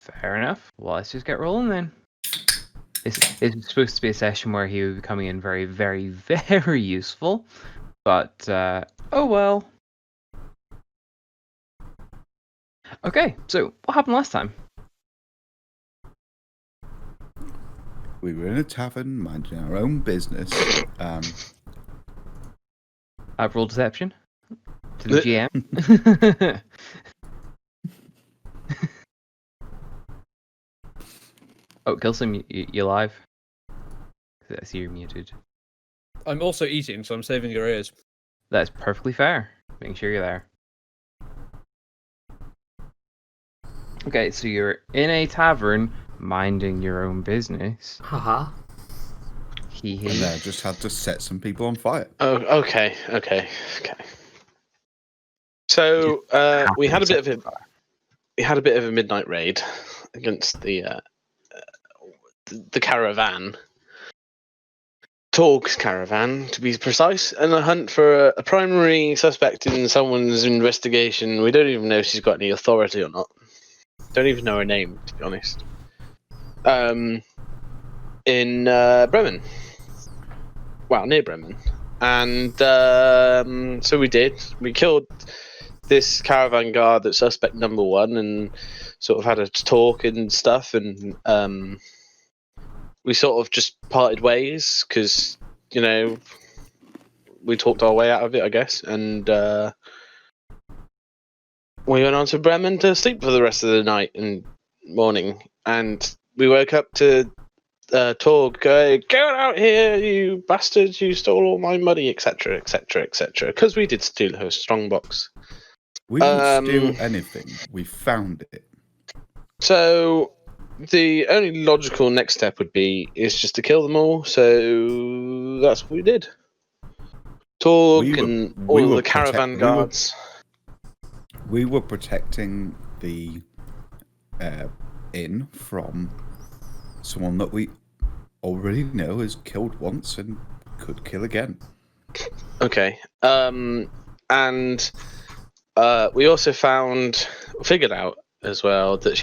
Fair enough. Well, let's just get rolling then. It's supposed to be a session where he would be coming in very, very, very useful. But, oh well. Okay, so what happened last time? We were in a tavern, minding our own business. I've rolled deception to the GM. Oh, Gilson, you live? I see you're muted. I'm also eating, so I'm saving your ears. That's perfectly fair. Making sure you're there. Okay, so you're in a tavern, minding your own business. Haha. And I just had to set some people on fire. Oh, okay. So we had a bit of a midnight raid against the caravan, Torg's caravan to be precise, and a hunt for a primary suspect in someone's investigation. We don't even know if she's got any authority or not. Don't even know her name, to be honest. In Bremen. Well, near Bremen. And so we did. We killed this caravan guard that's suspect number one and sort of had a talk and stuff. And we sort of just parted ways because, we talked our way out of it, I guess. And we went on to Bremen to sleep for the rest of the night and morning. And we woke up to Torg going, "Get out here, you bastards! You stole all my money, etc., etc., etc." Because we did steal her strongbox. We didn't steal anything. We found it. So the only logical next step would be just to kill them all. So that's what we did. Torg and all of the caravan guards. We were protecting the inn from someone that we already know has killed once and could kill again. Okay. And we also figured out as well that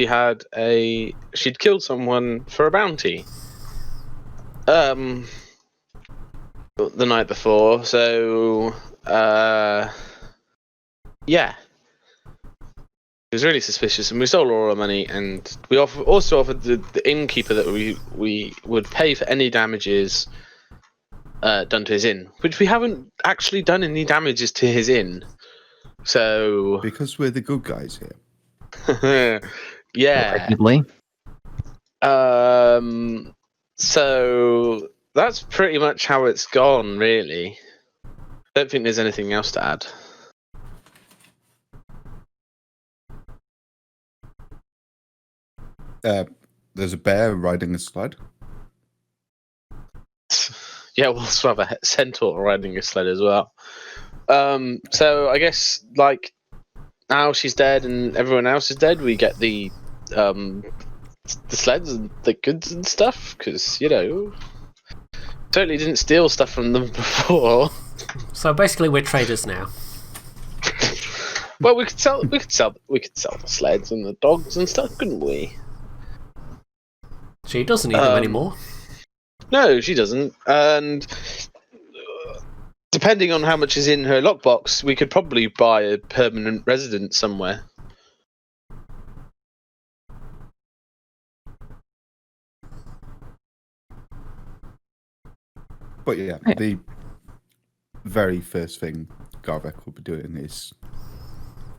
she'd killed someone for a bounty. The night before, so yeah. It was really suspicious, and we stole all our money. And we also offered the innkeeper that we would pay for any damages done to his inn, which we haven't actually done any damages to his inn. So because we're the good guys here. Yeah. Allegedly. So that's pretty much how it's gone, really. I don't think there's anything else to add. There's a bear riding a sled. Yeah, we'll also have a centaur riding a sled as well. So I guess now she's dead and everyone else is dead, we get the sleds and the goods and stuff because certainly didn't steal stuff from them before. So basically, we're traders now. Well, we could sell the sleds and the dogs and stuff, couldn't we? She doesn't need them anymore. No, she doesn't. And depending on how much is in her lockbox, we could probably buy a permanent residence somewhere. But yeah, the very first thing Garvek will be doing is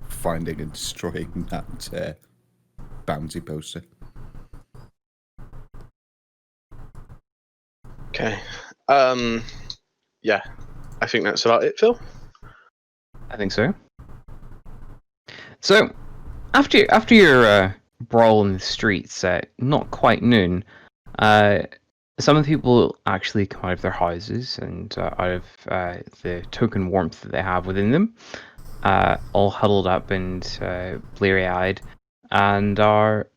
finding and destroying that bounty poster. Okay. Yeah. I think that's about it, Phil. I think so. So, after your brawl in the streets at not quite noon, some of the people actually come out of their houses and out of the token warmth that they have within them, all huddled up and bleary-eyed, and are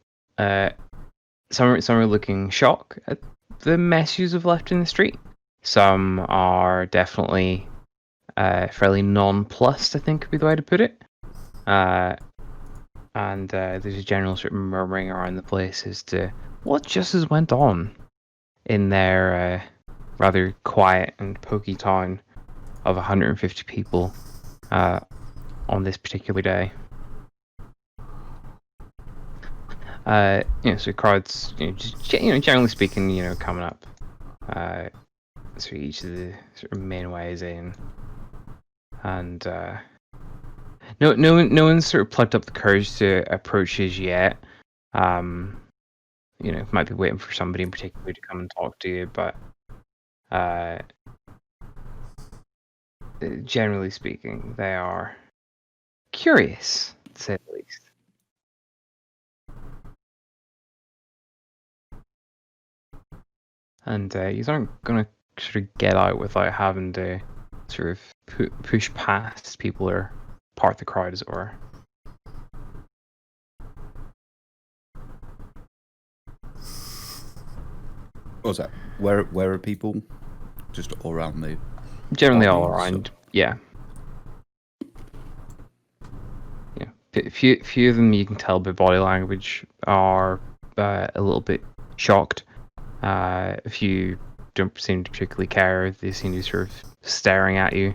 some are looking shocked at the mess you've left in the street. Some are definitely fairly nonplussed, I think would be the way to put it. and there's a general sort of murmuring around the place as to what just as went on in their rather quiet and pokey town of 150 people on this particular day. So crowds, just generally speaking, coming up through each of the sort of main ways in, and no one's sort of plucked up the courage to approach us yet. Might be waiting for somebody in particular to come and talk to you, but generally speaking, they are curious, to say the least. And you aren't going to sort of get out without having to sort of push past people or part the crowd, as it were. What was that? Where are people? Just all around the... Generally all audience, around, yeah. Few of them you can tell by body language are a little bit shocked. A few don't seem to particularly care. They seem to be sort of staring at you.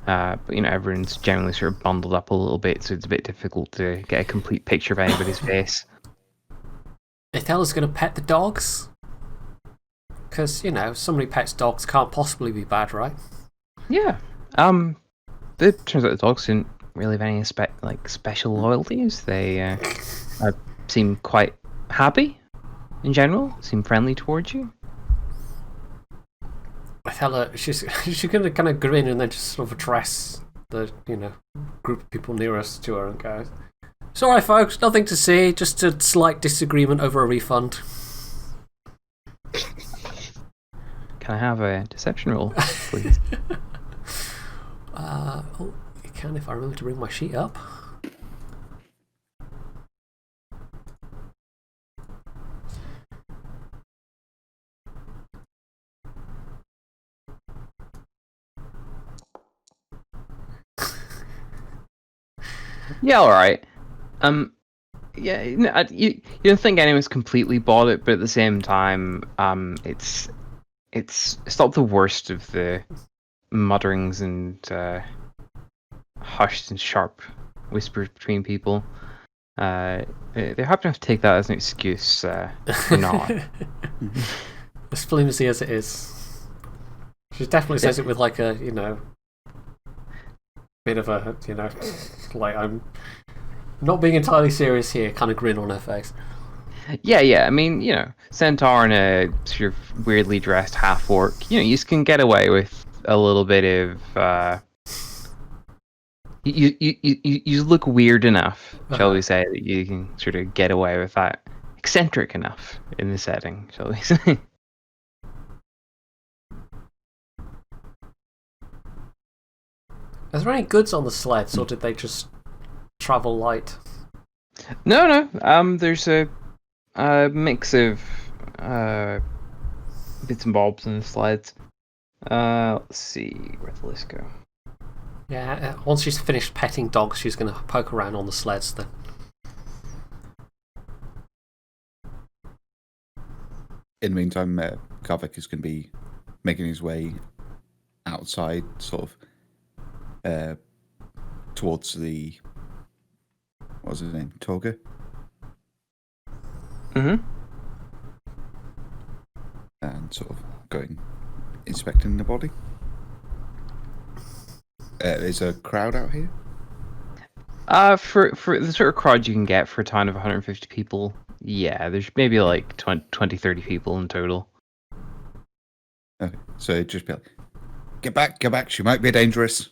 But everyone's generally sort of bundled up a little bit, so it's a bit difficult to get a complete picture of anybody's face. Ethella's going to pet the dogs? Because, somebody pets dogs can't possibly be bad, right? Yeah. It turns out the dogs didn't really have any special loyalties. They seem quite happy in general. Seem friendly towards you. Ethella, she's going to kind of grin and then just sort of address the group of people nearest to her and go, "It's all right, folks. Nothing to see. Just a slight disagreement over a refund." Can I have a deception roll, please? You can if I remember to bring my sheet up. Yeah, all right. Yeah, you don't think anyone's completely bought it, but at the same time, it's not the worst of the mutterings and hushed and sharp whispers between people. They're happy enough to take that as an excuse for not. As flimsy as it is. She definitely says it with like a, bit of a, like I'm not being entirely serious here kind of grin on her face. Yeah. I mean, centaur and a sort of weirdly dressed half-orc. You can get away with a little bit of. You look weird enough, shall we say, that you can sort of get away with that. Eccentric enough in the setting, shall we say? Are there any goods on the sleds, or did they just travel light? No. There's a mix of bits and bobs and sleds. Let's see, where'd the list go? Yeah, once she's finished petting dogs, she's going to poke around on the sleds then. In the meantime, Karvik is going to be making his way outside, sort of, towards the... What was his name? Toga? Mm-hmm. And sort of inspecting the body. Is a crowd out here? For the sort of crowd you can get for a town of 150 people, yeah, there's maybe like 20, 30 people in total. Okay, so it'd just be like, get back, she might be dangerous.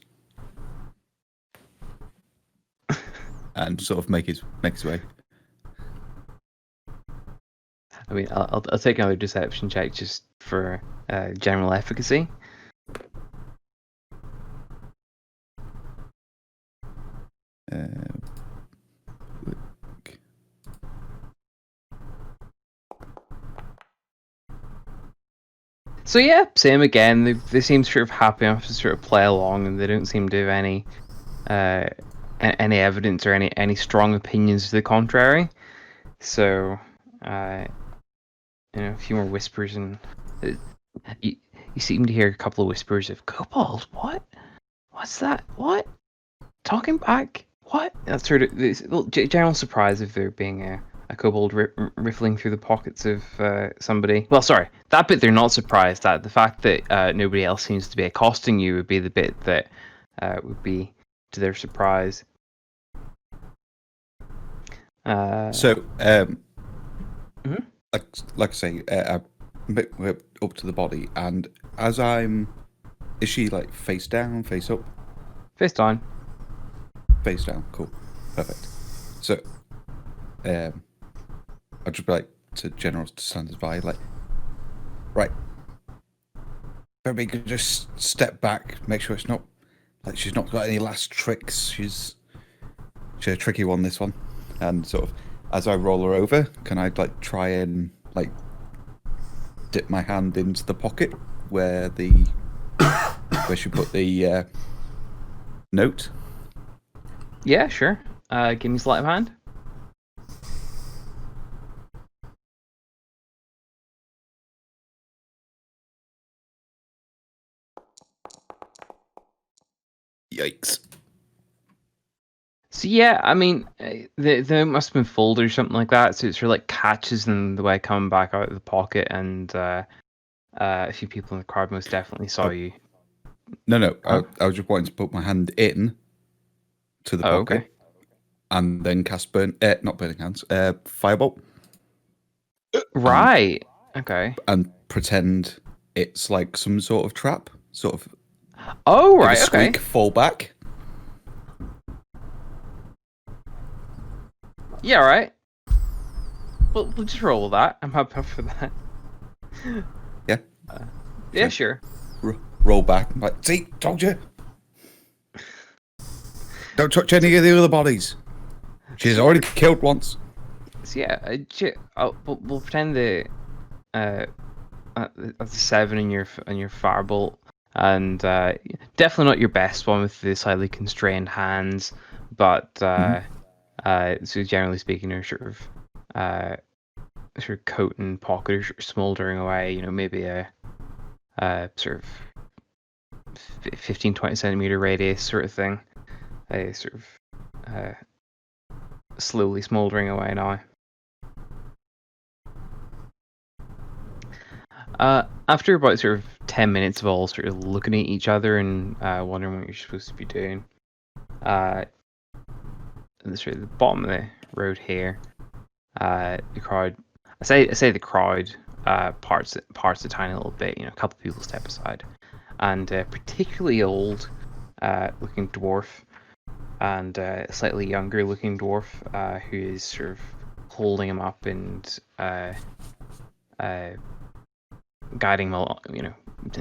And sort of make his way. I mean, I'll take another deception check just for general efficacy. So yeah, same again. They seem sort of happy enough to sort of play along, and they don't seem to have any any evidence or any strong opinions to the contrary. So, a few more whispers, and you seem to hear a couple of whispers of kobold. What? What's that? What? Talking back? What? That's sort of this general surprise of there being a kobold riffling through the pockets of somebody. Well, sorry, that bit they're not surprised at. The fact that nobody else seems to be accosting you would be the bit that would be to their surprise. So, like I say, I went up to the body, and as is she like face down, face up? Face down. Face down, cool, perfect. So, I'd just be like to General Sanders by, like, right. Maybe you could just step back, make sure it's not like she's not got any last tricks. She's a tricky one, this one. And sort of as I roll her over, can I like try and like dip my hand into the pocket where she put the note? Yeah, sure. Give me sleight of hand. Yikes. So yeah, I mean, there must have been folded or something like that. So it's sort of like catches in the way coming back out of the pocket, and a few people in the crowd most definitely saw you. No. Huh? I was just wanting to put my hand in to the pocket, Okay. and then cast not burning hands, firebolt, Right. Okay. and pretend it's like some sort of trap, sort of. Oh, Give right. a squeak, Okay. fall back. Yeah. Right. We'll just roll with that. I'm happy for that. Yeah. Yeah. Okay. Sure. Roll back. I'm like, see, told you. Don't touch any of the other bodies. She's already killed once. So yeah, we'll pretend that that's a 7 in your firebolt, and definitely not your best one with the slightly constrained hands, but so generally speaking, your sort of coat and pocket are sort of smoldering away. You know, maybe a sort of 15-20 centimeter radius sort of thing. A sort of slowly smoldering away now. After about sort of 10 minutes of all sort of looking at each other and wondering what you're supposed to be doing, at the sort of the bottom of the road here, the crowd, I say the crowd parts a tiny little bit. You know, a couple of people step aside, and a particularly old looking dwarf and a slightly younger looking dwarf who is sort of holding him up and guiding him along, you know,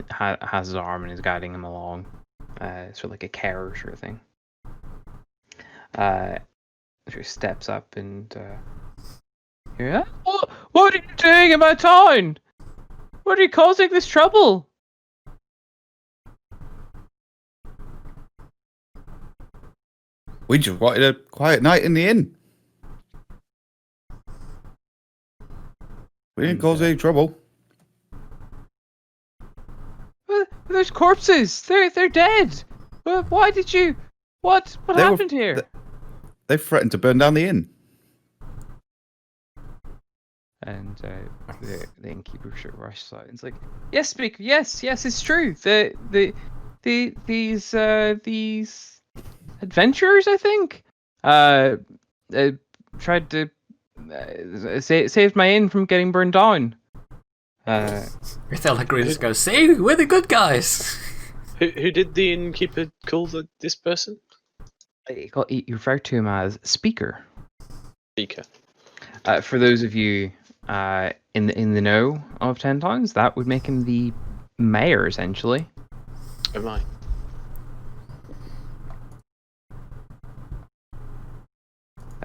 has his arm and is guiding him along, sort of like a carer sort of thing. Sort of steps up and yeah, what are you doing in my town? What are you causing this trouble? We just wanted a quiet night in the inn. We didn't cause any trouble. Well, there's corpses. They're dead. Well, why did you? What happened here? They threatened to burn down the inn. And the innkeeper sort of rushes out and it's like, yes, speaker, yes, it's true. These adventurers, I think, tried to saved my inn from getting burned down. Rithella agrees to go, see, we're the good guys. Who did the innkeeper call this person? You refer to him as Speaker. Speaker. For those of you in the know of 10 Towns, that would make him the mayor, essentially. Oh my.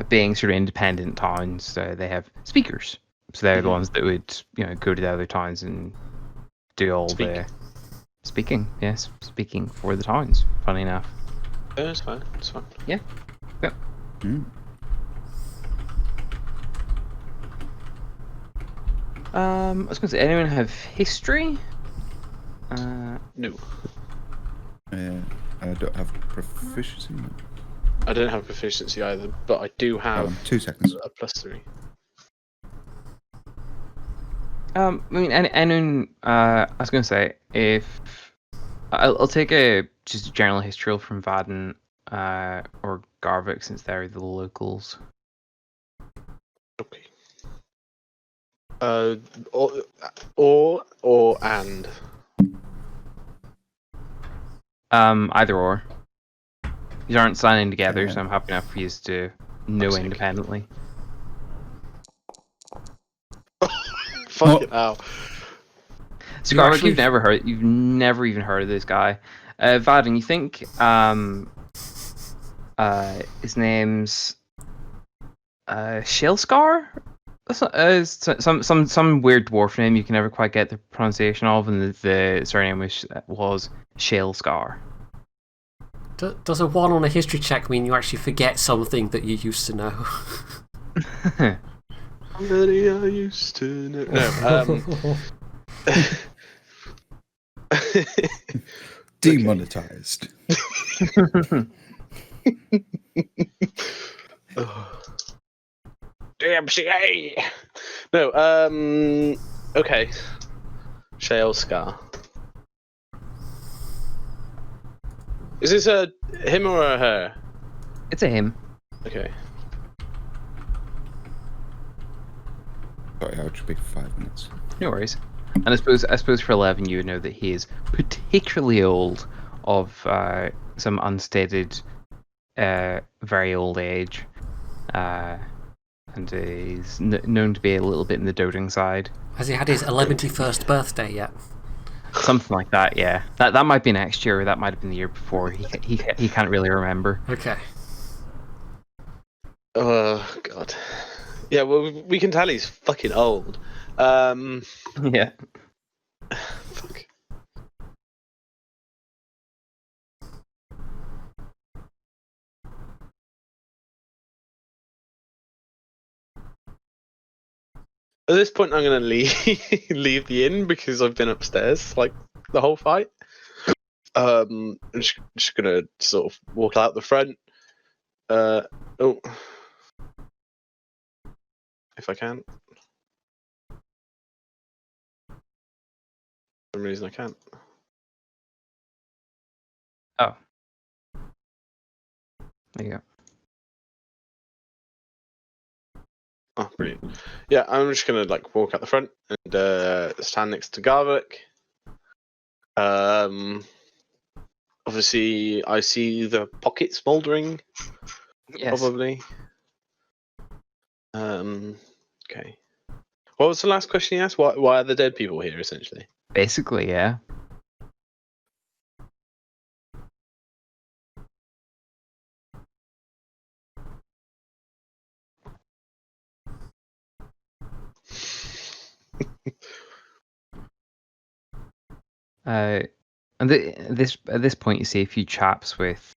Being sort of independent towns, they have speakers. So they're the ones that would, you know, go to the other towns and do all the speaking. Yes, speaking for the towns. Funny enough. Yeah, it's fine. It's fine. Yeah. Hmm. I was going to say, anyone have history? No, I don't have proficiency. No. I don't have proficiency either, but I do have 2 seconds. a +3. I mean, anyone. I was going to say, if I'll take a just a general history roll from Vaden or Garvik, since they're the locals. Okay. Or and. Either or. These aren't signing together, so Yeah. I'm happy enough for you to know Fuck's sake. independently. Fucking hell. So You Garvik, actually- you've never even heard of this guy. Vaden, you think his name's Shellscar? That's not, some weird dwarf name you can never quite get the pronunciation of, and the surname was Shellscar. Does a 1 on a history check mean you actually forget something that you used to know? Somebody I used to know. No, Demonetized. DMCA. No, okay. Shale Scar. Is this a him or a her? It's a him. Okay. Sorry, it should be 5 minutes. No worries. And I suppose for 11 you would know that he is particularly old, of some unstated, very old age, and he's known to be a little bit in the doting side. Has he had his 11th birthday yet? Something like that, yeah. That might be next year, or that might have been the year before. He can't really remember. Okay. Oh god. Yeah, well, we can tell he's fucking old. Yeah. Fuck. At this point, I'm gonna leave leave the inn because I've been upstairs like the whole fight. I'm just gonna sort of walk out the front. Oh, if I can. For some reason I can't. Oh. There you go. Oh, brilliant. Yeah, I'm just gonna like walk out the front and stand next to Garvik. Obviously, I see the pocket smouldering. Yes. Probably. Okay. What was the last question you asked? Why are the dead people here, essentially? Basically, yeah. And at this point, you see a few chaps with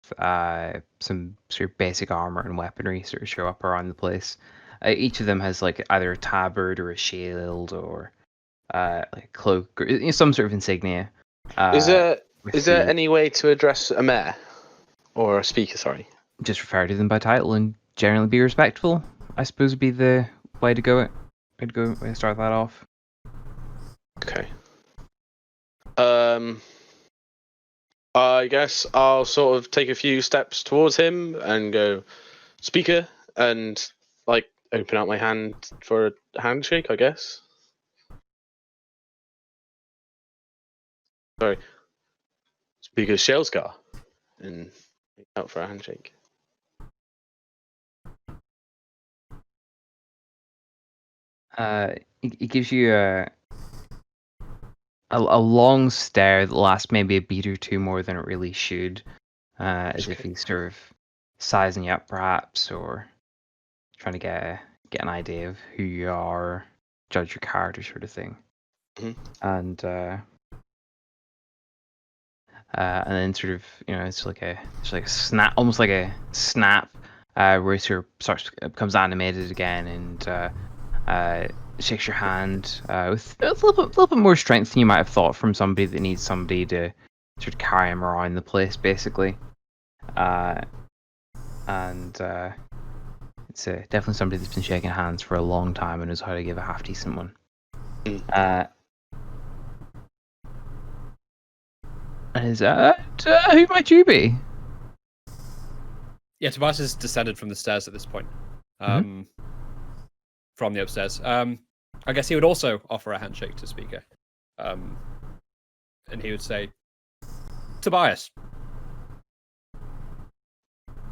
some sort of basic armor and weaponry sort of show up around the place. Each of them has like either a tabard or a shield or like a cloak or some sort of insignia. Is there with any way to address a mayor or a speaker? Sorry. just refer to them by title and generally be respectful, I suppose, would be the way to go. Way to start that off. Okay. I guess I'll sort of take a few steps towards him and go, speaker, and like open out my hand for a handshake, I guess. Sorry. Speaker Shellscar, and out for a handshake. It gives you a long stare that lasts maybe a beat or two more than it really should, as if he's sort of sizing you up, perhaps, or trying to get an idea of who you are, judge your character, sort of thing. Mm-hmm. And then sort of, it's like a snap, almost like a snap, where he sort of becomes animated again and shakes your hand with a little bit more strength than you might have thought from somebody that needs somebody to sort of carry him around the place, basically. And it's definitely somebody that's been shaking hands for a long time and knows how to give a half decent one. And is who might you be? Yeah, Tobias has descended from the stairs at this point. From the upstairs. I guess he would also offer a handshake to Speaker. And he would say, Tobias.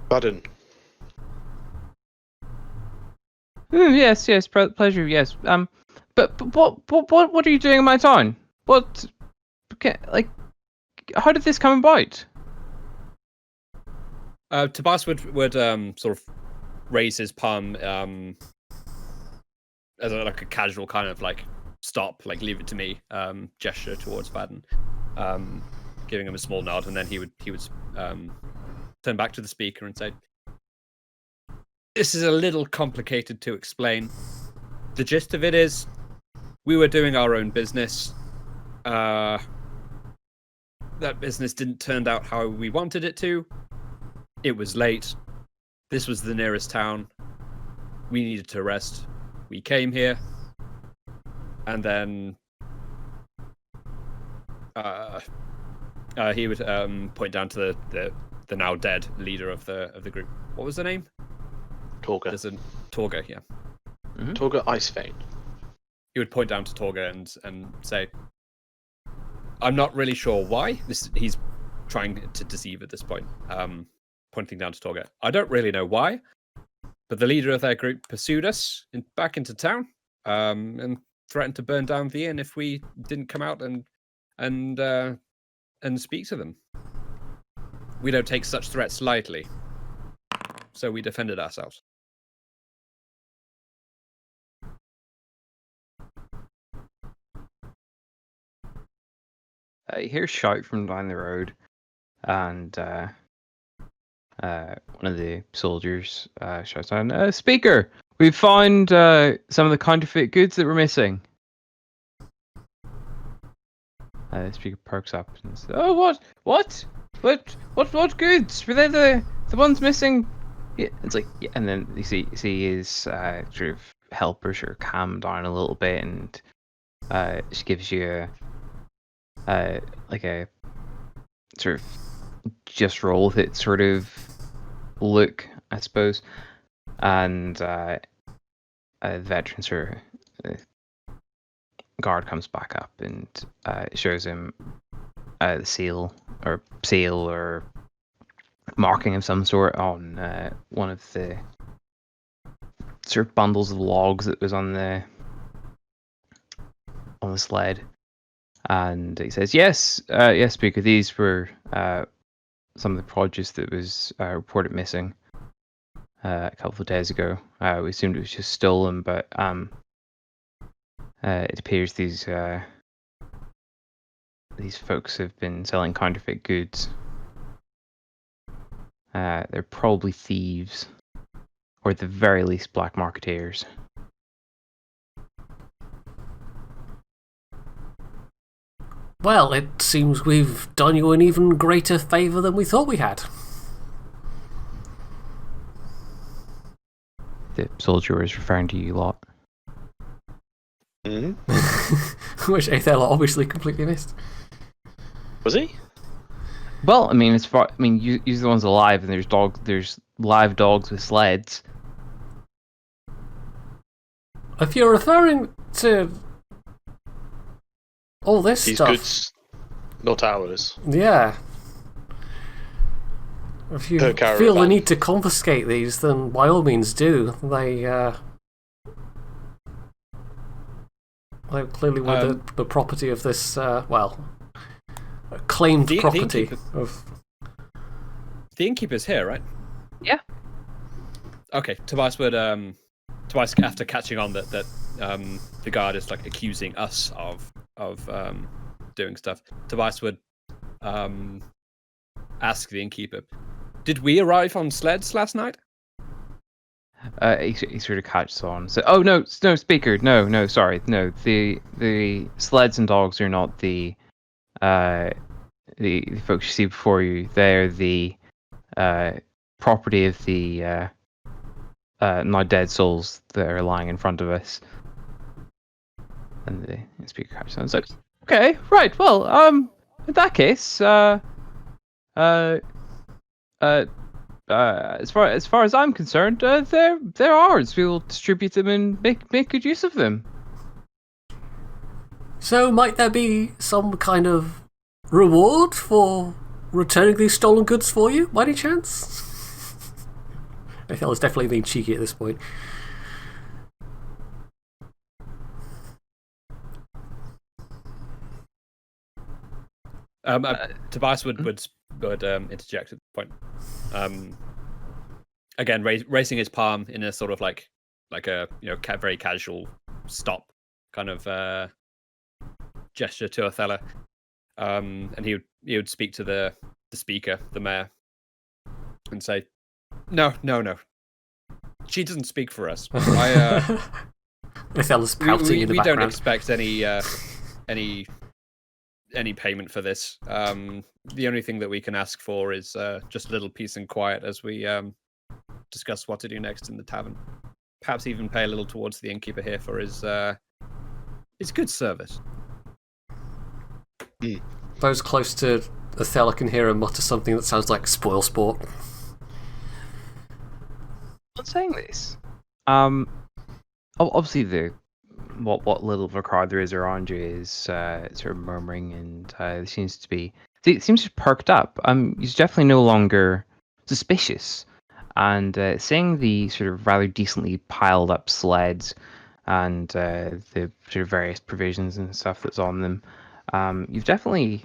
Pardon. Yes, pleasure, yes. But what are you doing in my town? What, how did this come about? Tobias would sort of raise his palm as a casual kind of stop, leave it to me gesture towards Baden, giving him a small nod, and then he would turn back to the speaker and say, "This is a little complicated to explain. The gist of it is, we were doing our own business. That business didn't turn out how we wanted it to. It was late. This was the nearest town. We needed to rest. We came here. And then he would point down to the now dead leader of the group. What was the name? Torga. There's a Torga, yeah. Mm-hmm. Torga Icewind. He would point down to Torga and say, I'm not really sure why. He's trying to deceive at this point. Pointing down to Torga. I don't really know why, but the leader of their group pursued us back into town and threatened to burn down the inn if we didn't come out and speak to them. We don't take such threats lightly, so we defended ourselves. You hear a shout from down the road, and one of the soldiers shouts out, Speaker, we've found some of the counterfeit goods that were missing. The speaker perks up and says, "Oh, what goods? Were they the ones missing?" Yeah, it's like, yeah. And then you see his sort of helper sort of calm down a little bit, and she gives you a sort of just roll with it sort of look, I suppose. And the veteran sort of guard comes back up and shows him the seal or marking of some sort on one of the sort of bundles of logs that was on the sled. And he says, yes, Speaker, these were some of the produce that was reported missing a couple of days ago. We assumed it was just stolen, but it appears these folks have been selling counterfeit goods. They're probably thieves, or at the very least black marketeers. Well, it seems we've done you an even greater favour than we thought we had. The soldier was referring to you lot. Mm-hmm. Which Aethel obviously completely missed. Was he? Well, I mean, you're the ones alive, and there's live dogs with sleds. If you're referring to all this These stuff, goods, not ours. yeah. If you Per feel the caravan. need to confiscate these, then by all means do. They clearly were the property of this, claimed The property innkeeper. of. The innkeeper's here, right? Yeah. Okay, Tobias would Tobias, after catching on that the guard is accusing us of doing stuff, Tobias would ask the innkeeper, did we arrive on sleds last night? he sort of catches on. So, oh no, speaker, no, sorry, no. The sleds and dogs are not the folks you see before you. They're the property of the now dead souls that are lying in front of us. And the speaker catches on. It's like, okay, right, well, in that case, as far as I'm concerned, they're ours. We will distribute them and make good use of them. So, might there be some kind of reward for returning these stolen goods for you, by any chance? I feel it's definitely being cheeky at this point. Tobias would interject at the point. Again, raising his palm in a sort of like a very casual stop kind of gesture to Othello, and he would speak to the speaker, the mayor, and say, "No, she doesn't speak for us. Othello's pouting in the we background. don't expect any payment for this. The only thing that we can ask for is just a little peace and quiet as we discuss what to do next in the tavern. Perhaps even pay a little towards the innkeeper here for his good service." Those close to Othello can hear him mutter something that sounds like spoil sport. I'm saying this. Obviously what little of a crowd there is around you is sort of murmuring, and it seems to perked up. He's definitely no longer suspicious, and seeing the sort of rather decently piled up sleds and the sort of various provisions and stuff that's on them, you've definitely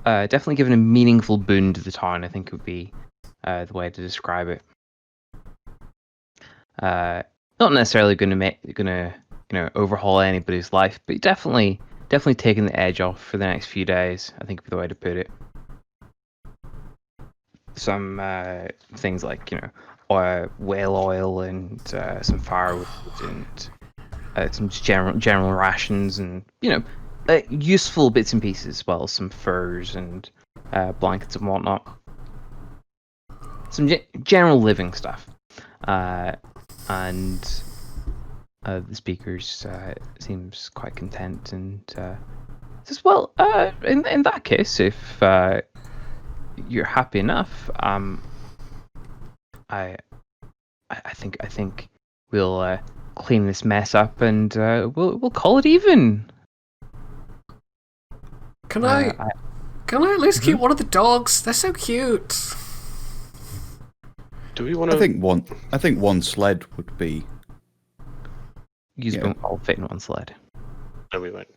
given a meaningful boon to the town. I think would be the way to describe it. Not necessarily going to overhaul anybody's life, but definitely taking the edge off for the next few days, I think would be the way to put it. Some things like whale oil and some firewood and some general rations and useful bits and pieces as well, some furs and blankets and whatnot. Some general living stuff. And the speakers seems quite content and says, "Well, in that case, if you're happy enough, I think we'll clean this mess up and we'll call it even." Can I at least keep one of the dogs? They're so cute. Do we want to? I think one sled would be. You won't all fit in one sled. No, we won't.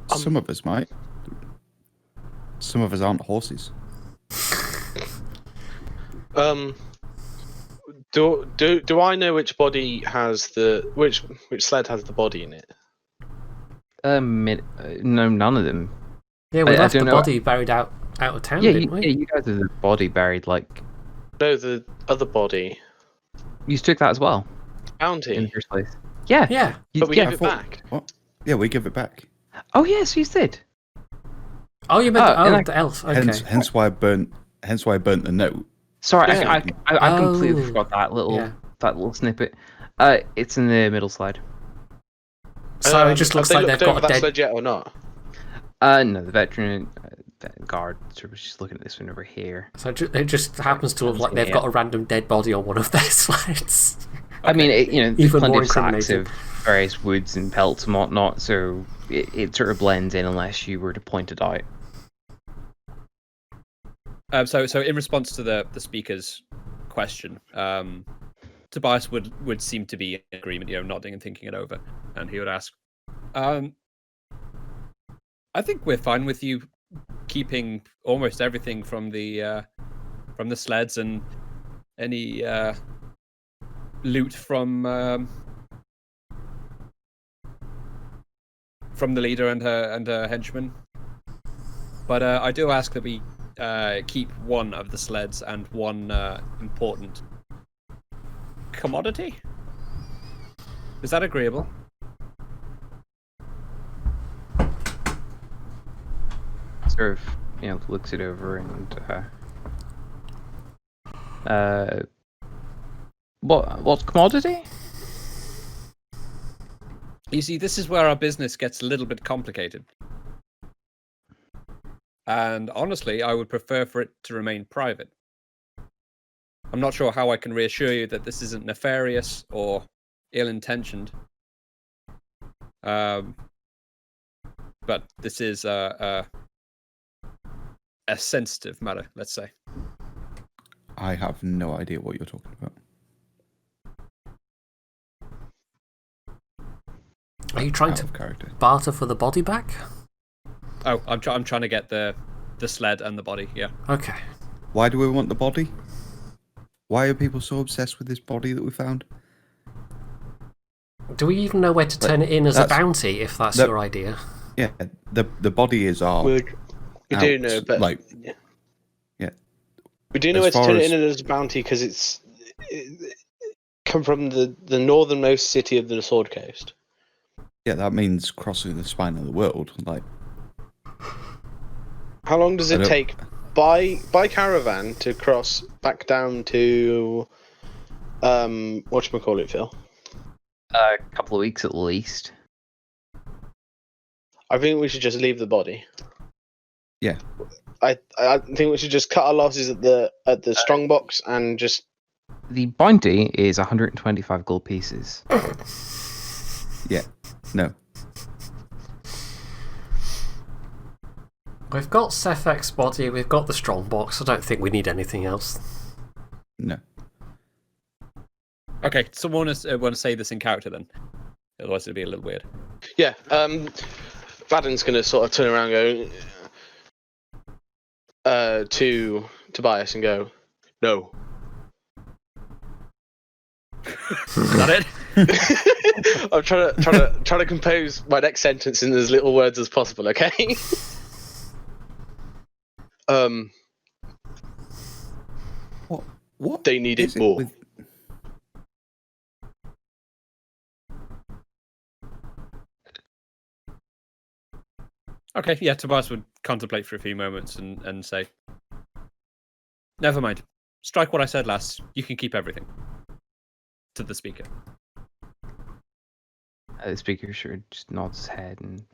Some of us might. Some of us aren't horses. Do I know which body has which sled has the body in it? No, none of them. Yeah, we left the don't know. body buried out of town, didn't we? Yeah, you guys have the body buried. No, the other body. You took that as well. Found In the it. first place. Yeah. Yeah. But we yeah. gave it back. What? Yeah, we give it back. Oh yes, you did. Oh, you meant and the elf. Okay. Hence why I burnt the note. Sorry, Yeah. I completely Oh. forgot that Yeah. little snippet. It's in the middle slide. So it just looks have like they they've looked over got a that dead. sled yet or not? No, the veteran guard sort of just looking at this one over here. So it just happens to look like they've got a random dead body on one of their sleds. I mean, there's Even plenty more of sacks incriminating. of various woods and pelts and whatnot, so it sort of blends in unless you were to point it out. So in response to the speaker's question, Tobias would seem to be in agreement, nodding and thinking it over, and he would ask, "I think we're fine with you keeping almost everything from the sleds and any loot from the leader and her henchmen. But I do ask that we keep one of the sleds and one important commodity? Is that agreeable? Sort of, looks it over and what's commodity? You see, this is where our business gets a little bit complicated. And honestly, I would prefer for it to remain private. I'm not sure how I can reassure you that this isn't nefarious or ill-intentioned. But this is a sensitive matter, let's say. I have no idea what you're talking about. Are you trying Out to of character. barter for the body back? Oh, I'm trying to get the sled and the body. Yeah. Okay. Why do we want the body? Why are people so obsessed with this body that we found? Do we even know where to turn it in as a that's- bounty, if that's that- your idea? Yeah, the body is our. We do out, know, but like, yeah. yeah. We do know As where to far turn as- it in as a bounty because it come from the northernmost city of the Sword Coast. Yeah, that means crossing the spine of the world. Like, How long does I it don't- take by caravan to cross back down to whatchamacallit, Phil? A couple of weeks at least. I think we should just leave the body. Yeah. I think we should just cut our losses at the strongbox and just The bounty is 125 gold pieces. yeah, no. We've got Sefek's body, we've got the strongbox. I don't think we need anything else. No. Okay, someone want to say this in character then. Otherwise, it'd be a little weird. yeah. Vadden's gonna sort of turn around and go to Tobias and go, no. Is that it? I'm trying to compose my next sentence in as little words as possible. Okay. What? They need is it more. with- Okay, yeah, Tobias would contemplate for a few moments and say, never mind. Strike what I said last. You can keep everything. To the speaker. The speaker sure just nods his head and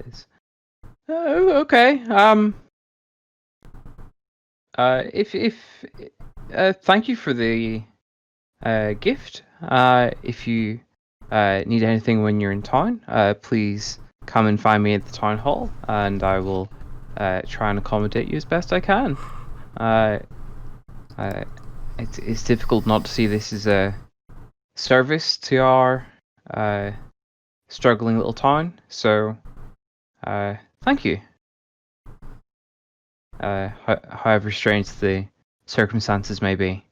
says, "Oh, okay. Thank you for the gift. If you need anything when you're in town, please come and find me at the town hall, and I will try and accommodate you as best I can. It's difficult not to see this as a service to our struggling little town. So, thank you. However strange the circumstances may be."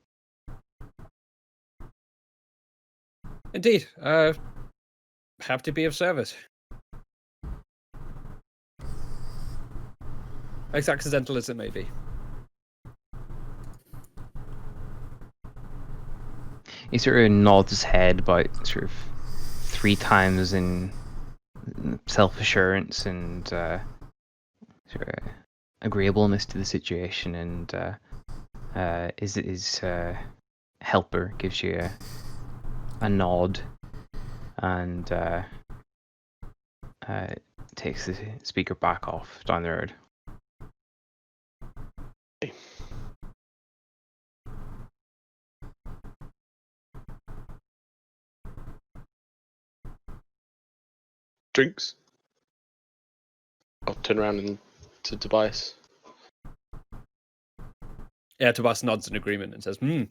Indeed. Have to be of service. As accidental as it may be. He sort of nods his head about sort of 3 times in self-assurance and sort of agreeableness to the situation, and his helper gives you a nod and takes the speaker back off down the road. Drinks. I'll turn around and to Tobias. Yeah, Tobias nods in agreement and says, we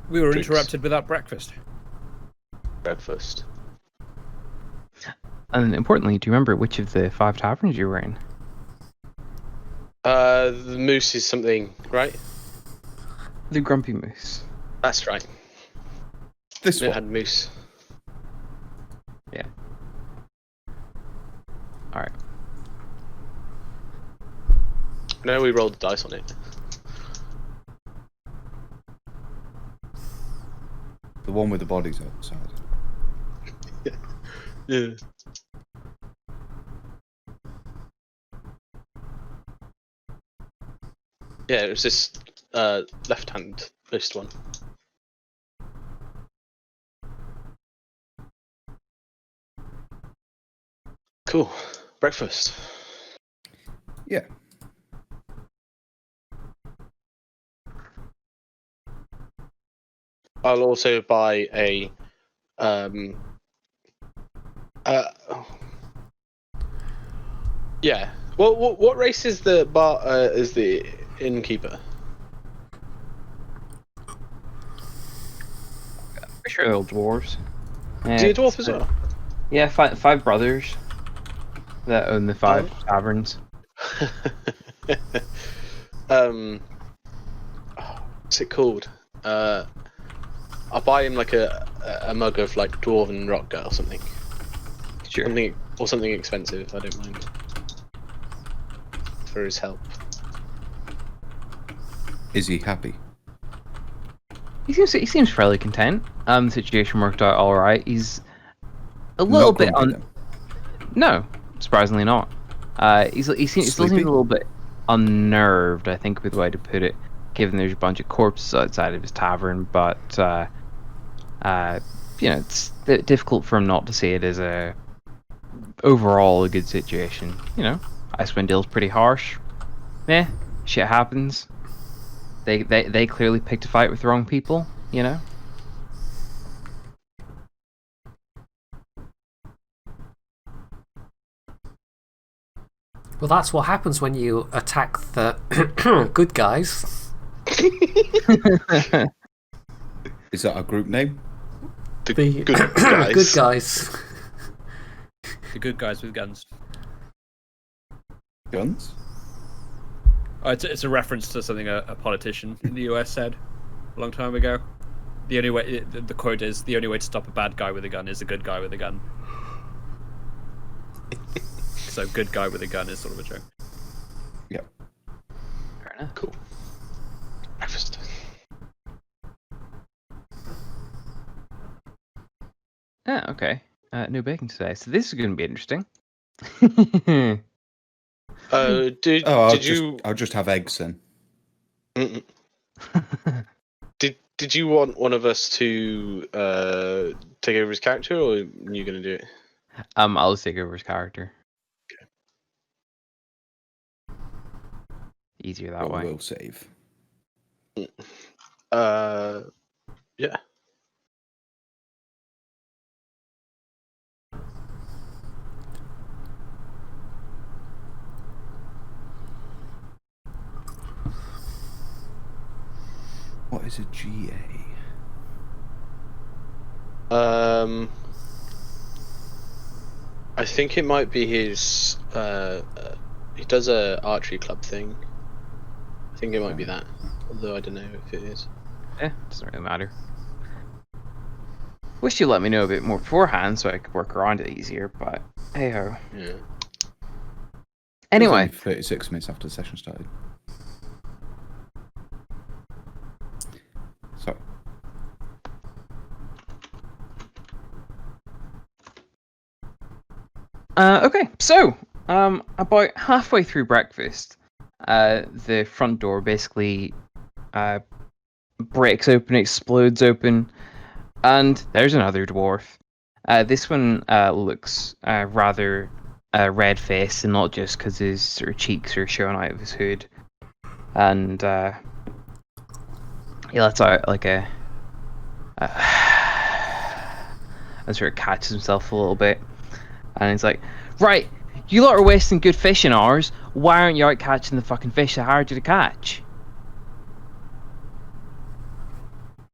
were Drinks. interrupted without breakfast. Breakfast. And importantly, do you remember which of the 5 taverns you were in? The moose is something, right? The Grumpy Moose. That's right. This It one. had moose. Yeah. Alright. No, we rolled the dice on it. one with the bodies outside. Yeah. Yeah, it was this left-hand list one. Cool. Breakfast. Yeah. I'll also buy a yeah. What race is the innkeeper? Pretty sure they're all dwarves. Is he a dwarf as well? Yeah, five brothers that own the five Oh. taverns. What's it called? I'll buy him like a mug of like dwarven rock or something. Sure. Something expensive. I don't mind. For his help. Is he happy? He seems fairly content. The situation worked out all right. He's a little Not bit grumpy, then? No, surprisingly not. He still seems a Sleepy? little bit unnerved, I think, with the way to put it, given there's a bunch of corpses outside of his tavern. But it's difficult for him not to see it as overall a good situation. Icewind Dale's pretty harsh. Shit happens. They clearly picked a fight with the wrong people. Well, that's what happens when you attack the good guys. Is that a group name? The Good guys. good guys. The good guys with guns. Guns? Oh, it's a reference to something a politician in the US said a long time ago. The only way the quote is, "The only way to stop a bad guy with a gun is a good guy with a gun." So, good guy with a gun is sort of a joke. Yep. Fair enough. Cool. Breakfast. Ah, okay. No bacon today, so this is going to be interesting. I'll just have eggs then. Mm-mm. Did you want one of us to take over his character, or are you going to do it? I'll just take over his character. Easier that way. We'll save. Yeah. What is a GA? I think it might be his. He does a archery club thing. I think it might be that, although I don't know if it is. Doesn't really matter. Wish you let me know a bit more beforehand so I could work around it easier, but hey ho. Yeah. Anyway, It was only 36 minutes after the session started. Sorry. Okay, so about halfway through breakfast, the front door basically breaks open, explodes open, and there's another dwarf. This one looks rather red-faced, and not just because his sort of cheeks are showing out of his hood. And he lets out like and sort of catches himself a little bit. And he's like, "Right, you lot are wasting good fishing hours. Why aren't you out catching the fucking fish I hired you to catch?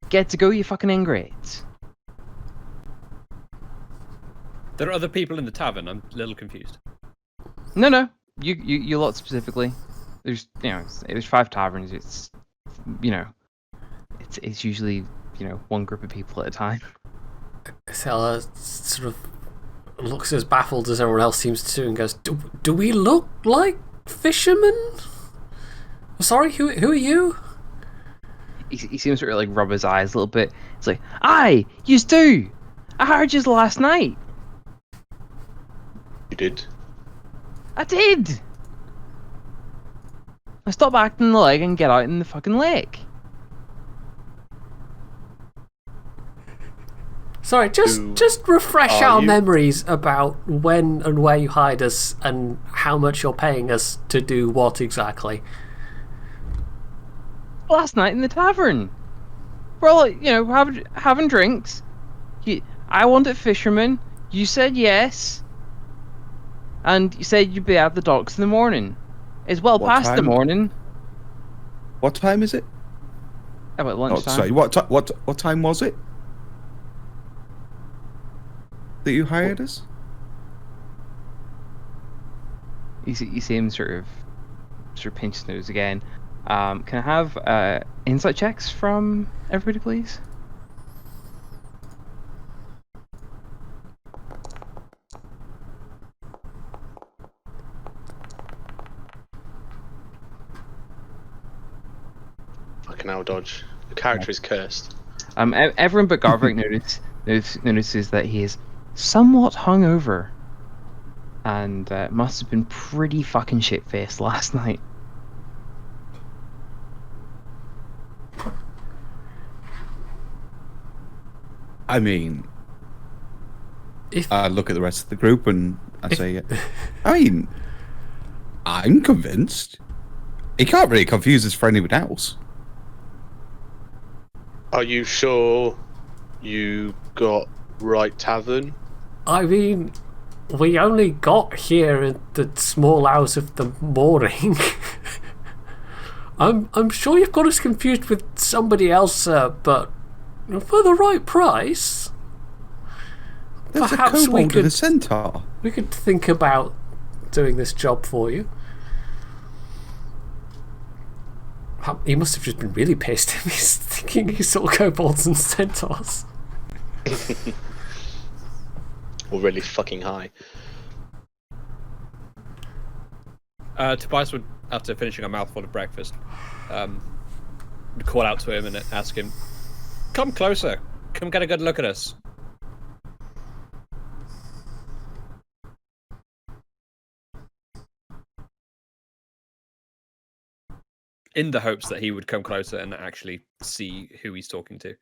Get to go, you fucking ingrates." There are other people in the tavern. I'm a little confused. No, you lot specifically. There's there's 5 taverns. It's it's usually one group of people at a time. Sella sort of looks as baffled as everyone else seems to and goes, Do we look like fishermen? Sorry, who are you? he seems to like rub his eyes a little bit. It's like, aye, yous do. I hired yous last night. You did. I did. I stop acting the leg and get out in the fucking lake. Sorry, just refresh our memories about when and where you hired us and how much you're paying us to do what exactly. Last night in the tavern. We're all, having drinks. I wanted fisherman. You said yes. And you said you'd be at the docks in the morning. It's well past the morning. What time is it? About lunchtime. Sorry, what time was it that you hired us? You see him sort of pinch his nose again. Can I have insight checks from everybody, please? Fucking hell, Dodge. The character is cursed. Everyone but Garvik notices that he is somewhat hungover, and must have been pretty fucking shit-faced last night. I mean, I look at the rest of the group and I say, I mean, I'm convinced. He can't really confuse us for anyone else. Are you sure you got right tavern? I mean, we only got here in the small hours of the morning. I'm sure you've got us confused with somebody else, sir, but for the right price, There's perhaps a kobold and a centaur. We could think about doing this job for you. He must have just been really pissed if he's thinking he saw kobolds and centaurs. Or really fucking high. Tobias would, after finishing a mouthful of breakfast, would call out to him and ask him, "Come closer. Come get a good look at us." In the hopes that he would come closer and actually see who he's talking to.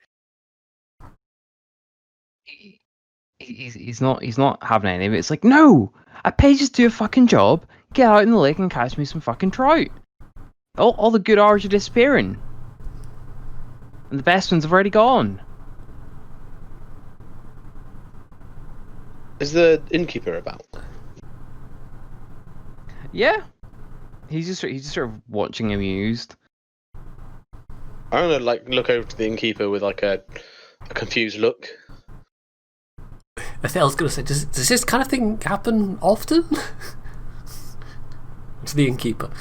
He's not having any of it. It's like, no! I paid you to do a fucking job. Get out in the lake and catch me some fucking trout. All the good hours are disappearing. And the best ones have already gone. Is the innkeeper about? Yeah. He's just sort of watching amused. I'm gonna look over to the innkeeper with a confused look. I think I was gonna say, does this kind of thing happen often? To the innkeeper.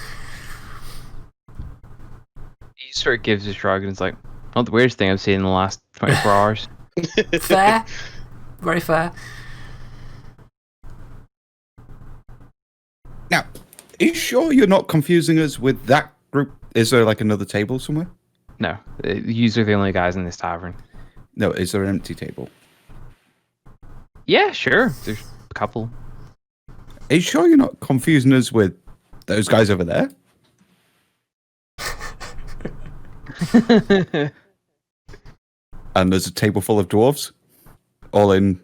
He sort of gives a shrug and it's like, not the weirdest thing I've seen in the last 24 hours. Fair. Very fair. Now, are you sure you're not confusing us with that group? Is there another table somewhere? No, you are the only guys in this tavern. No, is there an empty table? Yeah, sure. There's a couple. Are you sure you're not confusing us with those guys over there? And there's a table full of dwarves, all in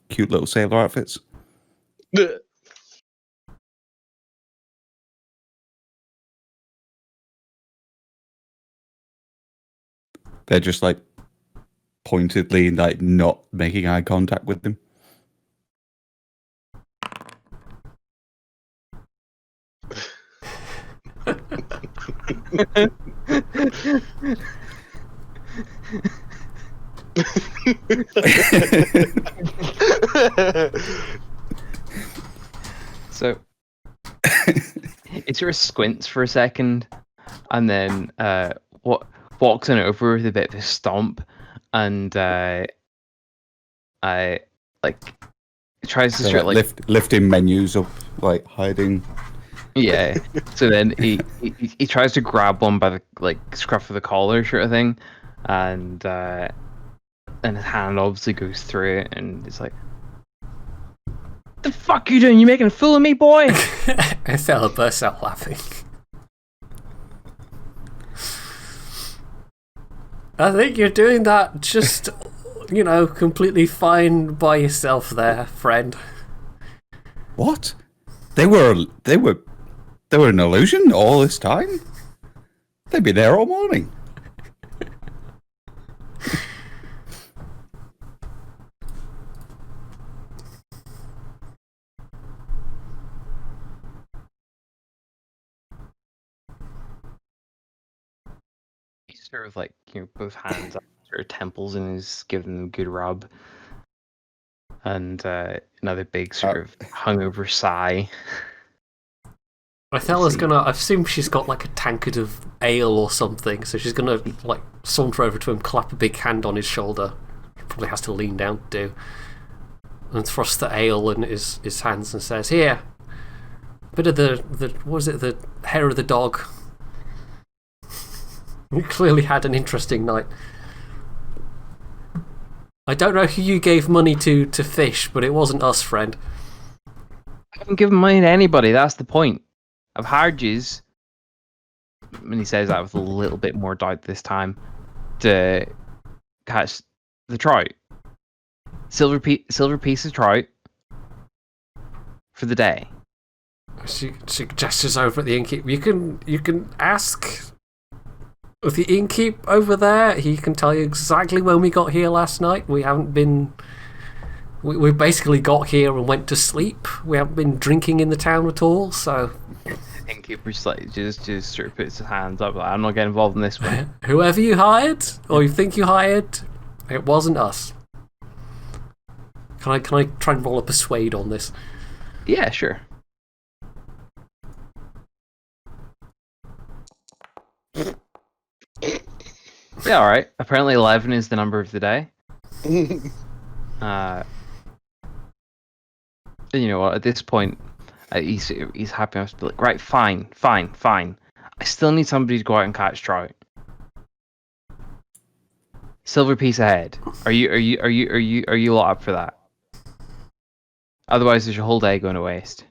cute little sailor outfits. They're just pointedly not making eye contact with them. So it sort of squints for a second and then walks on over with a bit of a stomp and tries to start lifting menus up, hiding Yeah. So then he tries to grab one by the scruff of the collar, sort of thing, and his hand obviously goes through it, and it's like, "The fuck you doing? You making a fool of me, boy?" Othello bursts out laughing. I think you're doing that just, completely fine by yourself there, friend. What? They were an illusion all this time? They've been there all morning. He's sort of both hands up sort of temples and is giving them a good rub. And another big sort of hungover sigh. Othello's gonna. I assume she's got a tankard of ale or something, so she's gonna saunter over to him, clap a big hand on his shoulder. Probably has to lean down to do, and thrust the ale in his hands and says, "Here, a bit of the what is it? The hair of the dog." You clearly had an interesting night. I don't know who you gave money to fish, but it wasn't us, friend. I haven't given money to anybody, that's the point. I've hired yous, and he says that with a little bit more doubt this time, to catch the trout. Silver piece of trout for the day. She gestures over at the innkeep. You can ask with the innkeep over there. He can tell you exactly when we got here last night. We haven't been. We basically got here and went to sleep. We haven't been drinking in the town at all. So, Innkeeper just sort of puts his hands up. I'm not getting involved in this one. Whoever you hired or you think you hired, it wasn't us. Can I try and roll a persuade on this? Yeah, sure. Yeah, all right. Apparently 11 is the number of the day. And you know what? At this point, he's happy enough to be like, right, fine. I still need somebody to go out and catch trout. Silver piece ahead. Are you lot up for that? Otherwise, there's your whole day going to waste.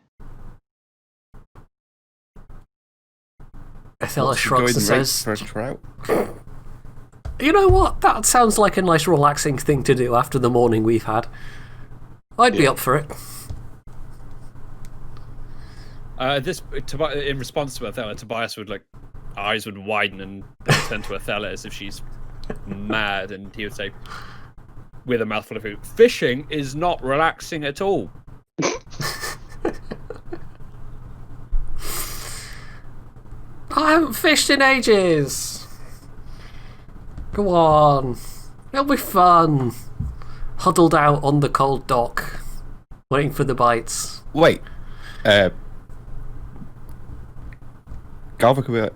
Othello What's the shrugs and going rate says, for a trout? "You know what? That sounds like a nice, relaxing thing to do after the morning we've had. I'd be up for it." In response to Othello, Tobias would eyes would widen and then turn to Othello as if she's mad, and he would say, with a mouthful of food, "Fishing is not relaxing at all." I haven't fished in ages. Go on. It'll be fun. Huddled out on the cold dock, waiting for the bites. Wait. Galva,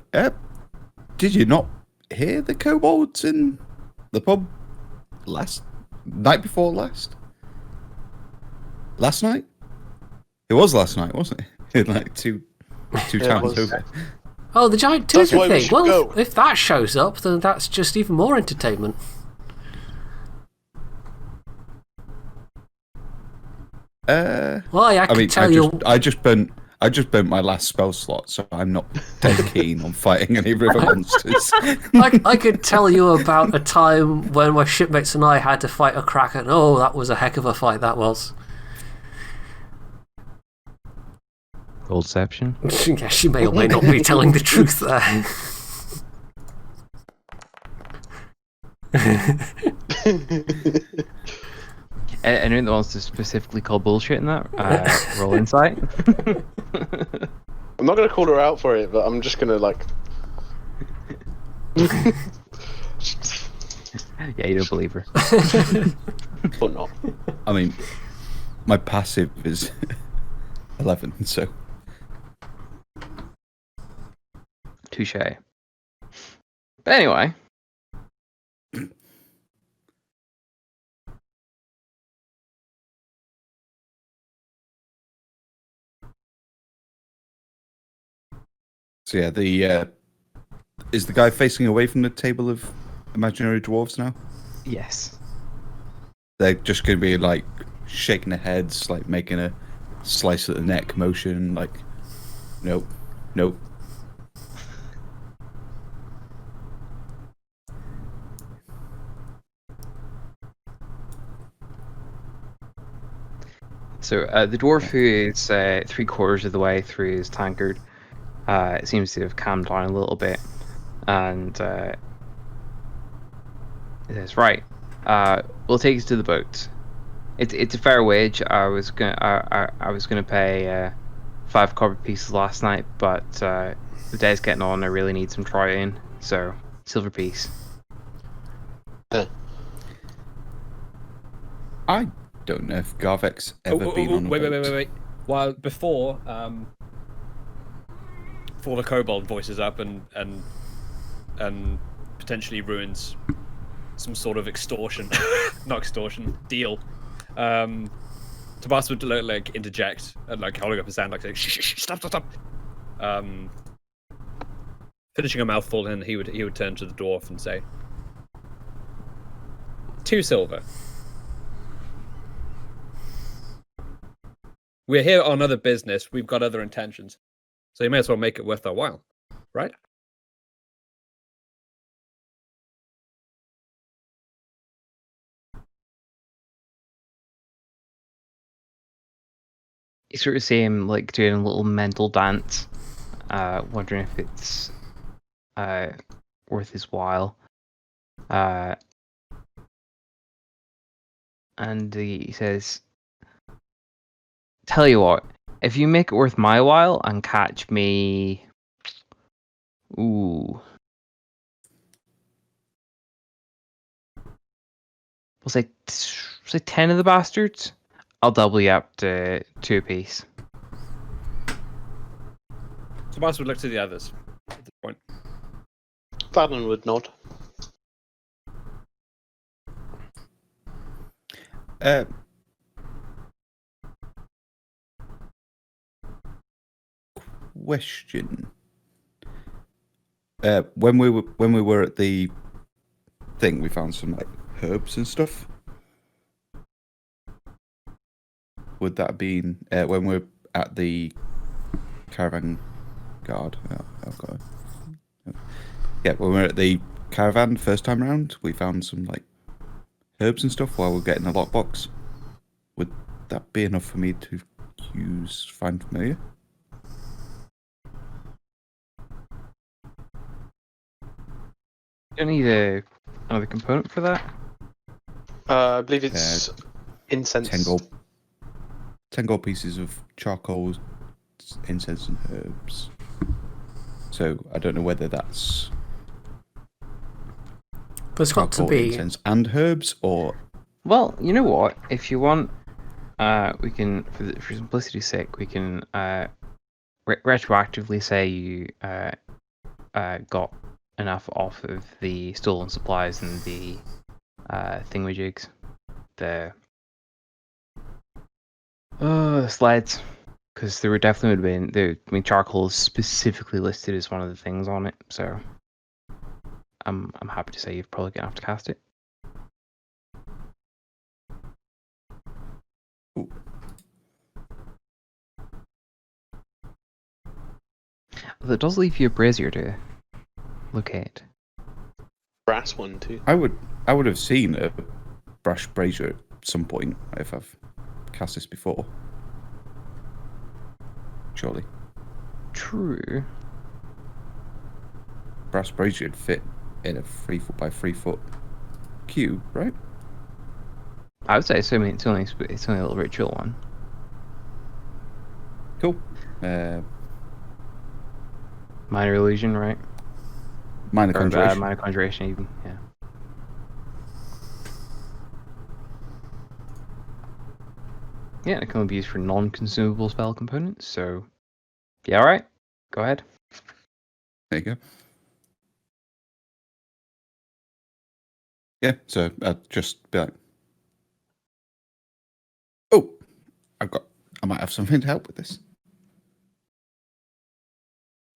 did you not hear the kobolds in the pub night before last? Last night? It was last night, wasn't it? Two towns over. Oh, the giant That's toothy why we thing. should Well, go. if that shows up, then that's just even more entertainment. Well, I can tell you. I just burnt my last spell slot, so I'm not dead keen on fighting any river monsters. I could tell you about a time when my shipmates and I had to fight a kraken. Oh, that was a heck of a fight, that was. Goldception. Yeah, she may or may not be telling the truth there. Anyone that wants to specifically call bullshit in that, roll insight. I'm not going to call her out for it, but I'm just going to Yeah, you don't believe her. But not. I mean, my passive is 11, so. Touche. But anyway. So yeah, the is the guy facing away from the table of imaginary dwarves now? Yes. They're just going to be like shaking their heads, like making a slice at the neck motion, like nope, nope. So the dwarf who is 3/4 of the way through his tankard seems to have calmed down a little bit, and he says, "Right, we'll take you to the boat. It's a fair wage. I was gonna pay 5 copper pieces last night, but the day's getting on. I really need some try-in, so silver piece." I don't know if Garvek's ever been on a boat. Wait. While before the kobold voices up and potentially ruins some sort of extortion, not extortion, deal. Tobias would like interject and like holding up his hand, like saying, "Shh, stop." Finishing a mouthful, and he would turn to the dwarf and say, 2 silver. We're here on other business. We've got other intentions, so you may as well make it worth our while, right?" You sort of see him like doing a little mental dance, wondering if it's worth his while. And he says, "Tell you what, if you make it worth my while and catch me, we'll say 10 of the bastards, I'll double you up to 2 apiece." Tobias would look to the others at this point. Fallon would nod. Question. When we were at the thing, we found some like herbs and stuff. Would that have been when we're at the caravan guard? Yeah, when we were at the caravan first time round, we found some like herbs and stuff while we we're getting the lockbox. Would that be enough for me to use Find Familiar? You don't need another component for that? I believe it's incense. 10 gold pieces of charcoal, incense, and herbs. So I don't know whether that's There's got to charcoal, be. incense, and herbs, or Well, you know what? If you want, we can, for simplicity's sake, we can retroactively say you got enough off of the stolen supplies and the thingamajigs, the sleds, because there would definitely have been charcoal is specifically listed as one of the things on it, so I'm happy to say you've probably got enough to cast it. Ooh. Well, it does leave you a brazier to locate. Brass one too. I would have seen a brass brazier at some point if I've cast this before. Surely. True. Brass brazier would fit in a 3 foot by 3 foot cube, right? I would say it's only a little ritual one. Cool. Minor illusion, right? Minor Or, conjuration. minor conjuration, even. Yeah. Yeah, it can only be used for non-consumable spell components. So, yeah, all right. Go ahead. There you go. Yeah, so I'd just be like, oh, I might have something to help with this.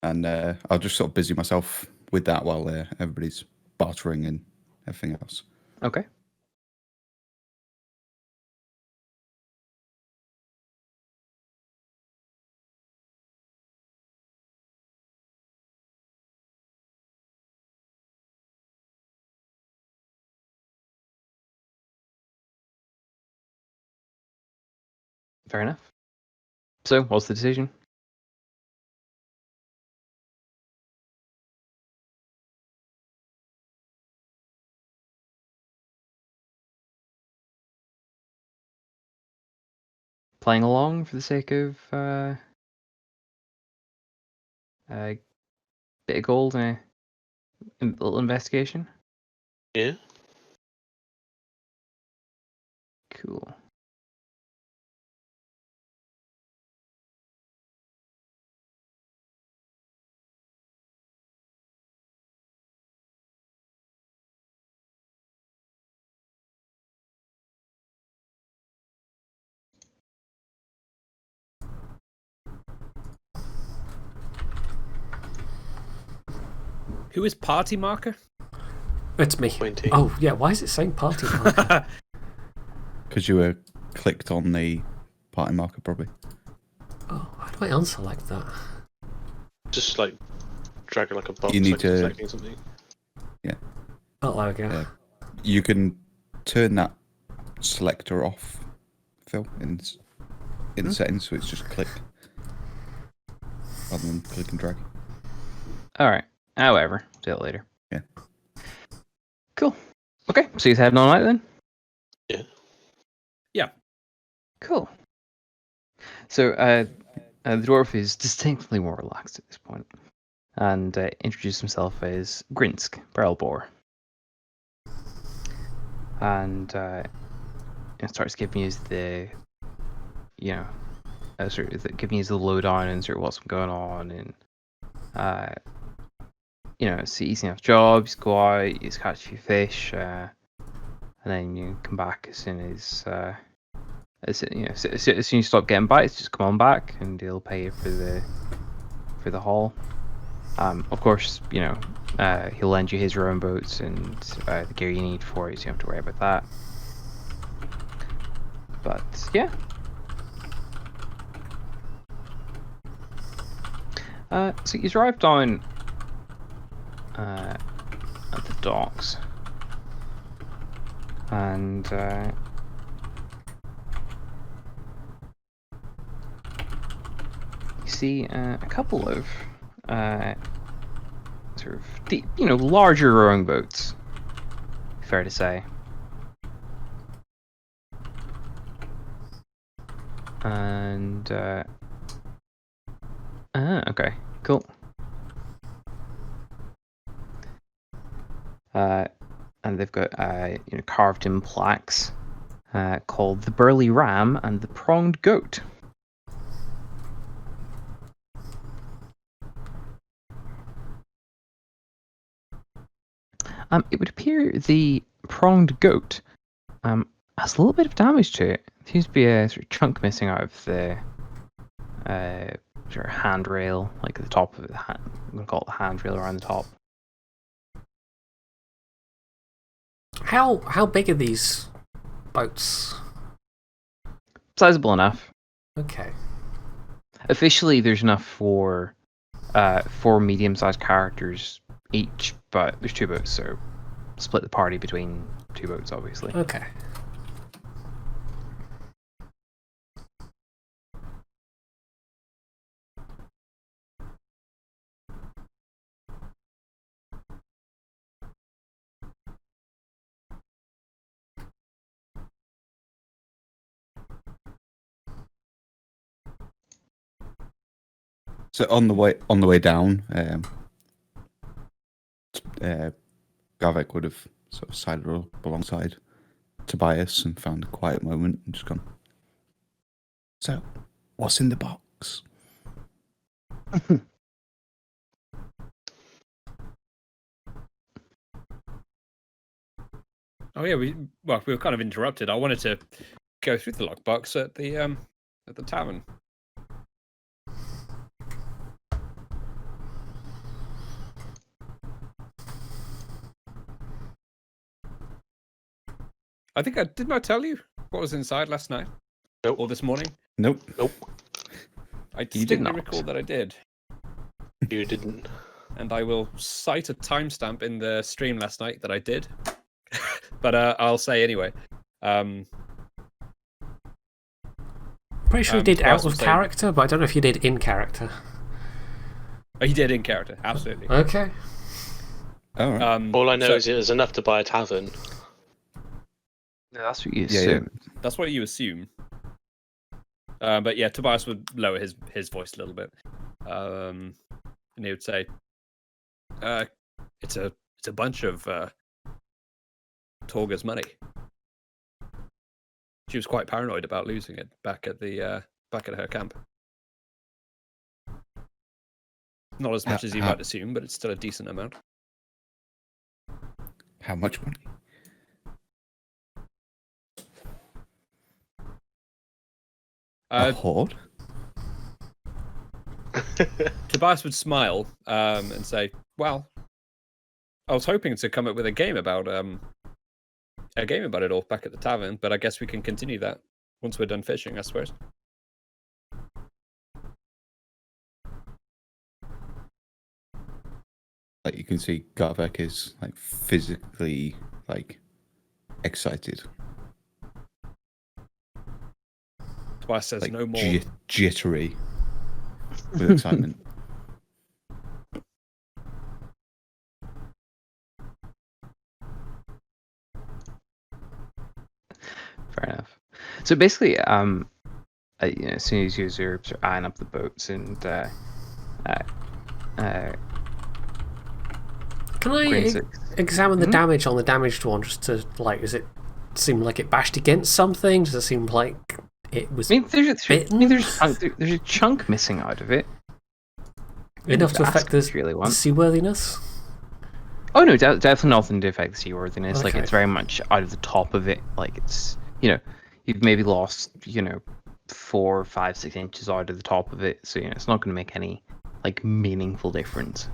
and I'll just sort of busy myself with that while everybody's bartering and everything else. Okay. Fair enough. So, what's the decision? Playing along for the sake of a bit of gold and a little investigation? Yeah. Cool. Who is party marker? It's me. Pointy. Oh, yeah, why is it saying party marker? Because you were clicked on the party marker, probably. Oh, how do I unselect that? Just like drag it like a box. You need like to- selecting something. Oh, there we go. Yeah. You can turn that selector off, Phil, in the settings, so it's just click rather than click and drag. Alright. However, do it later. Yeah. Cool. Okay, so he's heading on out then? Yeah. Yeah. Cool. So, the dwarf is distinctly more relaxed at this point, and introduced himself as Grinsk, Barrel Boar. And starts giving you the, sort of giving you the lowdown and sort of what's going on, and so he's enough jobs, go out, he's catch a few fish, and then you come back as soon as as soon as you stop getting bites, just come on back, and he'll pay you for the haul. Of course, he'll lend you his rowing boats and the gear you need for it, so you don't have to worry about that. But yeah. So you arrived down at the docks, and you see a couple of sort of deep, larger rowing boats. Fair to say. And okay, cool. And they've got carved in plaques called the Burly Ram and the Pronged Goat. It would appear the Pronged Goat has a little bit of damage to it. There seems to be a sort of chunk missing out of the sort of handrail, like at the top of the I'm going to call it the handrail around the top. How big are these boats? Sizable enough. Okay. Officially, there's enough for 4 medium-sized characters each, but there's 2 boats, so split the party between 2 boats, obviously. Okay. So on the way down, Garvek would have sort of sidled up alongside Tobias and found a quiet moment and just gone. So, what's in the box? Oh yeah, we were kind of interrupted. I wanted to go through the lockbox at the tavern. I think didn't I tell you what was inside last night? Nope. Or this morning? Nope. I You did distinctly not. recall that I did. You didn't. And I will cite a timestamp in the stream last night that I did. But I'll say anyway. Pretty sure you did Tobias out was of saying- character, but I don't know if you did in character. Oh, he did in character, absolutely. Okay. All right. All I know so- is it was enough to buy a tavern. No, that's what you Yeah, assume. That's what you assume. But yeah, Tobias would lower his voice a little bit, and he would say, "It's a bunch of Torga's money. She was quite paranoid about losing it back at her camp. Not as much as you might assume, but it's still a decent amount. How much money? A hoard? Tobias would smile and say, "Well, I was hoping to come up with a game about it all back at the tavern, but I guess we can continue that once we're done fishing, I suppose." Like you can see, Garvek is like physically like excited, Tobias says like no more. jittery with excitement. Fair enough. So basically, as soon as you are sort of eyeing up the boats and Can Green I six. examine the Mhm. damage on the damaged one just to, like, does it seem like it bashed against something? Does it seem like it was I mean, bitten? there's a chunk missing out of it. enough to Ask affect the, if you really the want. seaworthiness? Oh no, definitely nothing to affect the seaworthiness. Like Okay. it's very much out of the top of it. Like it's you've maybe lost 4, 5, 6 inches out of the top of it. So it's not going to make any like meaningful difference.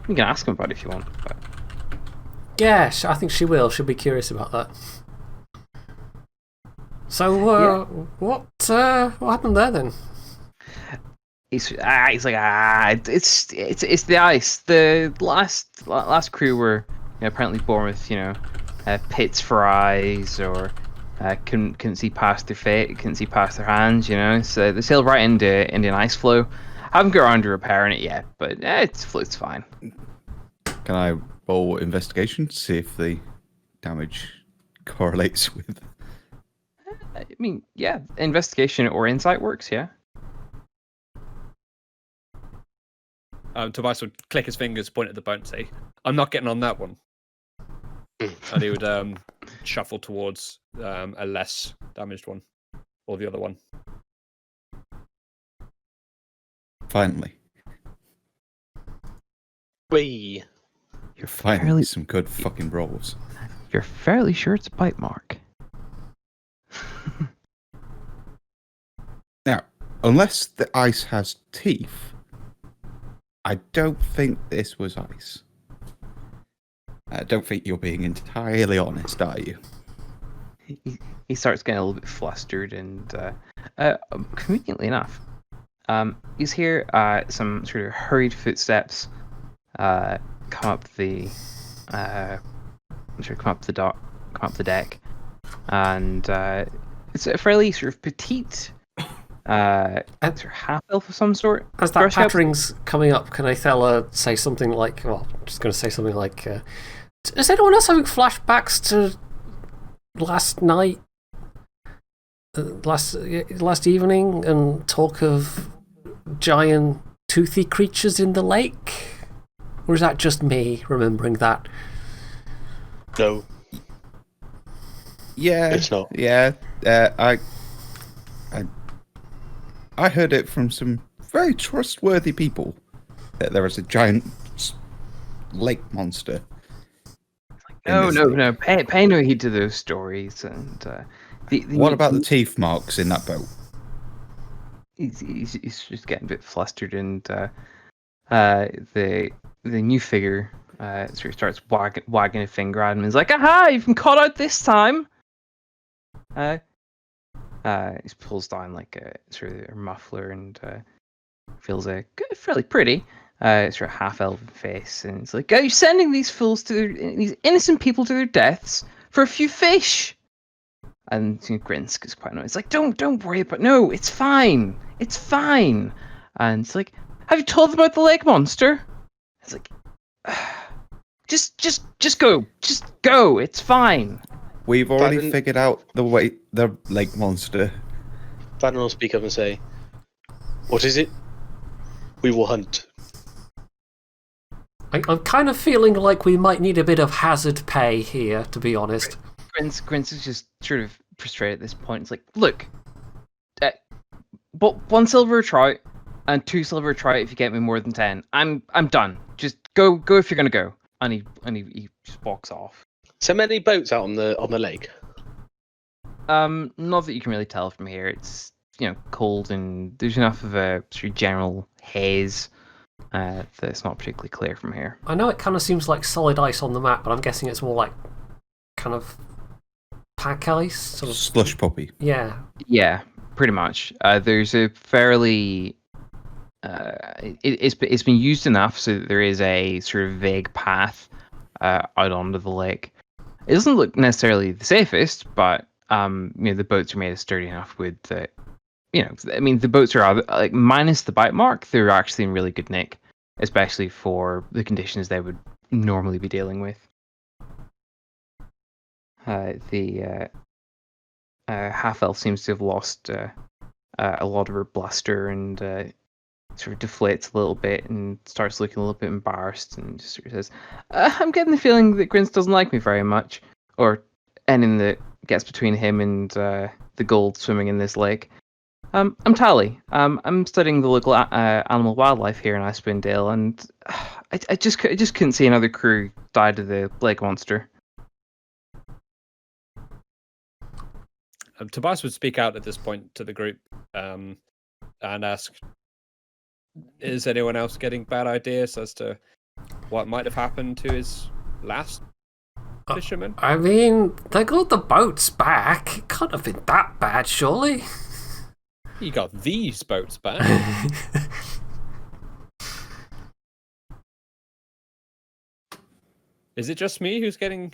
You can ask him about it if you want. But... Yeah, I think she will. She'll be curious about that. So, what happened there then? He's like it's the ice. The last crew were apparently born with pits for eyes, or couldn't see past their feet, couldn't see past their hands. So they sailed right into an ice floe. Haven't got around to repairing it yet, but it floats fine. Can I roll investigation to see if the damage correlates with? I mean, yeah, investigation or insight works. Yeah. Tobias would click his fingers, point at the boat, and say, "I'm not getting on that one." And he would shuffle towards a less damaged one, or the other one. Finally, Whee! you're finding Fairly- some good fucking rolls. You're fairly sure it's a bite mark. Now, unless the ice has teeth, I don't think this was ice. I don't think you're being entirely honest, are you? He starts getting a little bit flustered, and conveniently enough, he's hear some sort of hurried footsteps come up the deck, and it's a fairly sort of petite sort of half elf of some sort. As that Brush up. pattering's coming up, can Ithella say something like, well, I'm just going to say something like, is anyone else having flashbacks to last night, last evening, and talk of giant toothy creatures in the lake? Or is that just me remembering that? No, Yeah, it's not. Yeah, I heard it from some very trustworthy people that there is a giant lake monster. No, this no, lake. no. Pay no heed to those stories. And What about the teeth marks in that boat? He's just getting a bit flustered, and the new figure So he starts wagging a finger at him. He's like, "Aha! You've been caught out this time." He pulls down like a sort of a muffler and feels fairly pretty. Sort of half-elven face, and it's like, "Are you sending these these innocent people to their deaths for a few fish?" And he grins because quite annoyed. It's like, "Don't worry about. No, it's fine. It's fine." And it's like, "Have you told them about the lake monster?" It's like, just go. Just go. It's fine. We've already Baden- figured out the lake monster. Baden will speak up and say, "What is it? We will hunt." I'm kind of feeling like we might need a bit of hazard pay here, to be honest. Grins is just sort of frustrated at this point. It's like, "Look, but 1 silver a trout and 2 silver a trout if you get me more than 10. I'm done. Just go if you're gonna go." And he just walks off. So many boats out on the lake. Not that you can really tell from here. It's cold and there's enough of a sort of general haze that it's not particularly clear from here. I know it kind of seems like solid ice on the map, but I'm guessing it's more like kind of pack ice, sort of. Slush puppy. Yeah. Yeah, pretty much. There's a fairly it's been used enough so that there is a sort of vague path out onto the lake. It doesn't look necessarily the safest, but the boats are made of sturdy enough wood that the boats are like minus the bite mark, they're actually in really good nick, especially for the conditions they would normally be dealing with. The half elf seems to have lost a lot of her bluster and sort of deflates a little bit and starts looking a little bit embarrassed and just sort of says, "I'm getting the feeling that Grins doesn't like me very much," or anything that gets between him and the gold swimming in this lake. I'm Tally. I'm studying the local animal wildlife here in Icewind Dale, and I just couldn't see another crew die to the lake monster. Tobias would speak out at this point to the group and ask, "Is anyone else getting bad ideas as to what might have happened to his last fisherman?" I mean, they got the boats back. It can't have been that bad, surely. He got these boats back. Is it just me who's getting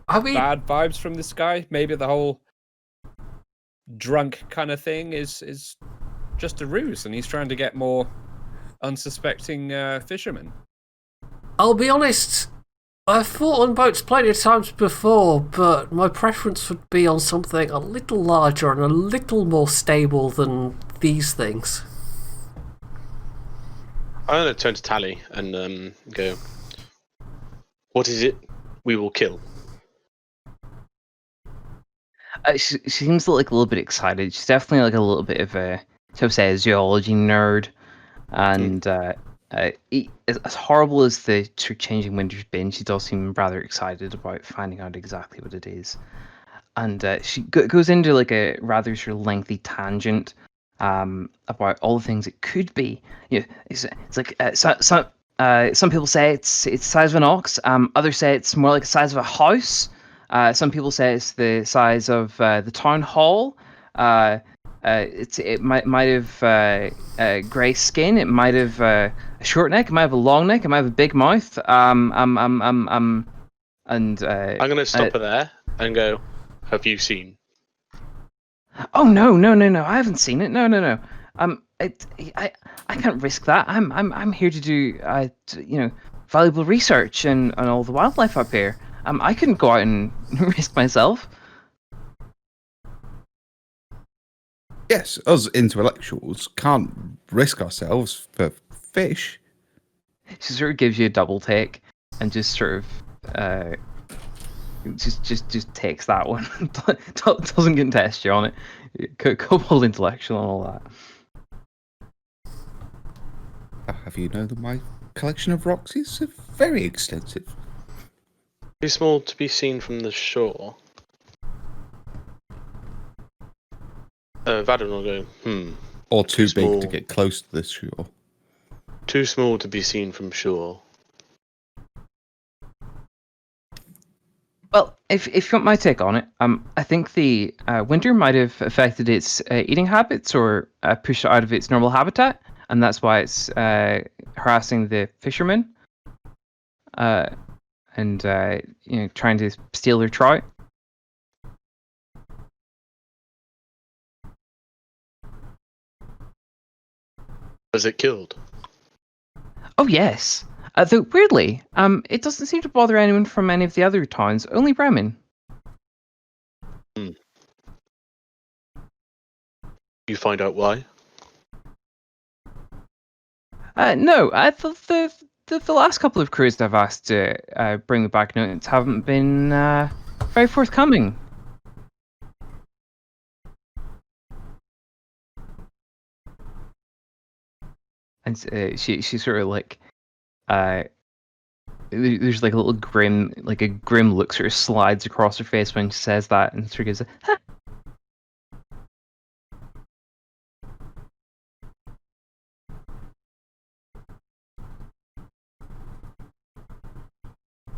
I mean, bad vibes from this guy? Maybe the whole drunk kind of thing is just a ruse, and he's trying to get more unsuspecting fishermen. I'll be honest, I've fought on boats plenty of times before, but my preference would be on something a little larger and a little more stable than these things. I'm going to turn to Tally and go, "What is it we will kill?" She seems like a little bit excited. She's definitely like a little bit of a, so to say, a zoology nerd. And as horrible as the sort of changing winter's been, she does seem rather excited about finding out exactly what it is. And she goes into like a rather sort of lengthy tangent about all the things it could be. It's like some people say it's the size of an ox. Others say it's more like the size of a house. Some people say it's the size of the town hall. It might have grey skin. It might have a short neck. It might have a long neck. It might have a big mouth. And I'm going to stop her there and go, "Have you seen?" Oh no! I haven't seen it. No. I can't risk that. I'm here to do valuable research and all the wildlife up here. I couldn't go out and risk myself. Yes, us intellectuals can't risk ourselves for fish. She sort of gives you a double take and just sort of just takes that one. Doesn't contest you on it. Kobold intellectual and all that. Have you known that my collection of rocks is very extensive? Too small to be seen from the shore. Vaden will go, Or too big Small. to get close to the shore? "Too small to be seen from shore." if you want my take on it, I think the winter might have affected its eating habits or pushed it out of its normal habitat, and that's why it's harassing the fishermen, and trying to steal their trout. Was it killed? Oh yes. Though weirdly, it doesn't seem to bother anyone from any of the other towns. Only Bremen. You find out why? No. The last couple of crews that I've asked to bring me back notes haven't been very forthcoming. And she sort of like there's like a little grim look sort of slides across her face when she says that, and sort of gives a "Huh."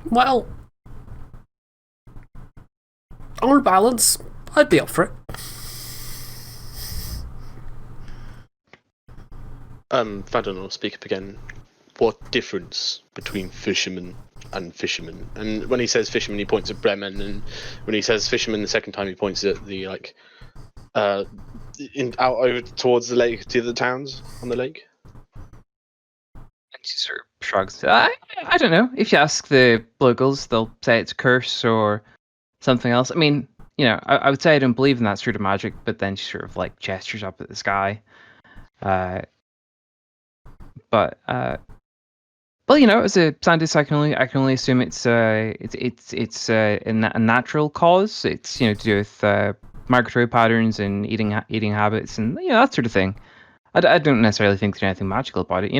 Well, on balance, I'd be up for it. Fadden will speak up again. What difference between fishermen and fishermen? And when he says fishermen, he points at Bremen, and when he says fishermen the second time, he points at the out over towards the lake, to the towns on the lake. And she sort of shrugs. I don't know. If you ask the locals, they'll say it's a curse or something else. I mean, I would say I don't believe in that sort of magic, but then she sort of like gestures up at the sky. But well, as a scientist, I can only assume it's a natural cause. It's to do with migratory patterns and eating habits and that sort of thing. I don't necessarily think there's anything magical about it.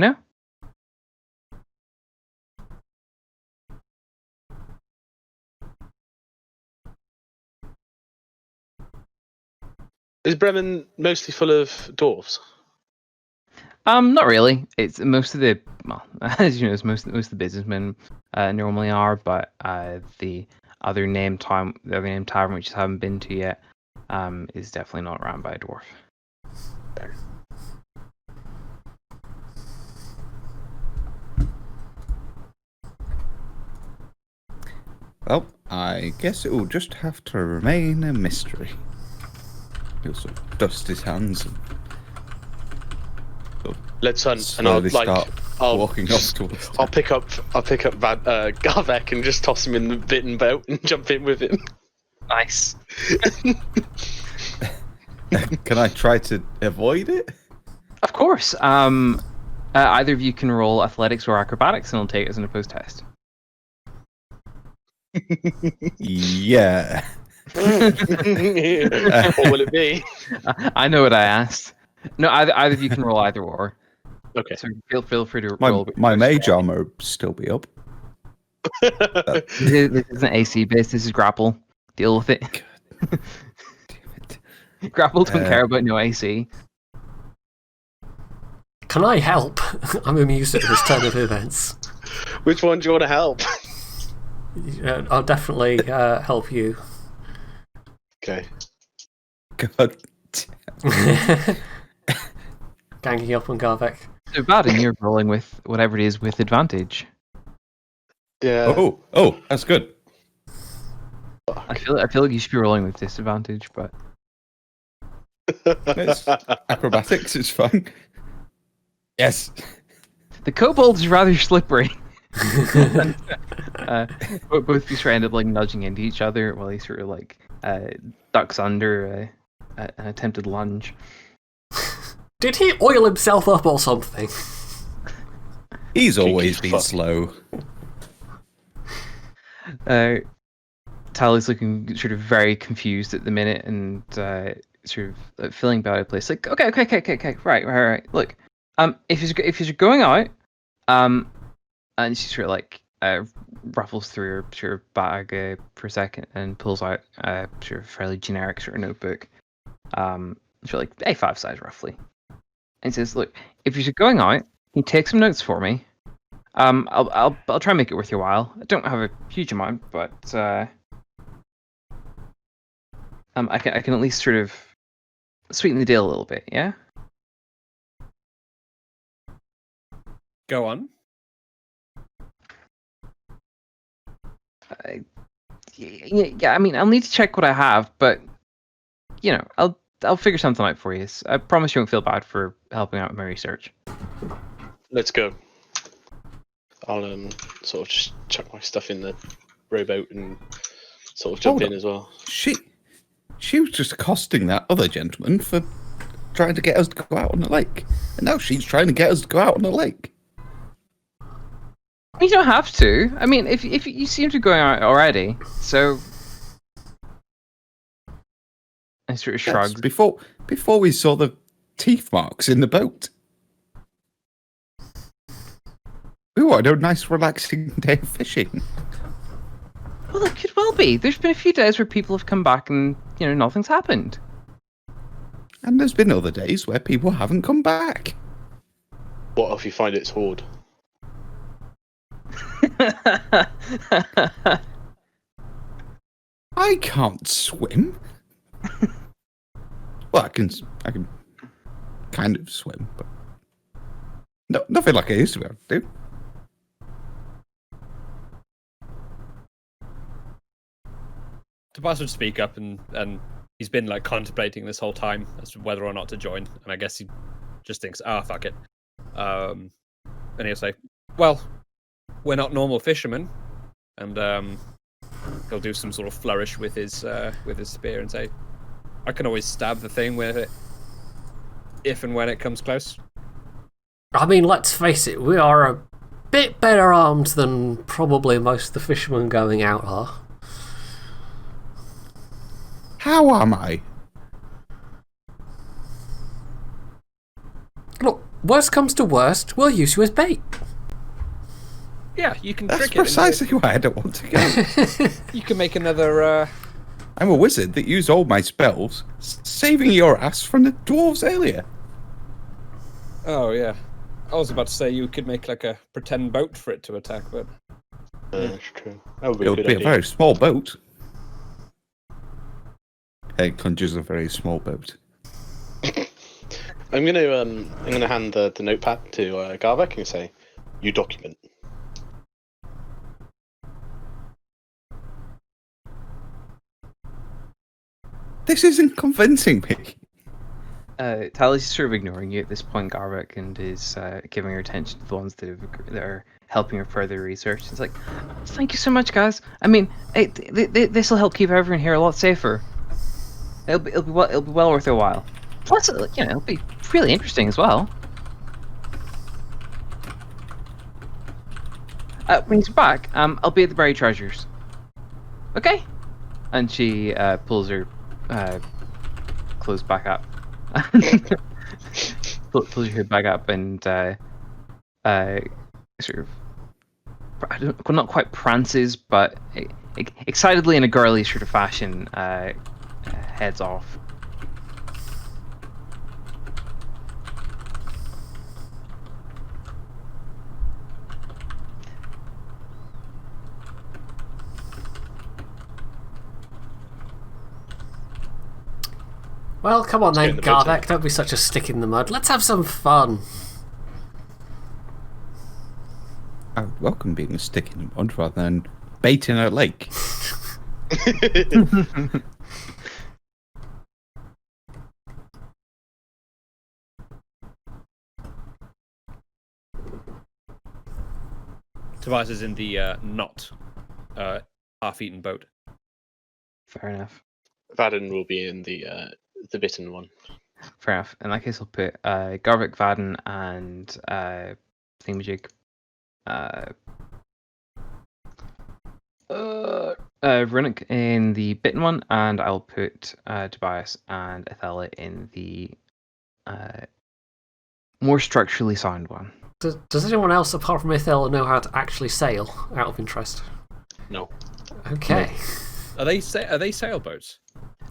Is Bremen mostly full of dwarves? Not really. It's most of the as you know, most of the businessmen normally are, but the other named tavern we just haven't been to yet is definitely not run by a dwarf. Fair. Well, I guess it will just have to remain a mystery. He'll sort of dust his hands and Let's hunt, and I'll start I'll walking off towards. I'll pick up Garvek and just toss him in the bitten boat and jump in with him. Nice. Can I try to avoid it? Of course. Either of you can roll athletics or acrobatics, and I'll take it as an opposed test. Yeah. What will it be? I know what I asked. No, either of you can roll either or. Okay. So feel free to roll. My mage armor will still be up. This isn't AC based. This is grapple. Deal with it. God damn it. Grapple don't care about no AC. Can I help? I'm amused at this turn of events. Which one do you want to help? I'll definitely help you. Okay. God. Ganging up on Garvek. So bad, and you're rolling with whatever it is with advantage. Yeah. Oh, that's good. I feel like you should be rolling with disadvantage, but It's acrobatics is fun. Yes. the kobolds are rather slippery. Both of you sort of end up like nudging into each other while he sort of like ducks under an attempted lunge. Did he oil himself up or something? He's always been slow. Tally's looking sort of very confused at the minute and sort of feeling out of place. Like, okay, right. Look, if you're going out, and she sort of like ruffles through her sort of bag for a second and pulls out a sort of fairly generic sort of notebook, sort of like A5 size roughly, and says, "Look, if you're going out, you take some notes for me. I'll try and make it worth your while. I don't have a huge amount, but I can at least sort of sweeten the deal a little bit. Yeah. Go on. Yeah. I mean, I'll need to check what I have, but I'll figure something out for you. I promise you won't feel bad for helping out with my research. Let's go. I'll sort of just chuck my stuff in the rowboat and sort of jump Hold in as well. She was just accosting that other gentleman for trying to get us to go out on the lake. And now she's trying to get us to go out on the lake. You don't have to. I mean, if you seem to be going out already, so I sort of shrugged. Yes, before we saw the teeth marks in the boat. We wanted a nice relaxing day of fishing. Well, it could well be. There's been a few days where people have come back and nothing's happened. And there's been other days where people haven't come back. What if you find its hoard? I can't swim. Well, I can kind of swim, but nothing like I used to be able to do. Tobias would speak up, and he's been like contemplating this whole time as to whether or not to join, and I guess he just thinks, fuck it. And he'll say, well, we're not normal fishermen, and he'll do some sort of flourish with his spear and say, I can always stab the thing with it if and when it comes close. I mean, let's face it, we are a bit better armed than probably most of the fishermen going out are. How am I? Look, worst comes to worst, we'll use you as bait. Yeah, you can That's trick it. precisely why I don't want to go. You can make another... I'm a wizard that used all my spells, saving your ass from the dwarves earlier. Oh, yeah. I was about to say you could make like a pretend boat for it to attack, but... That's true. That would be It a would good be a idea. very small boat. It conjures a very small boat. I'm gonna hand the notepad to Garvek and say, "You document." This isn't convincing me. Tally's sort of ignoring you at this point, Garvik, and is giving her attention to the ones that are helping her further research. It's like, thank you so much, guys. I mean, this will help keep everyone here a lot safer. It'll be well worth their while. Plus, it'll be really interesting as well. When he's back, I'll be at the Buried Treasures. Okay? And she pulls her clothes back up. Pulls your head back up and sort of, not quite prances, but excitedly in a girly sort of fashion, heads off. Well, come on Let's then, get in the boat Garvek, don't be such a stick in the mud. Let's have some fun. I would welcome being a stick in the mud rather than bait in a lake. Tobias is in the not half-eaten boat. Fair enough. Vaden will be in the bitten one. Fair enough. In that case, I'll put Garvik, Vaden, and Thingamajig. Runic in the bitten one, and I'll put Tobias and Athela in the more structurally sound one. Does anyone else apart from Ithel know how to actually sail, out of interest? No. Okay. Are they sailboats?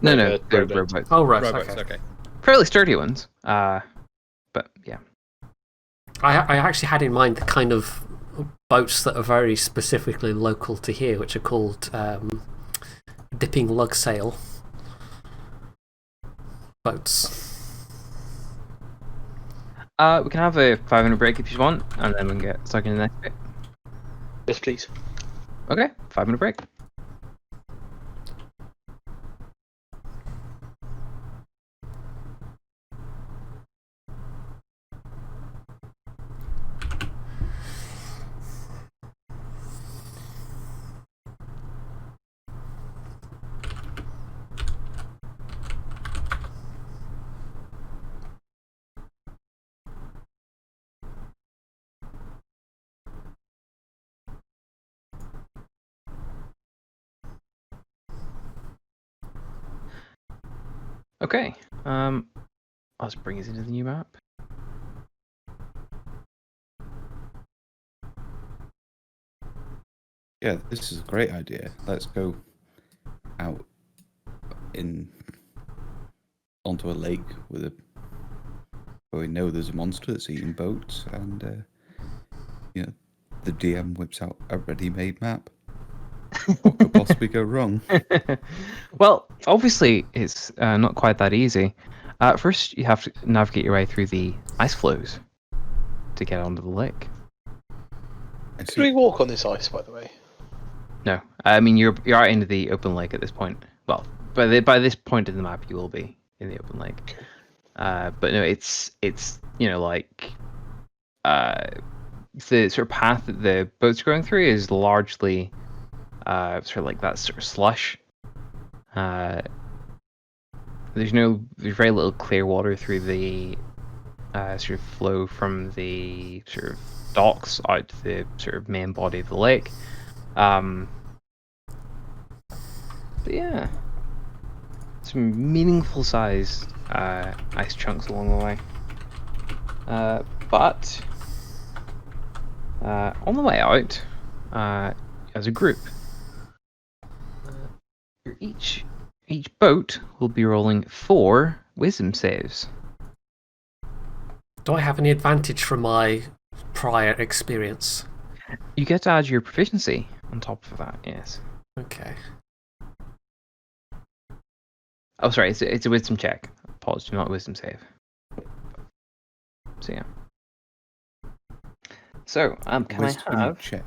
No, they're rowboats. rowboats. Oh, right, Rowboats, okay. okay. Fairly sturdy ones. But yeah. I actually had in mind the kind of boats that are very specifically local to here, which are called dipping lug sail. boats. We can have a 5-minute break if you want, and then we can get stuck in the next bit. Yes, please. Okay, 5-minute break. Okay, let's bring us into the new map. Yeah, this is a great idea. Let's go out onto a lake where we know there's a monster that's eating boats, and the DM whips out a ready-made map. What could possibly go wrong? Well, obviously, it's not quite that easy. First, you have to navigate your way through the ice floes to get onto the lake. Can we walk on this ice, by the way? No, I mean you're out into the open lake at this point. Well, by this point in the map, you will be in the open lake. But no, it's like the sort of path that the boat's going through is largely sort of like that sort of slush. There's very little clear water through the sort of flow from the sort of docks out to the sort of main body of the lake. But yeah, some meaningful sized ice chunks along the way. But on the way out, as a group, each boat will be rolling 4 wisdom saves. Do I have any advantage from my prior experience? You get to add your proficiency on top of that, yes. Okay. Oh, sorry, it's a wisdom check. Apologies, not a wisdom save. So yeah. So, can Wisdom I have check?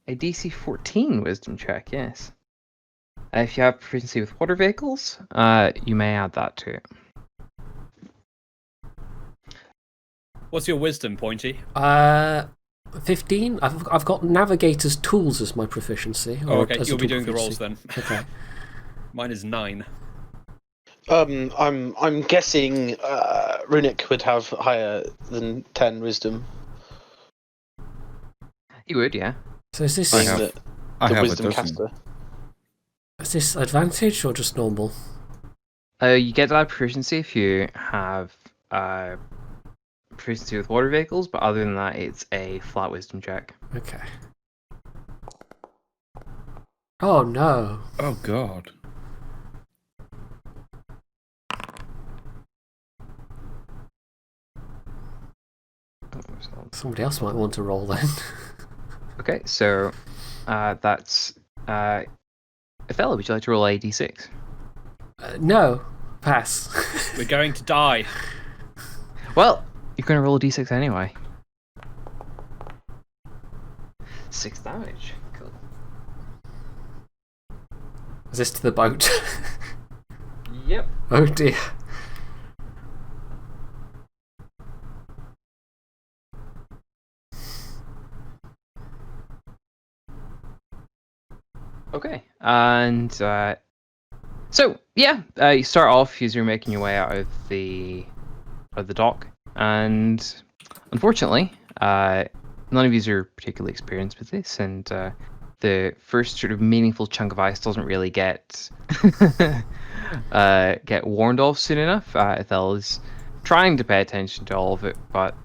a DC 14 wisdom check? Yes. If you have proficiency with water vehicles, you may add that to it. What's your wisdom, Pointy? 15. I've got navigator's tools as my proficiency. Oh, or okay. as a You'll be dual doing the rolls proficiency. then. Okay. Mine is 9. I'm guessing Runic would have higher than 10 wisdom. You would, yeah. So is this I Being have- the I have a wisdom dozen. caster. is this advantage or just normal? You get that proficiency if you have proficiency with water vehicles, but other than that, it's a flat wisdom check. Okay. Oh no. Oh God. Somebody else might want to roll then. Okay, so that's Othello, would you like to roll a d6? No. Pass. We're going to die. Well, you're going to roll a d6 anyway. 6 damage. Cool. Is this to the boat? Yep. Oh dear. Okay, and so yeah, you start off as you're making your way out of the dock, and unfortunately, none of you are particularly experienced with this, and the first sort of meaningful chunk of ice doesn't really get get warned off soon enough. Ethel is trying to pay attention to all of it, but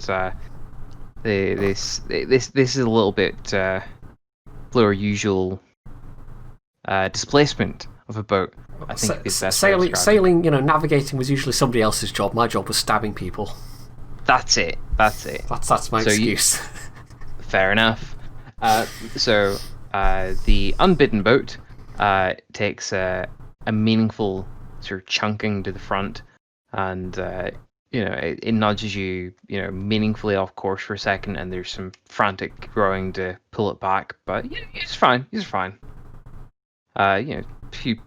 this is a little bit below our usual displacement of a boat. I think it'd be the best way to describe it. Sailing, navigating was usually somebody else's job. My job was stabbing people. That's it. That's my So excuse. Fair enough. So the unbidden boat takes a meaningful sort of chunking to the front and it nudges you, meaningfully off course for a second, and there's some frantic rowing to pull it back. But it's fine. It's fine. Few,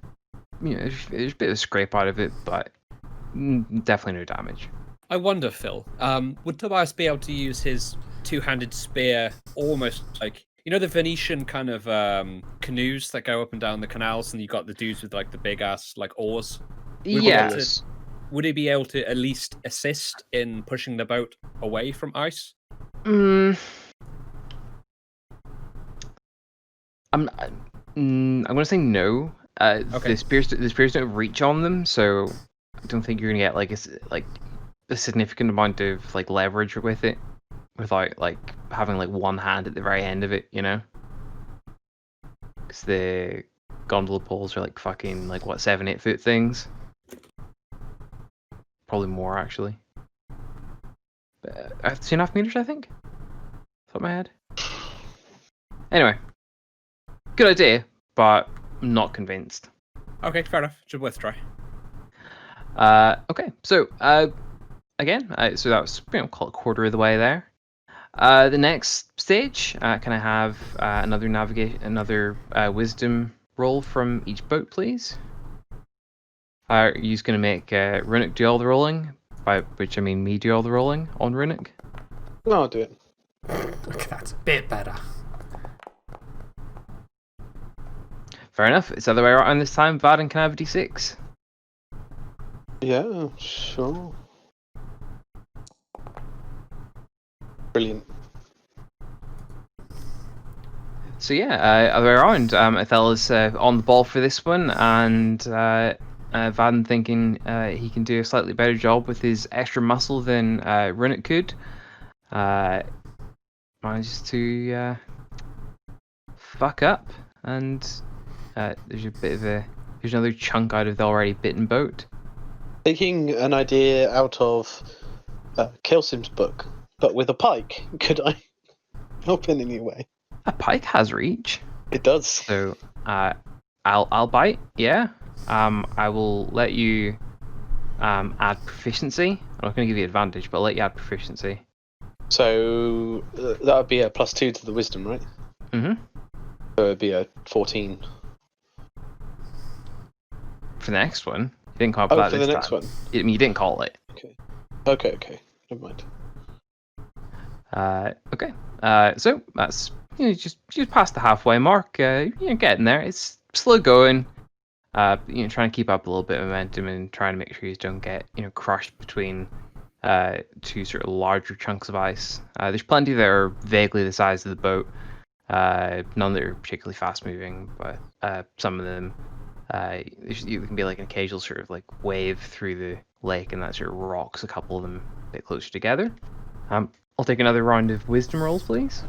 there's a bit of a scrape out of it, but definitely no damage. I wonder, Phil, would Tobias be able to use his two-handed spear almost like the Venetian kind of canoes that go up and down the canals, and you got the dudes with like the big ass like oars? Yes. Would he be able to at least assist in pushing the boat away from ice? I'm gonna say no. Okay. The spears don't reach on them, so I don't think you're gonna get like a significant amount of like leverage with it, without like having like one hand at the very end of it, because the gondola poles are like fucking like what 7-8 foot things, probably more actually. But 2.5 meters, I think. Top of my head. Anyway, good idea, but I'm not convinced. Okay, fair enough. Should worth a try. Okay, so again, so that was call it a quarter of the way there. The next stage, can I have another wisdom roll from each boat, please? Are you just going to make Runic do all the rolling? By which I mean me do all the rolling on Runic? No, I'll do it. Okay, that's a bit better. Fair enough. It's the other way around this time. Vaden, can I have a d6? Yeah, sure. Brilliant. So yeah, other way around. Othello's on the ball for this one, and Vaden thinking he can do a slightly better job with his extra muscle than Runic could. Manages to fuck up, and there's another chunk out of the already bitten boat. Taking an idea out of Kelsim's book, but with a pike, could I help in any way? A pike has reach, It does. so I'll bite. Yeah. I will let you add proficiency. I'm not going to give you advantage, but I'll let you add proficiency. So that would be a +2 to the wisdom, right? Mm-hmm. So it would be a 14. For the next one, you didn't call it Oh, that for this the next time. one. You didn't call it. Okay. Never mind. Okay. So that's just past the halfway mark. Getting there. It's slow going. Trying to keep up a little bit of momentum and trying to make sure you don't get crushed between two sort of larger chunks of ice. There's plenty that are vaguely the size of the boat. None that are particularly fast moving, but some of them you can be like an occasional sort of like wave through the lake, and that sort of rocks a couple of them a bit closer together. I'll take another round of wisdom rolls, please.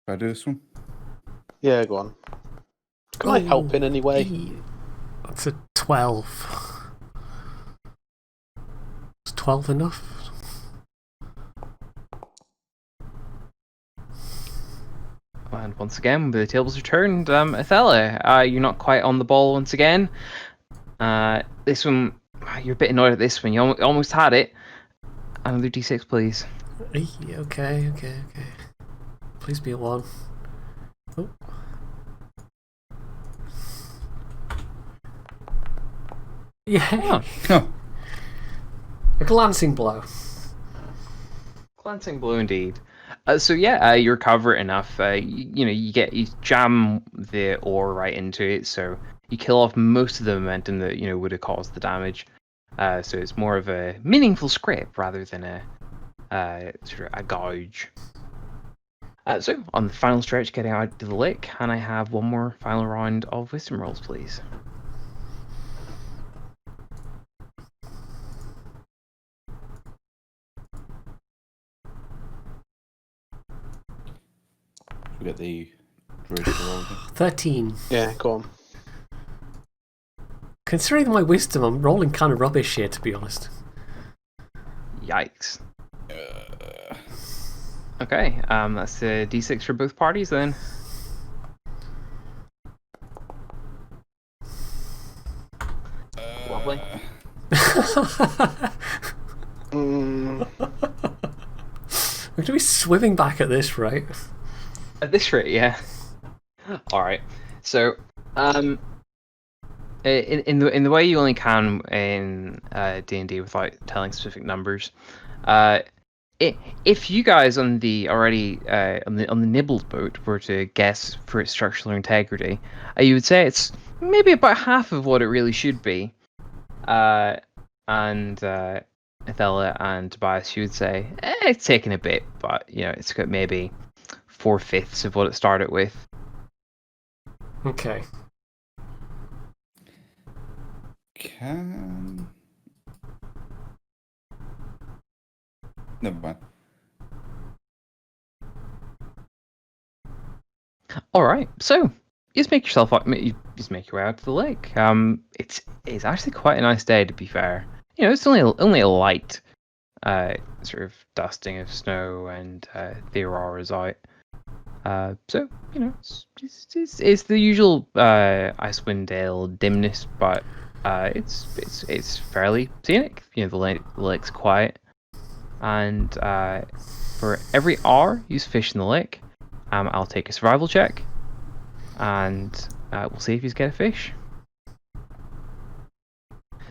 I do this one? Yeah, go on. Can I help in any way? That's a 12. Is 12 enough? And once again, the tables are turned. Othello, you're not quite on the ball once again. This one, you're a bit annoyed at this one. You almost had it. Another d6, please. Okay. Please be a 1. Oh. Yeah. Oh. A glancing blow. Glancing blow indeed. You recover enough. You jam the ore right into it, so you kill off most of the momentum that would have caused the damage. So it's more of a meaningful scrape rather than a sort of a gouge. So on the final stretch, getting out to the lake, can I have one more final round of wisdom rolls, please? We get the druid to roll again. 13. Yeah, go on. Considering my wisdom, I'm rolling kind of rubbish here, to be honest. Yikes. Okay, that's a d6 for both parties then. probably. Mm, We're going to be swimming back at this rate. At this rate, yeah. All right. So, in the way you only can in D&D without telling specific numbers, if you guys on the nibbled boat were to guess for its structural integrity, you would say it's maybe about half of what it really should be. And Ethella and Tobias, you would say it's taken a bit, but it's got maybe 4/5 of what it started with. Okay. Never mind. All right, so you just make yourself out. You just make your way out to the lake. It's actually quite a nice day, to be fair. It's only a light, sort of dusting of snow, and the aurora's out. So it's the usual Icewind Dale dimness, but it's fairly scenic. The lake's quiet, and for every hour you fish in the lake, I'll take a survival check, and we'll see if you get a fish.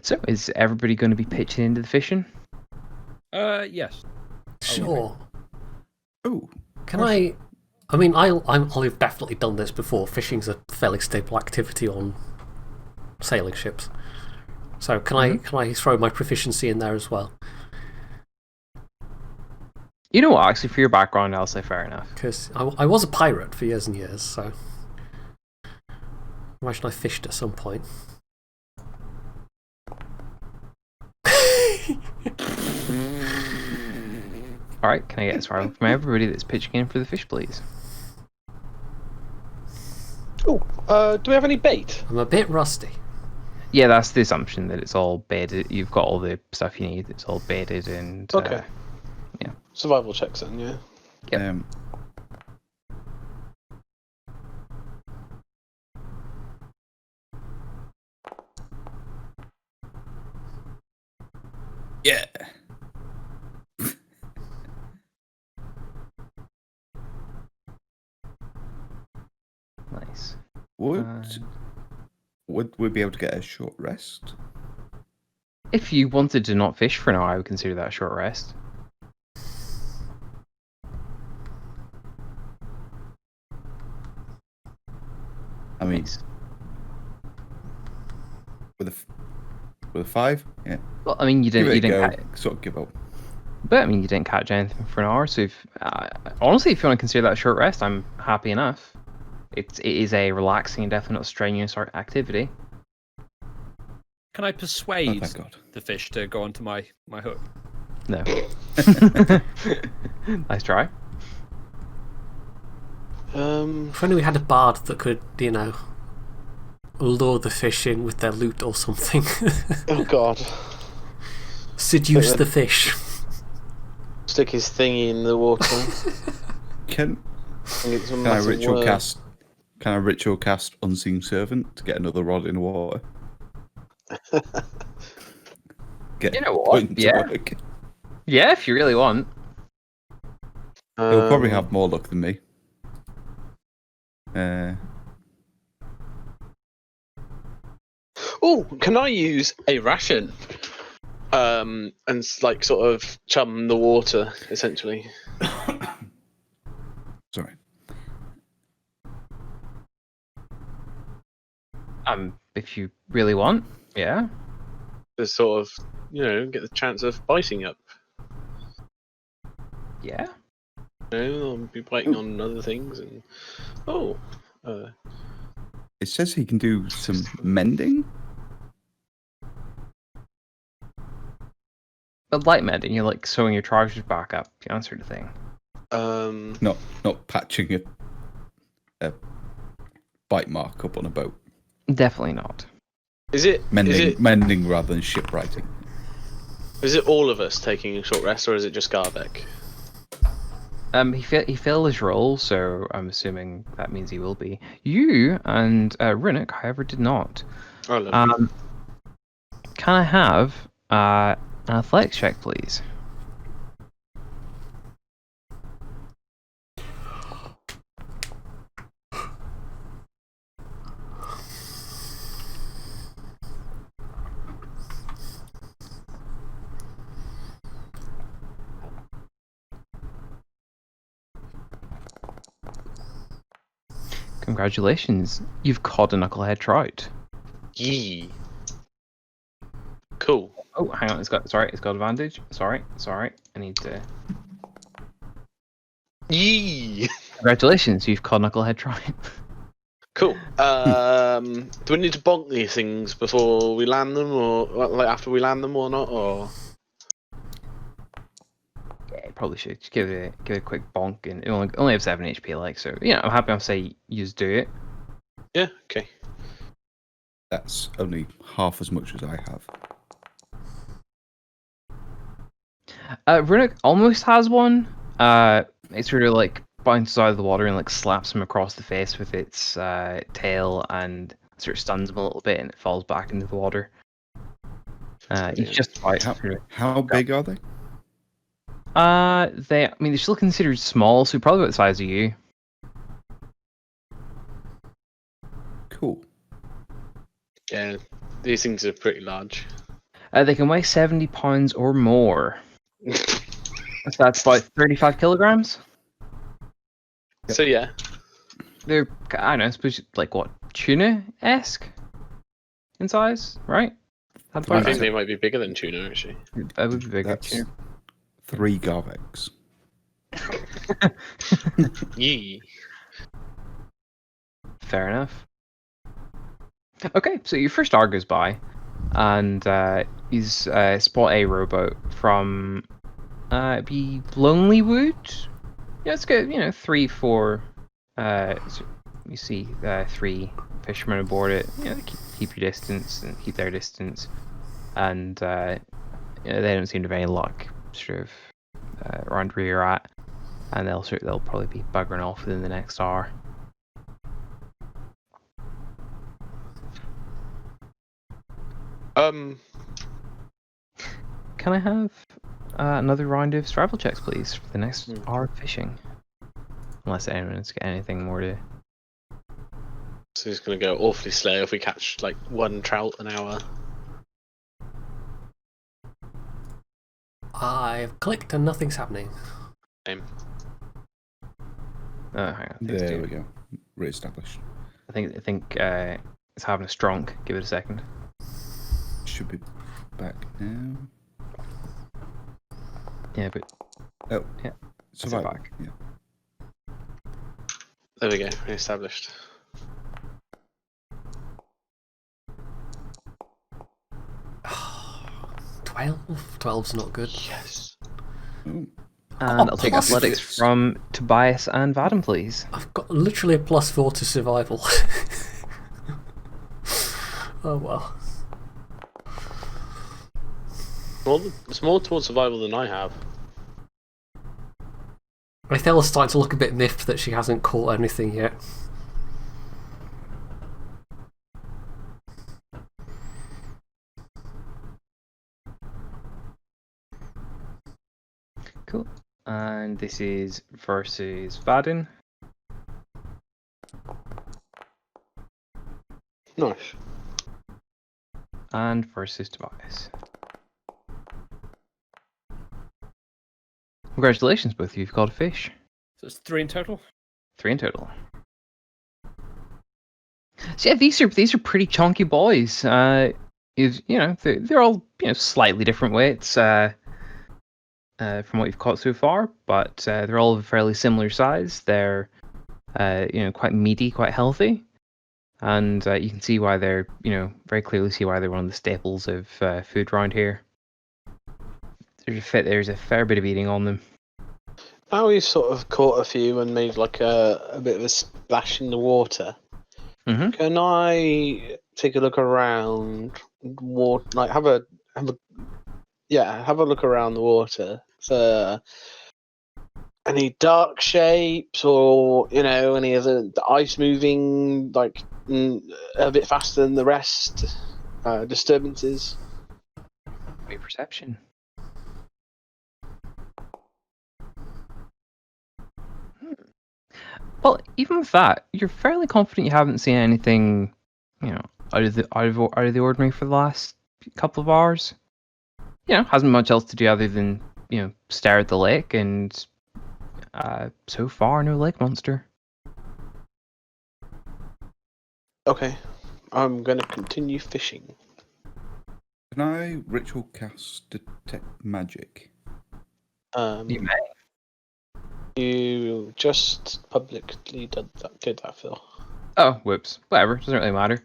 So, is everybody going to be pitching into the fishing? Yes. Sure. Oh, Can I mean, I've definitely done this before. Fishing's a fairly staple activity on sailing ships. So can I throw my proficiency in there as well? You know what? Actually, for your background, I'll say fair enough. Because I was a pirate for years and years, so I imagine I fished at some point. All right, can I get a survival from everybody that's pitching in for the fish, please? Oh, do we have any bait? I'm a bit rusty. Yeah, that's the assumption that it's all bedded. You've got all the stuff you need. It's all bedded and. Okay. Yeah. Survival checks then, yeah. Yep. yeah. Nice. Would we be able to get a short rest? If you wanted to not fish for an hour, I would consider that a short rest. I mean, Nice. with a 5, yeah. Well, I mean, you Give it a didn't go. catch, Sort of give up. but I mean, you didn't catch anything for an hour. So, if honestly, if you want to consider that a short rest, I'm happy enough. It is a relaxing and definitely not strenuous activity. Can I persuade Oh, thank God. the fish to go onto my hook? No. Nice try. If only we had a bard that could, lure the fish in with their loot or something. Oh god. Seduce the fish. Stick his thingy in the water. Can And get some I massive ritual worm. cast? Can I ritual cast Unseen Servant to get another rod in the water? Get You know what? point to Yeah. work. Yeah, if you really want. He'll probably Um, have more luck than me. Oh, can I use a ration? And like sort of chum the water, essentially. Sorry. If you really want, yeah. To sort of, get the chance of biting up. Yeah. I'll be biting on other things and It says he can do some mending. But light mending, you're like sewing your trousers back up, the answer to thing. Not patching a bite mark up on a boat. Definitely not. is it Mending rather than shipwriting. is it all of us taking a short rest, or is it just Garbeck? He filled his role, so I'm assuming that means he will be. You and Runic, however, did not. Oh, lovely. Can I have an athletics check, please? Congratulations, you've caught a knucklehead trout. Yee. Cool. Oh, hang on, it's got advantage. Sorry, I need to. Yee. Congratulations, you've caught a knucklehead trout. Cool. Do we need to bonk these things before we land them, or like after we land them, or not? Or Yeah, probably should just give it a quick bonk, and it only have 7 HP, like, so yeah, I'm happy. I'll say you just do it. yeah, okay. That's only half as much as I have. Runic almost has one. It sort of like bounces out of the water and like slaps him across the face with its tail and sort of stuns him a little bit, and it falls back into the water. He's just about. How big are they? They're still considered small, so probably about the size of you. Cool. Yeah, these things are pretty large. They can weigh 70 pounds or more. So that's about 35 kilograms. So yeah, They're, I don't know, I suppose like what, tuna-esque in size, right? I Right. think they might be bigger than tuna actually. That would be bigger. That's Tuna. 3 Garvex. Yee. Fair enough. Okay, so your first hour goes by, and you spot a rowboat from be Lonelywood. Yeah, it's good. 3, 4. So you see 3 fishermen aboard it. They keep your distance and keep their distance, and they don't seem to have any luck sort of around where you're at, and they'll probably be buggering off within the next hour. Can I have another round of survival checks, please, for the next hour of fishing? Unless anyone's got anything more to. So it's gonna go awfully slow if we catch like 1 trout an hour. I've clicked and nothing's happening. Same. Oh, hang on. There we go. Re-established. I think it's having a strong. Give it a second. Should be back now. Yeah, but Oh, yeah, survival. back. Yeah. There we go, re-established. Twelve. 12's not good. Yes. Ooh. And I'll take plus athletics six. from Tobias and Vadim, please. I've got literally a +4 to survival. Oh well. It's more towards survival than I have. Rathella's starting to look a bit miffed that she hasn't caught anything yet. Cool. And this is versus Vadim. Nice. And versus Tobias. Congratulations, both of you. You've caught a fish. So it's 3 in total. 3 in total. So yeah, these are pretty chunky boys. They're all slightly different weights from what you've caught so far, but they're all of a fairly similar size. They're quite meaty, quite healthy, and you can see why they're very clearly see why they're one of the staples of food around here. There's a fair bit of eating on them. Now we've sort of caught a few and made like a bit of a splash in the water. Mm-hmm. Can I take a look around? Like have a look around the water for any dark shapes or any other ice moving like a bit faster than the rest disturbances. me perception. Well, even with that, you're fairly confident you haven't seen anything, out of the ordinary for the last couple of hours. Hasn't much else to do other than stare at the lake, and so far no lake monster. Okay, I'm gonna continue fishing. Can I ritual cast detect magic? You may. You just publicly did that, Phil. Oh, whoops. Whatever. Doesn't really matter.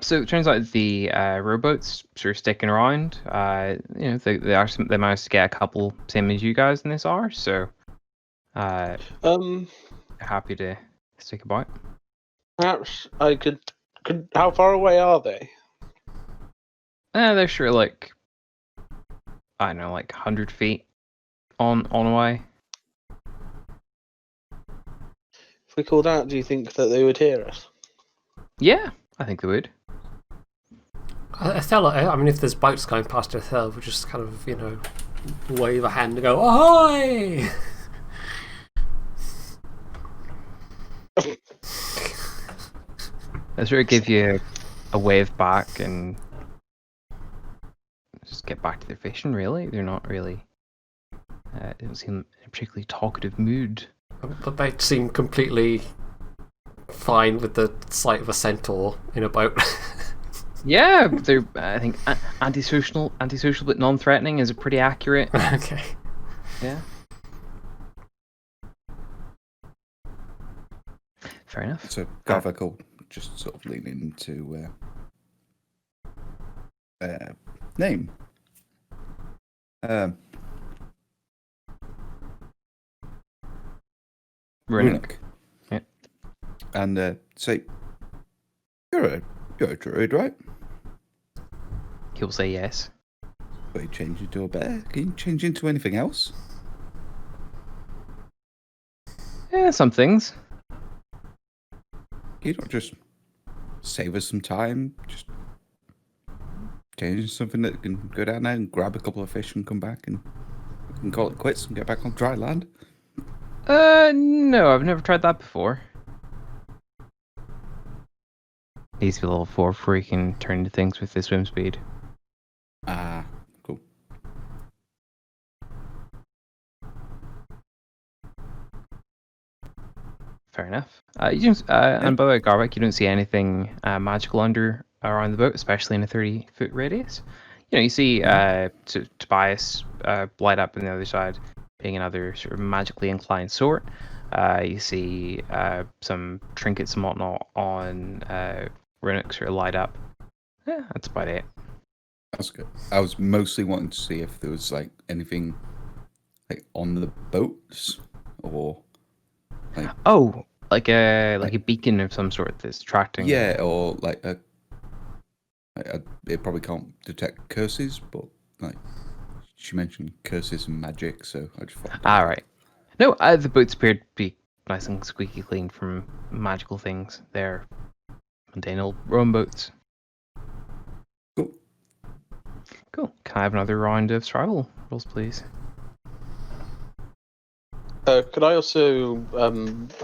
So it turns out the rowboats sort of sticking around. They managed to get a couple same as you guys in this hour, so happy to stick about. Perhaps I could. How far away are they? They're sure like I don't know, like 100 feet on away. If we called out, do you think that they would hear us? Yeah, I think they would. Othello, I mean, if there's boats going past Othello, we'll just kind of, wave a hand and go, ahoy! They sort of give you a wave back and just get back to their fishing, really. They're not really... they don't seem in a particularly talkative mood. But they seem completely fine with the sight of a centaur in a boat. Yeah, they're, I think, antisocial but non-threatening is a pretty accurate... Okay. Yeah. Fair enough. So Garvek will just sort of lean into name. Runic. Yeah. And say, you're a druid, right? He'll say yes. But you change into a bear. Can you change into anything else? Yeah, some things. Can you not just save us some time? Just change into something that can go down there and grab a couple of fish and come back and we can call it quits and get back on dry land? No, I've never tried that before. Needs to be level 4 before you can turn into things with the swim speed. Ah, cool. Fair enough. And by the way, Garwick, you don't see anything magical around the boat, especially in a 30-foot radius. You see Tobias light up on the other side, being another sort of magically inclined sort. You see some trinkets and whatnot on Runic sort of light up. Yeah, that's about it. That's good. I was mostly wanting to see if there was like anything like on the boats or like like a beacon of some sort that's attracting. yeah, or like it probably can't detect curses, but like she mentioned curses and magic, so I just thought. All right. No, the boats appeared to be nice and squeaky clean from magical things. They're mundane old rowing boats. Cool. Cool. Can I have another round of survival rolls, please? Could I also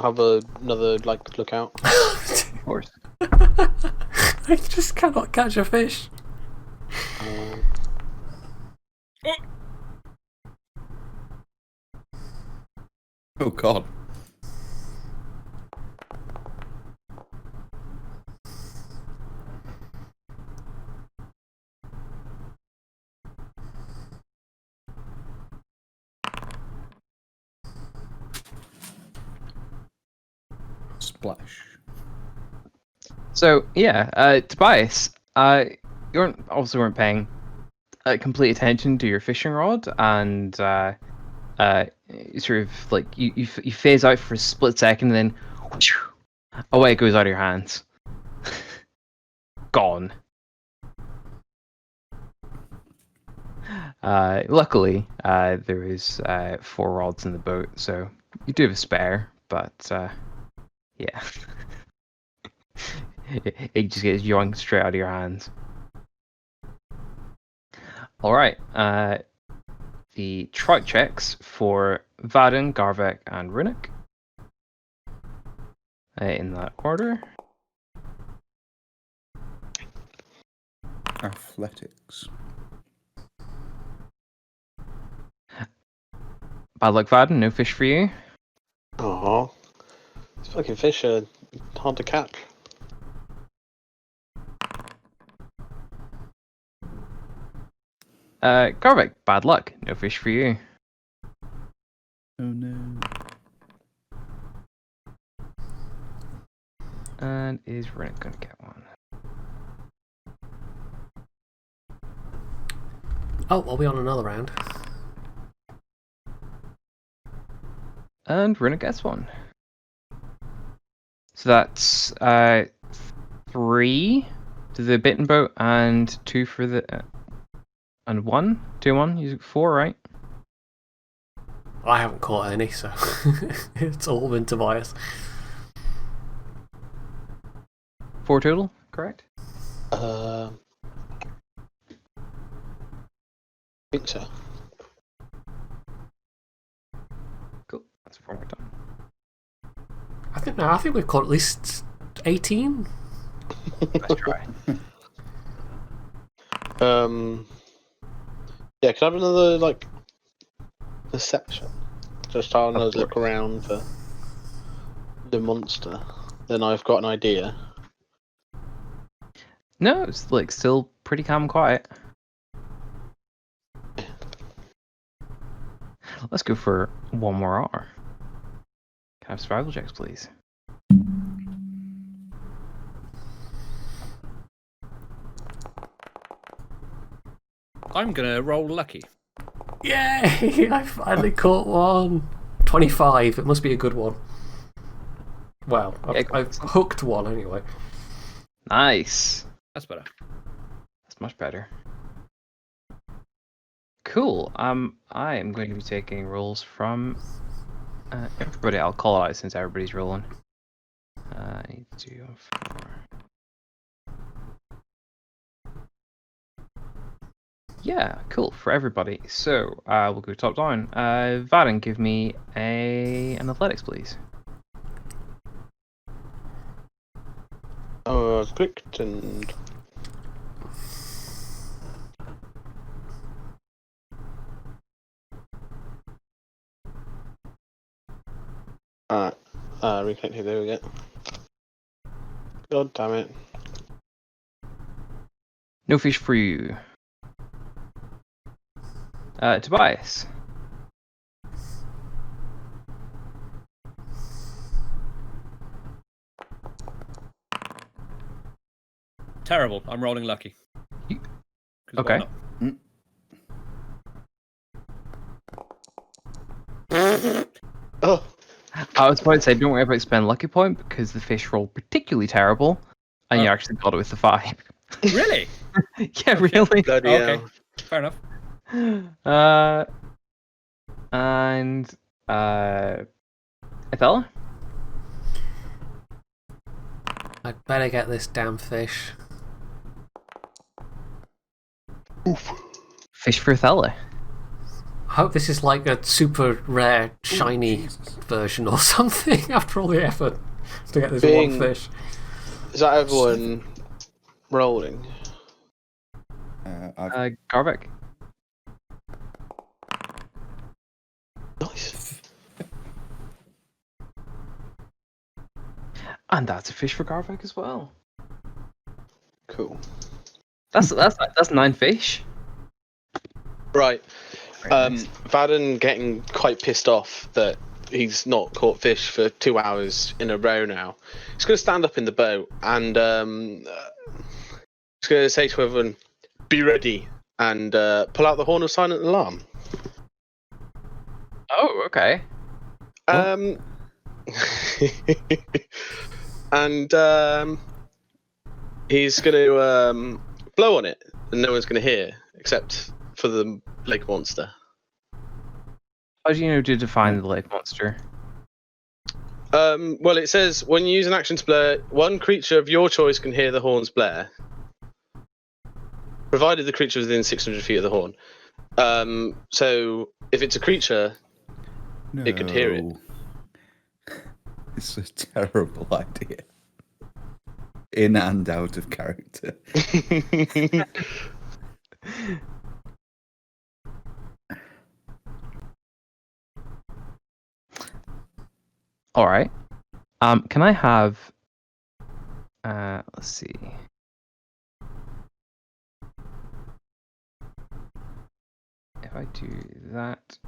have another lookout? Of course. I just cannot catch a fish. Oh God. Splash. So yeah, Tobias, you weren't paying complete attention to your fishing rod, and sort of like you phase out for a split second, and then whoosh, away it goes out of your hands. Gone. Luckily, there is 4 rods in the boat, so you do have a spare, but yeah. It just gets yoinked straight out of your hands. All right. The trike checks for Vaden, Garvek, and Runic. In that order. Athletics. Bad luck, Vaden. No fish for you. Oh, these fucking fish are hard to catch. Garvek, bad luck. No fish for you. Oh no. And is Runic going to get one? Oh, are we on another round? And Runic gets one. So that's 3 to the bitten boat and 2 for the and 1, 2, 1. You 4, right? I haven't caught any, so it's all been Tobias. 4 total, correct? I think so. Cool. That's 4 more done. I think we've caught at least 18. Let's try. Yeah, can I have another perception? Just try and Of look course. around for the monster. Then I've got an idea. No, it's still pretty calm and quiet. Let's go for 1 more hour. Can I have survival checks, please? I'm gonna roll lucky. Yay! I finally caught one. 25. It must be a good one. Well, I've hooked one anyway. Nice. That's better. That's much better. Cool. I am going to be taking rolls from everybody. I'll call it out since everybody's rolling. 8, 2, 4. Yeah, cool for everybody. So we'll go top down. Vaden, give me an athletics, please. Clicked and reconnected. There we go. God damn it! No fish for you. Tobias. Terrible. I'm rolling lucky. You- 'Cause Okay. why not? Oh, I was about to say, don't worry about spending lucky point because the fish rolled particularly terrible, and you Oh. actually got it with the 5. Really? Yeah, really. bloody Okay. hell! Fair enough. And Ethella? I'd better get this damn fish. Fish for Ethella. I hope this is like a super rare, shiny Jesus. version or something after all the effort to get this Being- one fish. Is that everyone rolling? Garvek. Nice. And that's a fish for Garvek as well. Cool. That's 9 fish. Right. Very nice. Vaden getting quite pissed off that he's not caught fish for 2 hours in a row now. He's going to stand up in the boat and he's going to say to everyone, "Be ready," and pull out the horn of silent alarm. Oh, okay. And he's going to blow on it, and no one's going to hear except for the lake monster. How do you know to define the lake monster? Well, it says when you use an action to blare, one creature of your choice can hear the horns blare. provided the creature is within 600 feet of the horn. So if it's a creature, No. it could hear it. It's a terrible idea. In and out of character. All right. Can I have? Let's see. If I do that.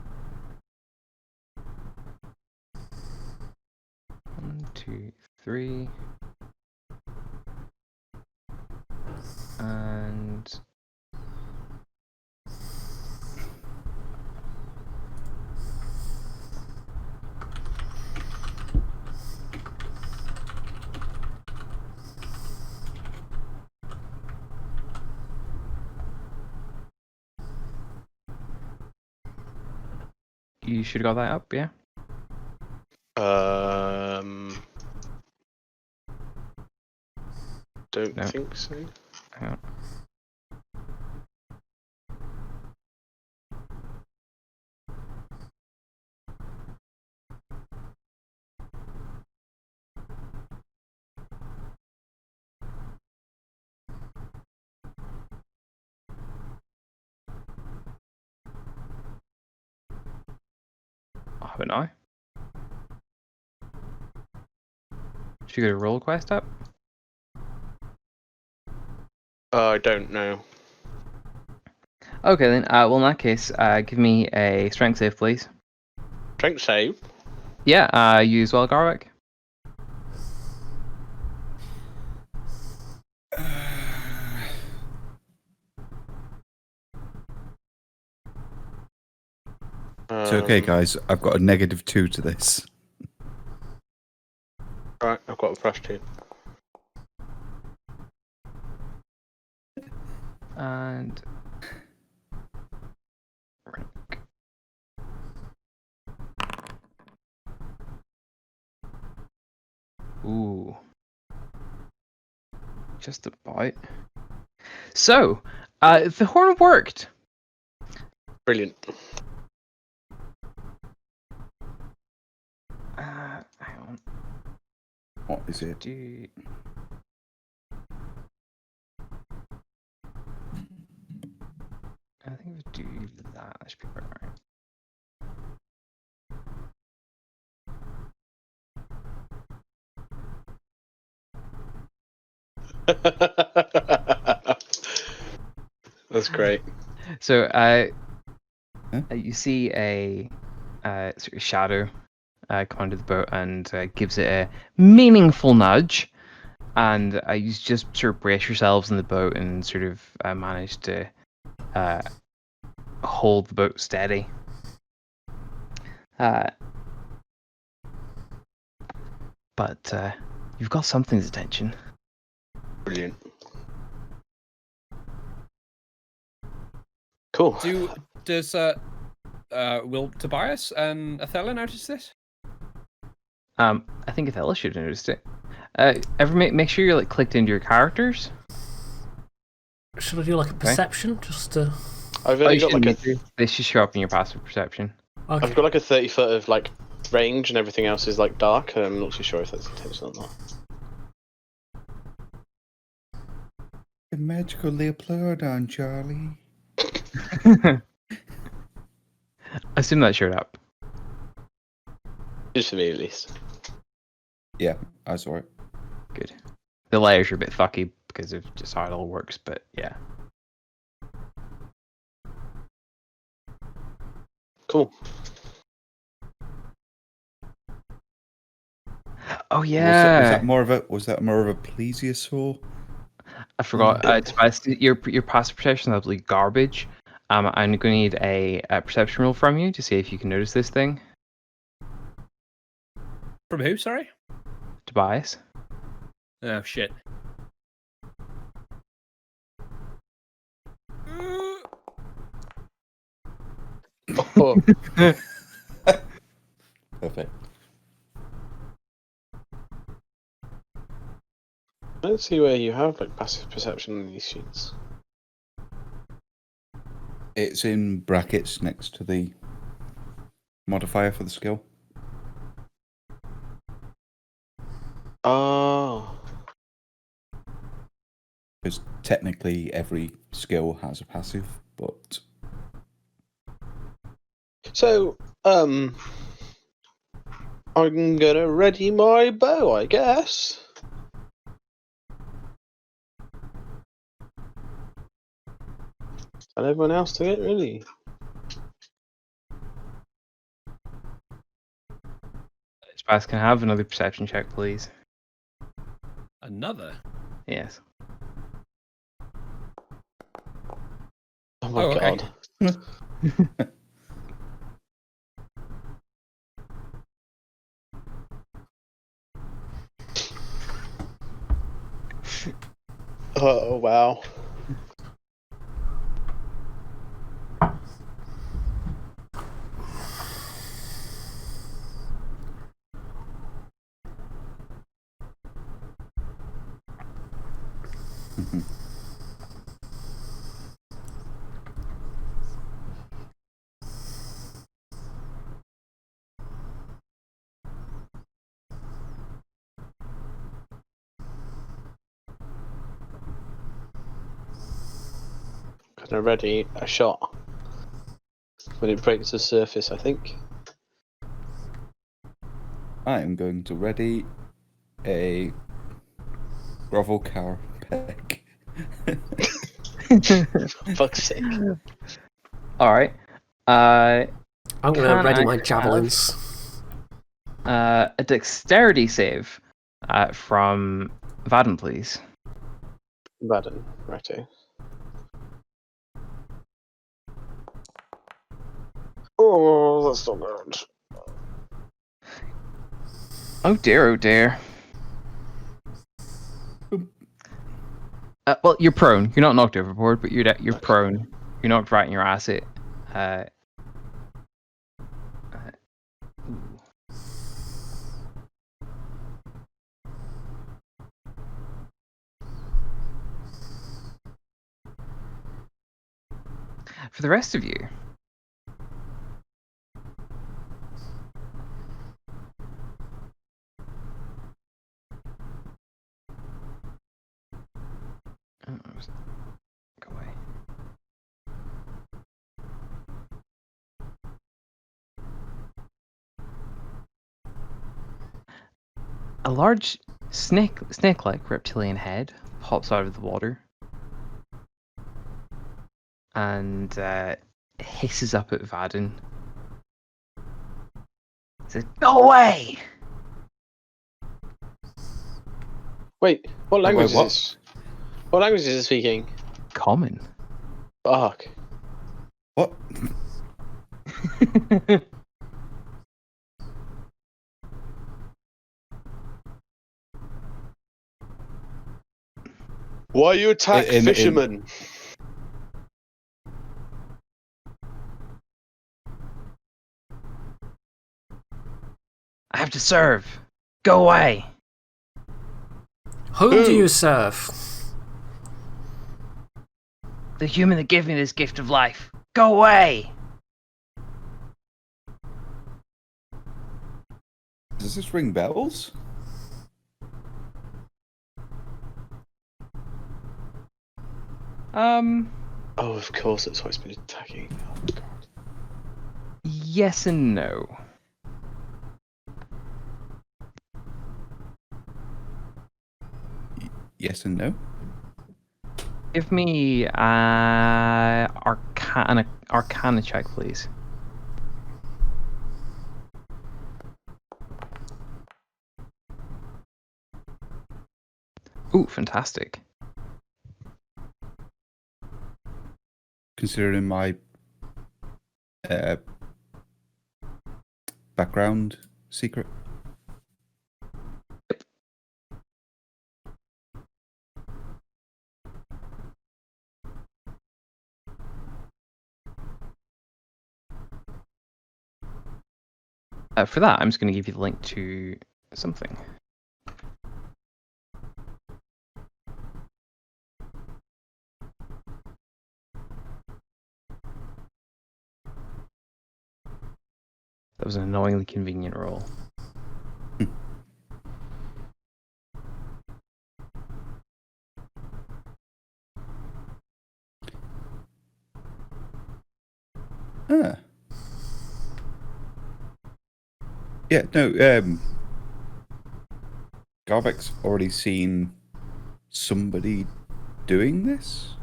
1, 2, 3. And you should have got that up, yeah? Don't No. think so. Hang on. Oh, haven't I? Should you get a roll quest up? I don't know. Okay then. Well, in that case, give me a strength save, please. Strength save. Yeah. You as well, Garwick. It's okay, guys. I've got a -2 to this. Right, I've got a +2. And rank. Ooh. Just about. So, the horn worked. Brilliant. Hang on. What is it? Do. I think if I do that, that should be alright. That's great. So, you see a sort of shadow come under the boat and gives it a meaningful nudge. And you just sort of brace yourselves in the boat and sort of manage to hold the boat steady. But you've got something's attention. Brilliant. Cool. Does will Tobias and Athela notice this? I think Athela should have noticed it. Ever make sure you're like clicked into your characters. Should I do like a perception just to? I've only got like They should show up in your passive perception. Okay. I've got like a 30 foot of like range, and everything else is like dark. And I'm not too sure if that's intentional or not. The magical Leopleurodon, Charlie. Assume that showed up. Just for me, at least. Yeah, I saw it. Good. The layers are a bit fucky because of just how it all works, but yeah. Cool. Oh yeah. Was that more of a plesiosaur? I forgot. Tobias, your passive perception is absolutely garbage. I'm going to need a perception roll from you to see if you can notice this thing. From who? Sorry. Tobias. Oh shit. Oh, Perfect. let's see where you have like passive perception on these sheets. It's in brackets next to the modifier for the skill. Oh. Because technically every skill has a passive, but So, I'm gonna ready my bow, I guess. And everyone else do it, really? Spas, can I have another perception check, please? Another. Yes. Oh my Oh, okay. god. Oh, wow. Gonna ready a shot when it breaks the surface, I think. I am going to ready a grovel cow peck. Fuck's sake. All right. I'm going to Can ready I my have- javelins. a dexterity save from Vaden, please. Baden, righto. Oh, that's not good. Oh dear, oh dear. Well, you're prone. You're not knocked overboard, but you're Okay. prone. You're knocked right in your asset. Ooh. For the rest of you, oh, go away. A large snake-like reptilian head pops out of the water and hisses up at Vaden. Says, "Go away!" Wait, what language wait, what? is this? What language is it speaking? Common. Fuck. What? Why you attack In- fishermen? I have to serve. Go away. Whom do Who? you serve? The human that gave me this gift of life. Go away. Does this ring bells? Oh, of course, that's why it's been attacking. Oh, God. Yes and no. Yes and no. Give me arcana check, please. Ooh, fantastic. Considering my background secret. For that, I'm just going to give you the link to something. That was an annoyingly convenient roll. Ah. Yeah, no, Garbeck's already seen somebody doing this?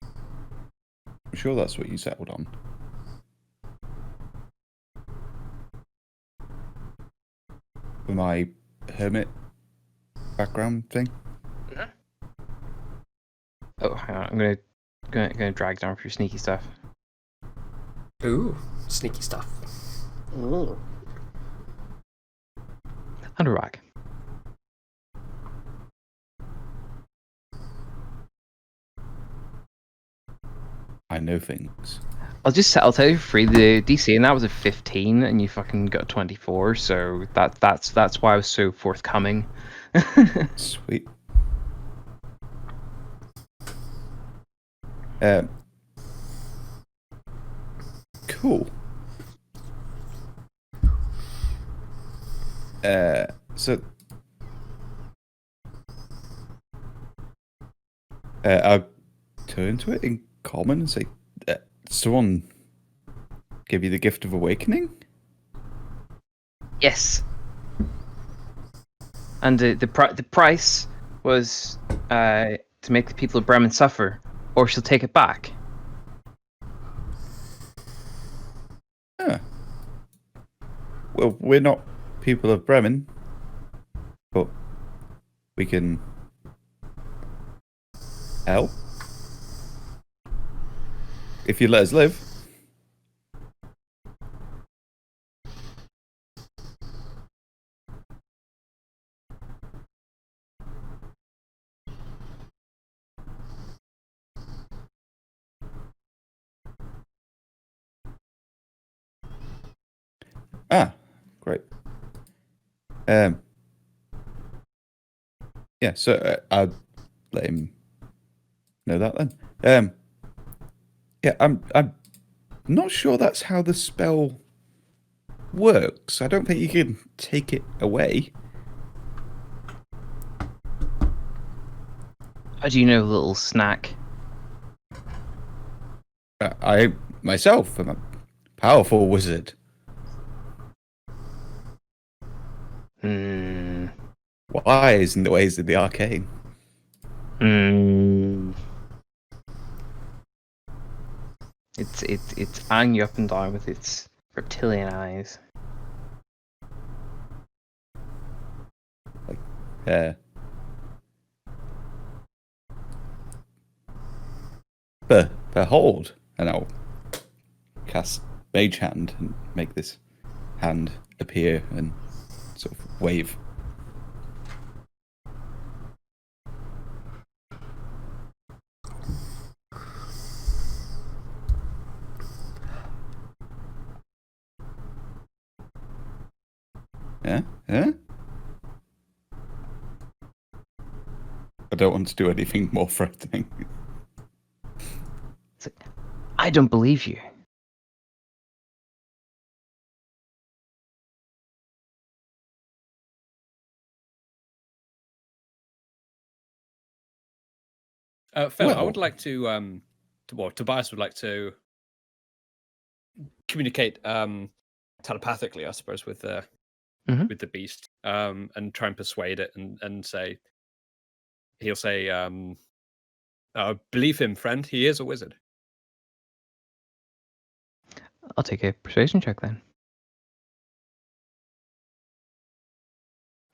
I'm sure that's what you settled on. For my hermit background thing? Oh, hang on. I'm gonna drag down for your sneaky stuff. Ooh, sneaky stuff. Ooh. And a rag. I know things. I'll tell you for free, the DC and that was a 15 and you fucking got 24, so that's why I was so forthcoming. Sweet. Cool. So I'll turn to it in common and say, someone give you the gift of awakening? Yes. And the price was to make the people of Bremen suffer, or she'll take it back. Ah. Well, we're not people of Bremen, but we can help. If you let us live. Ah, great. Yeah, so I'll let him know that then. Yeah, I'm not sure that's how the spell works. I don't think you can take it away. How do you know, little snack? I myself am a powerful wizard. Hmm. Wise in the ways of the arcane. Hmm. It's eyeing you up and down with its reptilian eyes. Uh, behold, and I'll cast Mage Hand and make this hand appear and sort of wave. Yeah? Yeah? I don't want to do anything more threatening. It's like, I don't believe you. Phil, I Well- would like Tobias would like to communicate telepathically, I suppose, with the with the beast, and try and persuade it, and say, he'll say, believe him, friend, he is a wizard. I'll take a persuasion check then.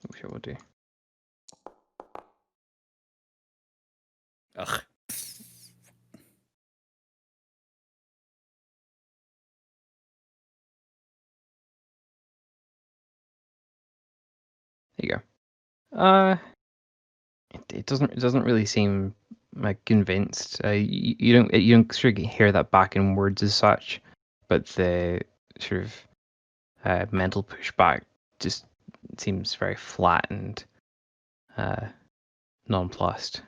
Which I will do. Ugh. There you go. It doesn't really seem like convinced. You don't sort of hear that back in words as such, but the sort of mental pushback just seems very flat and nonplussed.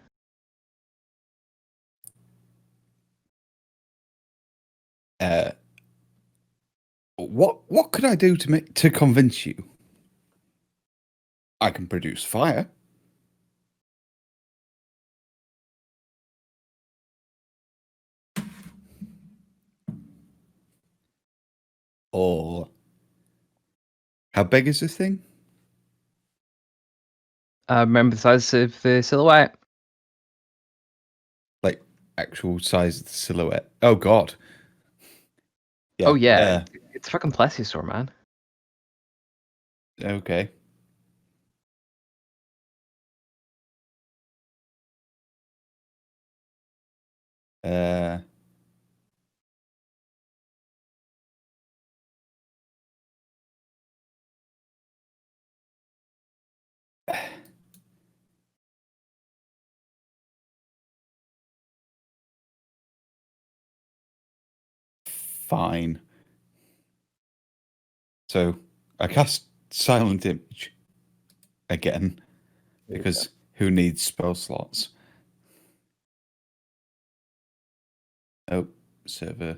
What could I do to convince you? I can produce fire. Or how big is this thing? Remember the size of the silhouette? Like actual size of the silhouette? Oh God. Oh yeah, it's a fucking plesiosaur, man. Okay. Uh. Fine. So I cast Silent Image again because who needs spell slots? Oh, server.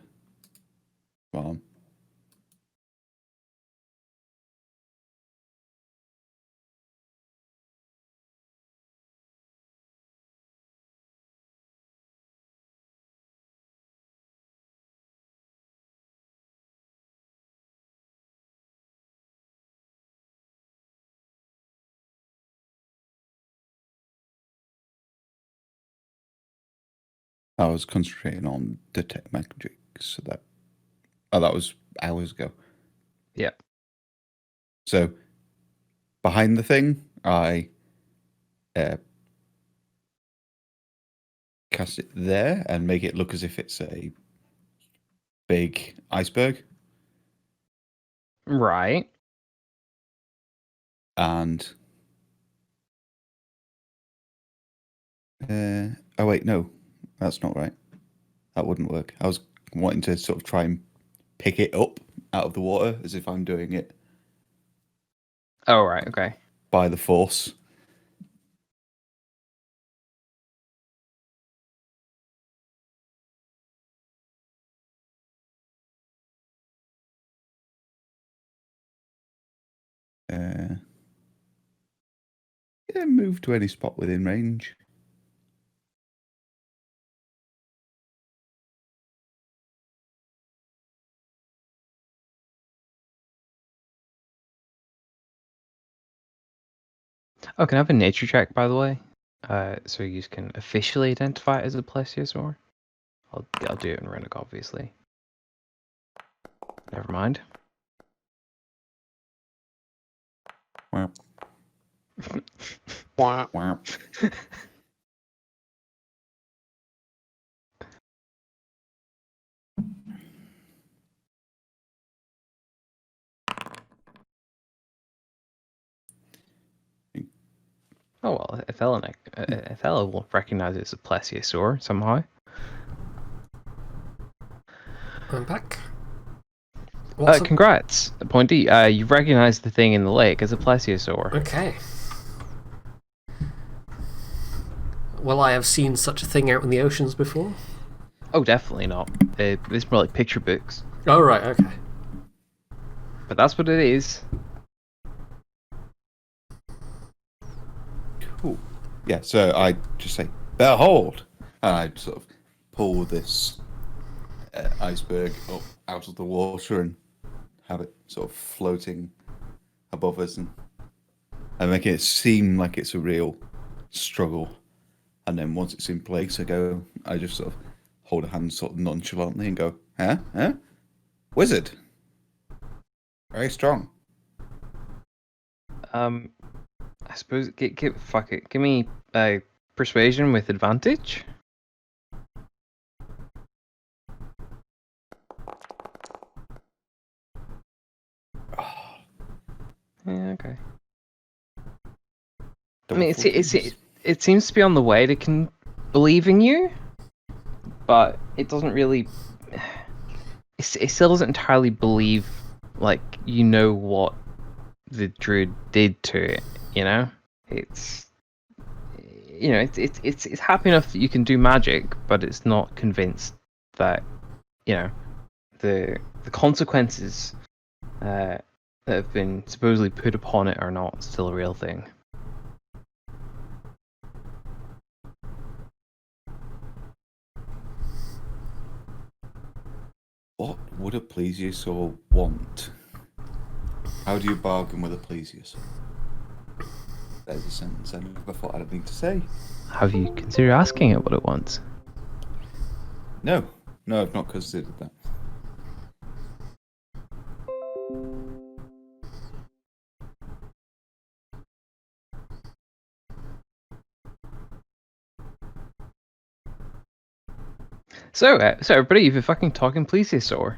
Come on. I was concentrating on detect magic, so that was hours ago. Yeah. So behind the thing, I cast it there and make it look as if it's a big iceberg. Right. And oh wait, no, that's not right. That wouldn't work. I was wanting to sort of try and pick it up out of the water as if I'm doing it Oh right. Okay. by the force. Yeah, move to any spot within range. Oh, can I have a nature check, by the way? So you can officially identify it as a plesiosaur. I'll do it in Runic, obviously. Never mind. Wow. Wah. Wow. Oh well, Ethella will recognize it as a plesiosaur somehow. I'm back. What's up? Congrats, Pointy. You recognized the thing in the lake as a plesiosaur. Okay. Well, I have seen such a thing out in the oceans before. Oh, definitely not. It's more like picture books. Oh, right, okay. But that's what it is. Cool. Yeah, so I just say, behold! And I sort of pull this iceberg up out of the water and have it sort of floating above us and make it seem like it's a real struggle. And then once it's in place, I just sort of hold a hand sort of nonchalantly and go, huh? Wizard. Very strong. I suppose fuck it. Give me persuasion with advantage. Yeah, okay. I mean, it seems to be on the way to believing you, but it doesn't really. It still doesn't entirely believe, like, you know what the druid did to it. You know, it's happy enough that you can do magic, but it's not convinced that the consequences that have been supposedly put upon it are not still a real thing. What would a plesiosaur want? How do you bargain with a plesiosaur? There's a sentence I never thought I'd need to say. Have you considered asking it what it wants? No, I've not considered that. So everybody, you've a fucking talking plesiosaur.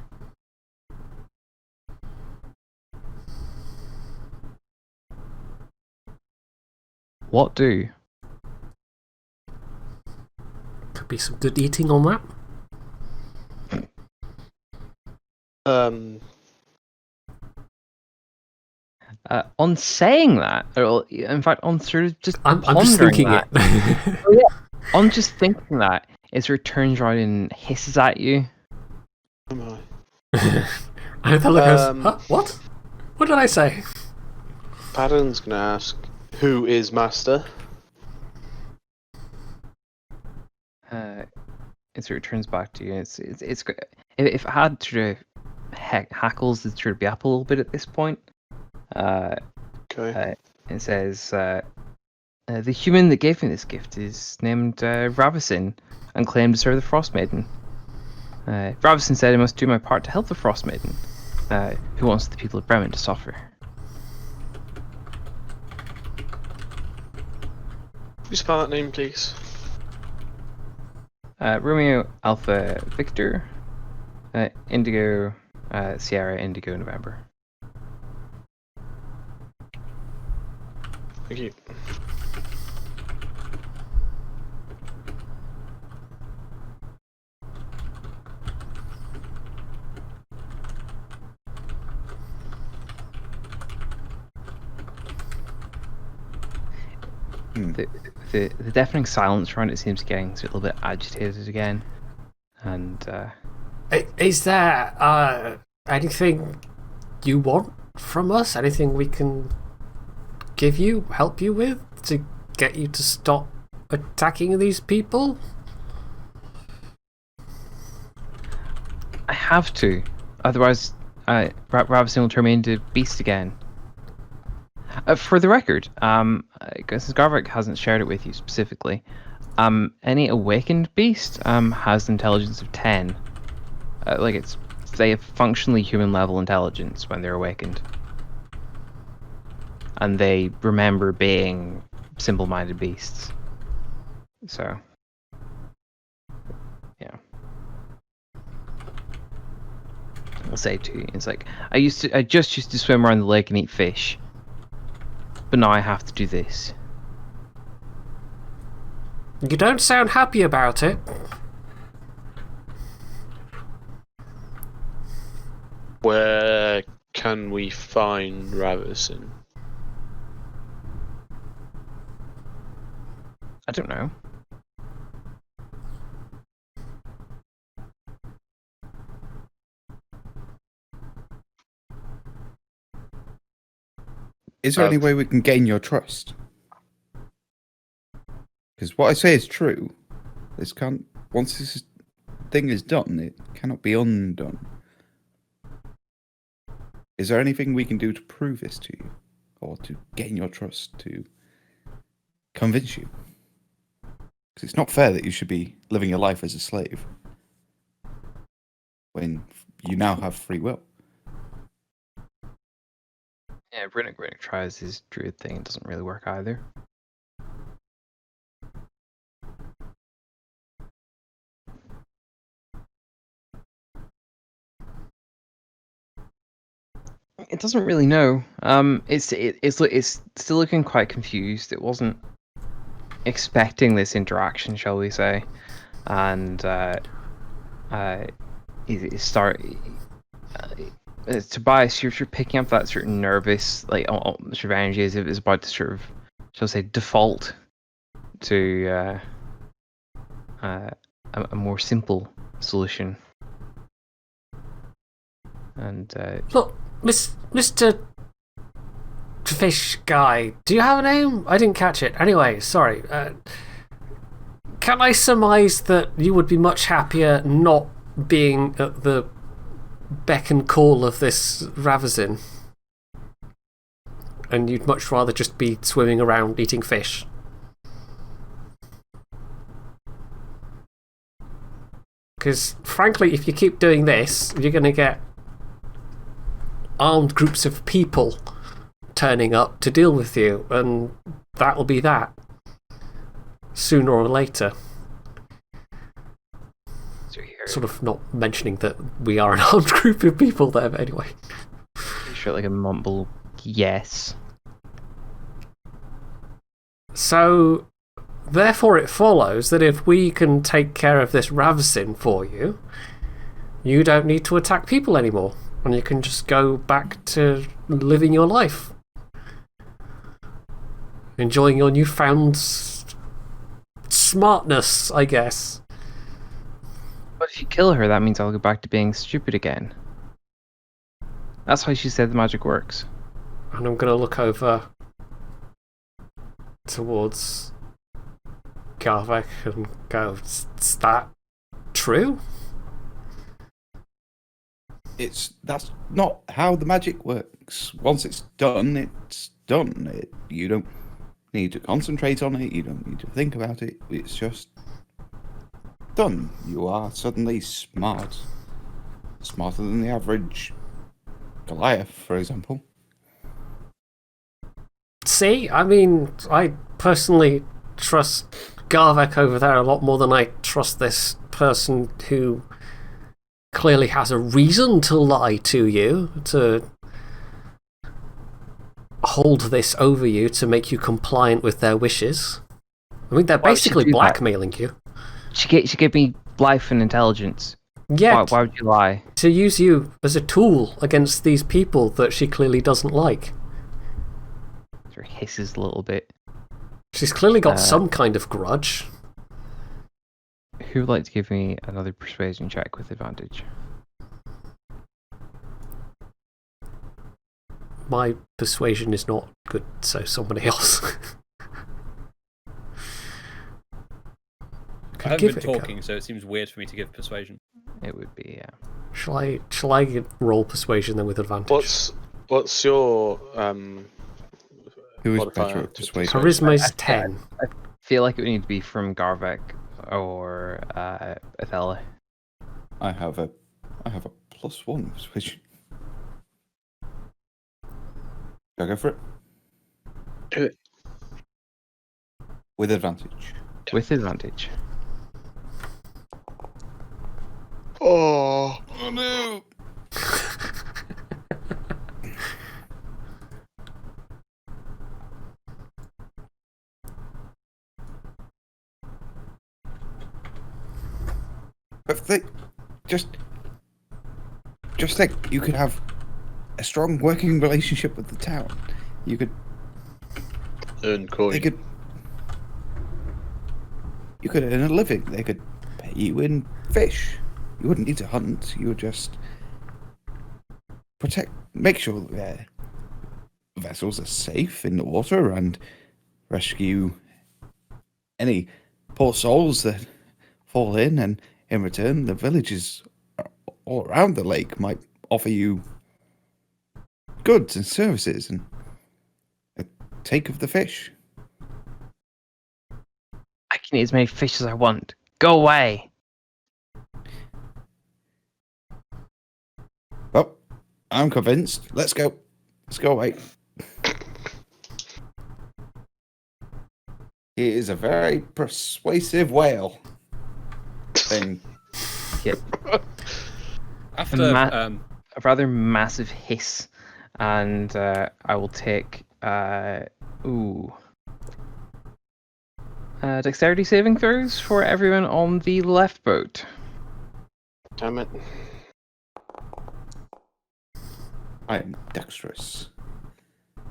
What do? Could be some good eating on that. On saying that, or in fact, on sort of just I'm pondering just thinking that, it. on just thinking that, it sort of turns around and hisses at you. Am I? I thought it goes, huh? What? What did I say? Paddon's gonna ask, who is master? It sort of turns back to you. It's if it had sort of hackles, it'd sort of be up a little bit at this point. Okay. It says, the human that gave me this gift is named Ravison and claimed to serve the Frost Maiden. Ravison said I must do my part to help the Frost Maiden, who wants the people of Bremen to suffer. Can you spell that name, please? Romeo Alpha Victor, Indigo Sierra Indigo November. Thank you. The deafening silence around it seems getting a little bit agitated again, and Is there anything you want from us? Anything we can give you, help you with, to get you to stop attacking these people? I have to, otherwise Ravison will turn me into beast again. For the record, since Garvik hasn't shared it with you specifically, any awakened beast has intelligence of 10. They have functionally human level intelligence when they're awakened, and they remember being simple-minded beasts. So, yeah. I'll say to you, it's like I just used to swim around the lake and eat fish. But now I have to do this. You don't sound happy about it. Where can we find Ravison? I don't know. Is there any way we can gain your trust? Because what I say is true. This can't. Once this thing is done, it cannot be undone. Is there anything we can do to prove this to you, or to gain your trust, to convince you? Because it's not fair that you should be living your life as a slave when you now have free will. Yeah, Rinnick tries his druid thing. It doesn't really work either. It doesn't really know. It's still looking quite confused. It wasn't expecting this interaction, shall we say, and Tobias, you're picking up that certain nervous, like, sort of energy as if it's about to sort of, shall I say, default to a more simple solution. And Look, Mr. Fish guy, do you have a name? I didn't catch it. Anyway, sorry. Can I surmise that you would be much happier not being at the beck and call of this Ravizin? And you'd much rather just be swimming around eating fish? Because, frankly, if you keep doing this, you're going to get armed groups of people turning up to deal with you, and that'll be that. Sooner or later. Sort of not mentioning that we are an armed group of people there, but anyway. Sure, like a mumble yes. So, therefore it follows that if we can take care of this Ravsin for you, you don't need to attack people anymore, and you can just go back to living your life. Enjoying your newfound smartness, I guess. But if you kill her, that means I'll go back to being stupid again. That's how she said the magic works. And I'm going to look over towards Garvek and go, is that true? That's not how the magic works. Once it's done, it's done. You don't need to concentrate on it. You don't need to think about it. It's just done. You are suddenly smart. Smarter than the average Goliath, for example. See, I mean, I personally trust Garvek over there a lot more than I trust this person who clearly has a reason to lie to you, to hold this over you to make you compliant with their wishes. I mean, they're basically blackmailing you. She gave me life and intelligence. Yeah. Why would you lie? To use you as a tool against these people that she clearly doesn't like. Sort of hisses a little bit. She's clearly got some kind of grudge. Who would like to give me another persuasion check with advantage? My persuasion is not good, so somebody else. I haven't been talking, so it seems weird for me to give persuasion. It would be, yeah. Shall I roll persuasion then with advantage? What's your Who is modifier better at to persuasion? Charisma is 10. I feel like it would need to be from Garvek or Athela. I have a +1 persuasion. Shall I go for it? Do it. With advantage. With advantage. Oh no! But just think, you could have a strong working relationship with the town. You could earn coin. You could earn a living. They could pay you in fish. You wouldn't need to hunt. You would just make sure their vessels are safe in the water and rescue any poor souls that fall in. And in return, the villages all around the lake might offer you goods and services and a take of the fish. I can eat as many fish as I want. Go away! Well, I'm convinced. Let's go. Let's go away. He is a very persuasive whale. Thing. Yep. After a rather massive hiss, and I will take dexterity saving throws for everyone on the left boat. Damn it. I am dexterous.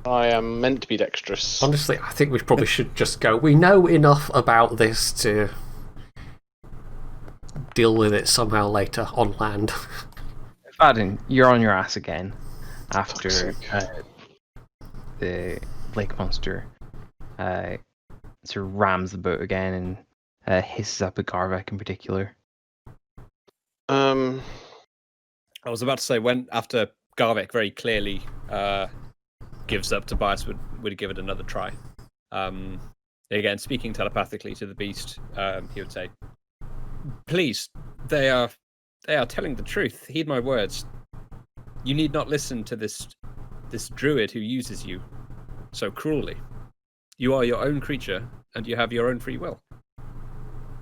I am meant to be dexterous. Honestly, I think we probably should just go. We know enough about this to deal with it somehow later on land. Fadden, you're on your ass again. after sake. The lake monster sort of rams the boat again and hisses up at Garvek in particular. Um, I was about to say when after Garvek very clearly gives up, Tobias would give it another try. Again, speaking telepathically to the beast, he would say, "Please, they are telling the truth. Heed my words. You need not listen to this druid who uses you so cruelly. You are your own creature, and you have your own free will.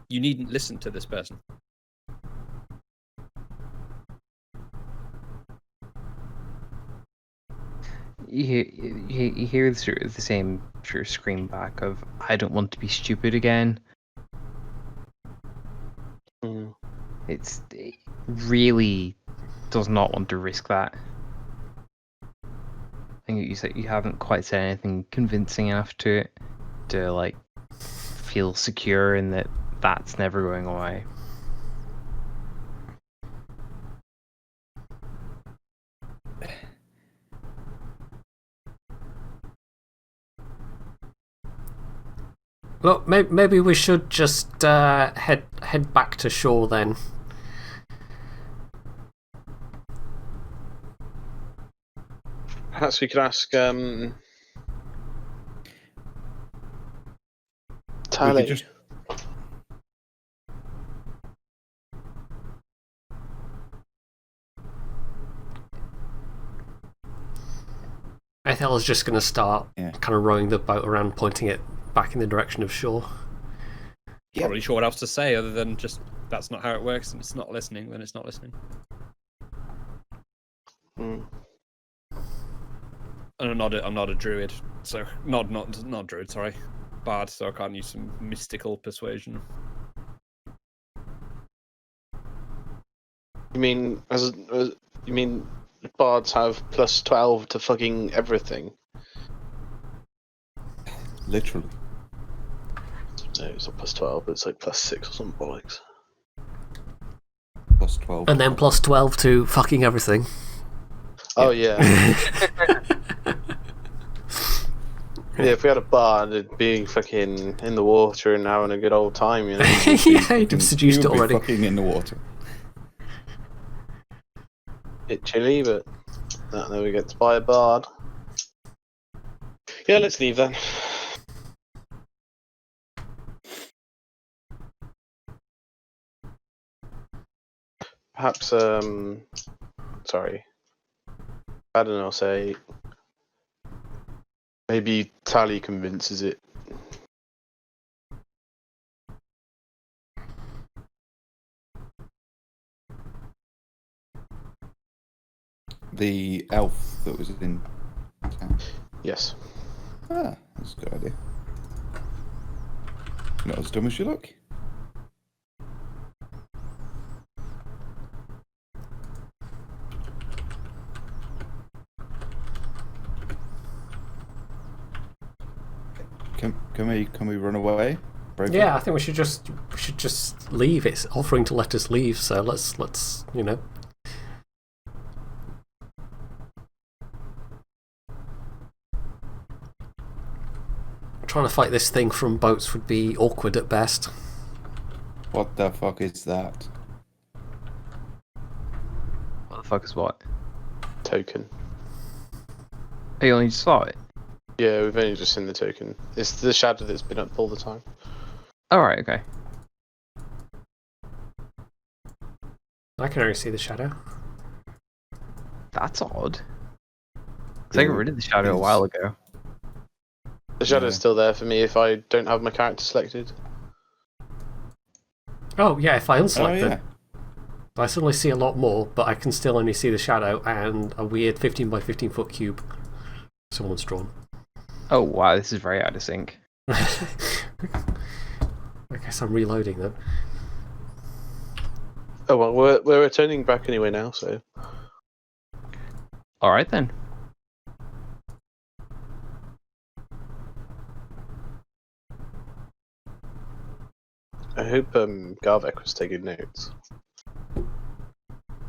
You needn't listen to this person." You hear sort of the same sort of scream back of, "I don't want to be stupid again." mm. It really does not want to risk that. I think you said you haven't quite said anything convincing enough to it to like feel secure in that that's never going away. Look, maybe we should just head back to shore then. Perhaps we could ask We Tally. could just Ethel is just going to start kind of rowing the boat around, pointing it back in the direction of shore. Yep. Not really sure what else to say other than just that's not how it works, and it's not listening. Then it's not listening. Mm. And I'm not a druid, so not druid. Sorry, bard. So I can't use some mystical persuasion. You mean you mean bards have +12 to fucking everything? literally. No, it's not +12, but it's like +6 or some bollocks. +12. And then +12 to fucking everything. Oh yeah. Yeah, if we had a bard, it'd be fucking in the water and having a good old time, you know. Yeah, you've seduced it You would be already. fucking in the water. Bit chilly, but then we get to buy a bard. Yeah, let's leave then. Perhaps, sorry. I don't know, say. Maybe Tally convinces it. The elf that was in town. Yes. Ah, that's a good idea. Not as dumb as you look. Can we run away? Bravely? Yeah, I think we should just leave. It's offering to let us leave, so let's you know. Trying to fight this thing from boats would be awkward at best. What the fuck is that? What the fuck is what? Token. Oh, you only saw it? Yeah, we've only just seen the token. It's the shadow that's been up all the time. Alright, okay. I can only see the shadow. That's odd. Because I got rid of the shadow a while ago. The shadow's Yeah. still there for me if I don't have my character selected. Oh yeah, if I Oh unselect yeah. it, I suddenly see a lot more, but I can still only see the shadow and a weird 15 by 15 foot cube someone's drawn. Oh wow, this is very out of sync. I guess I'm reloading then. Oh well, we're returning back anyway now, so Alright then. I hope Garvek was taking notes.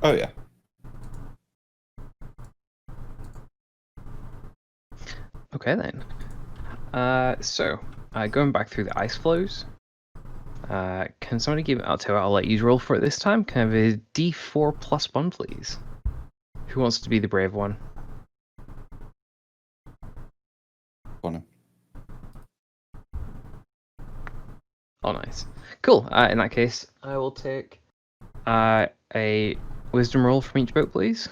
Oh yeah. Okay then. So going back through the ice flows. Can somebody give? I'll tell you. I'll let you roll for it this time. Can I have a D4 plus 1, please? Who wants to be the brave one? Connor. Oh, nice. Cool. In that case, I will take a wisdom roll from each boat, please.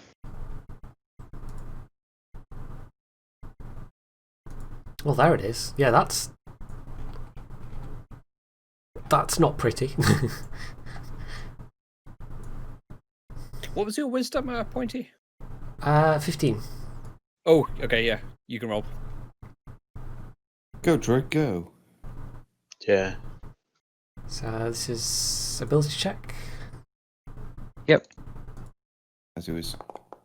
Well, there it is. Yeah, that's not pretty. What was your wisdom, Pointy? 15. Oh, okay, yeah. You can roll. Go, Drake, go. Yeah. So this is ability check. Yep. As it was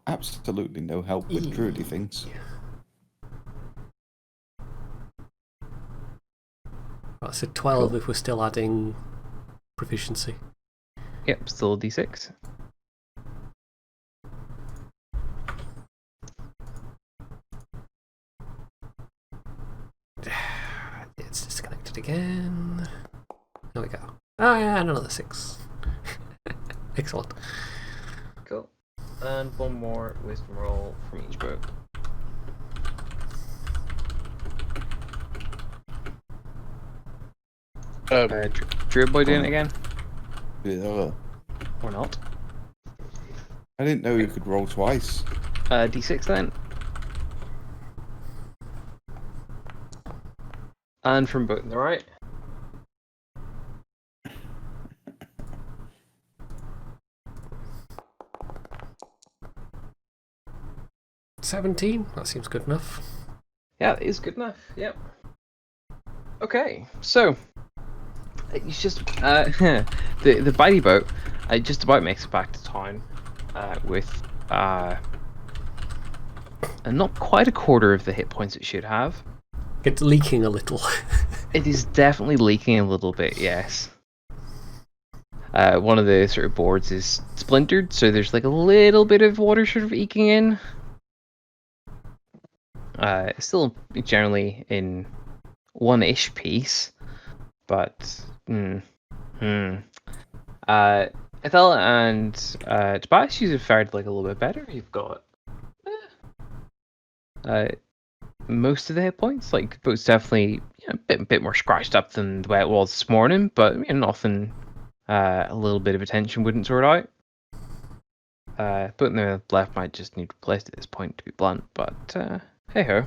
absolutely no help with druidy things. That's a 12 Cool. if we're still adding proficiency. Yep. Still a D6. It's disconnected again. There we go. Oh yeah, and another 6. Excellent. Cool. And one more wisdom roll from each boat. Druid boy doing it again? Yeah. Or not? I didn't know you could roll twice. D6 then. And from boat on the right. $17. That seems good enough. Yeah, that is good enough. Yep. Okay, so it's just the bitey boat just about makes it back to town with not quite a quarter of the hit points it should have. It's leaking a little. It is definitely leaking a little bit, yes. One of the sort of boards is splintered, so there's like a little bit of water sort of eking in. Still generally in one-ish piece, but Ethel and Tobias, you've fared like a little bit better. You've got most of the hit points. Like, boat's definitely a bit more scratched up than the way it was this morning, but nothing. A little bit of attention wouldn't sort out. Boat in the left might just need replaced at this point, to be blunt. But hey ho.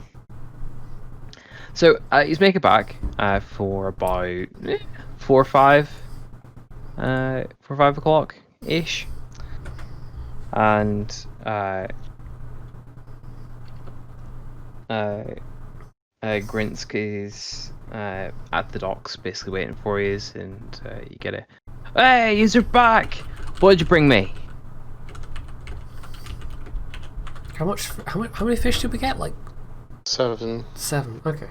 So he's make it back for about 4 or 5 o'clock ish, and Grinsk is at the docks, basically waiting for you, and you get a, "Hey, you're back! What'd you bring me?" How many fish did we get? Like 7. 7. Okay.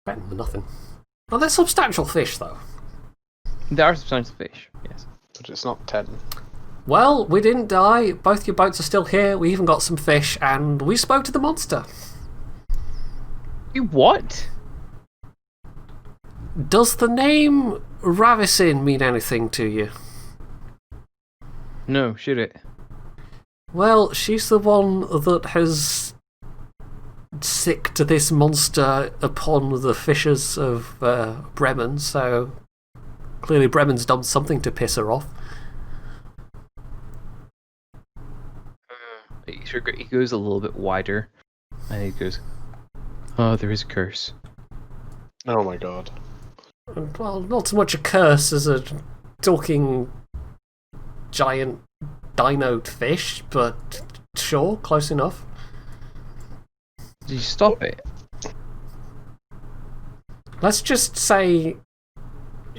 Better than nothing. Oh, they're substantial fish, though. There are substantial fish, yes. But it's not 10. Well, we didn't die. Both your boats are still here. We even got some fish, and we spoke to the monster. You what? Does the name Ravisin mean anything to you? No, shoot it. Well, she's the one that has sicked this monster upon the fishers of Bremen, so clearly Bremen's done something to piss her off. He goes a little bit wider, and he goes, "Oh, there is a curse." Oh my god. Well, not so much a curse as a talking giant dinoed fish, but sure, close enough. Did you stop it? Let's just say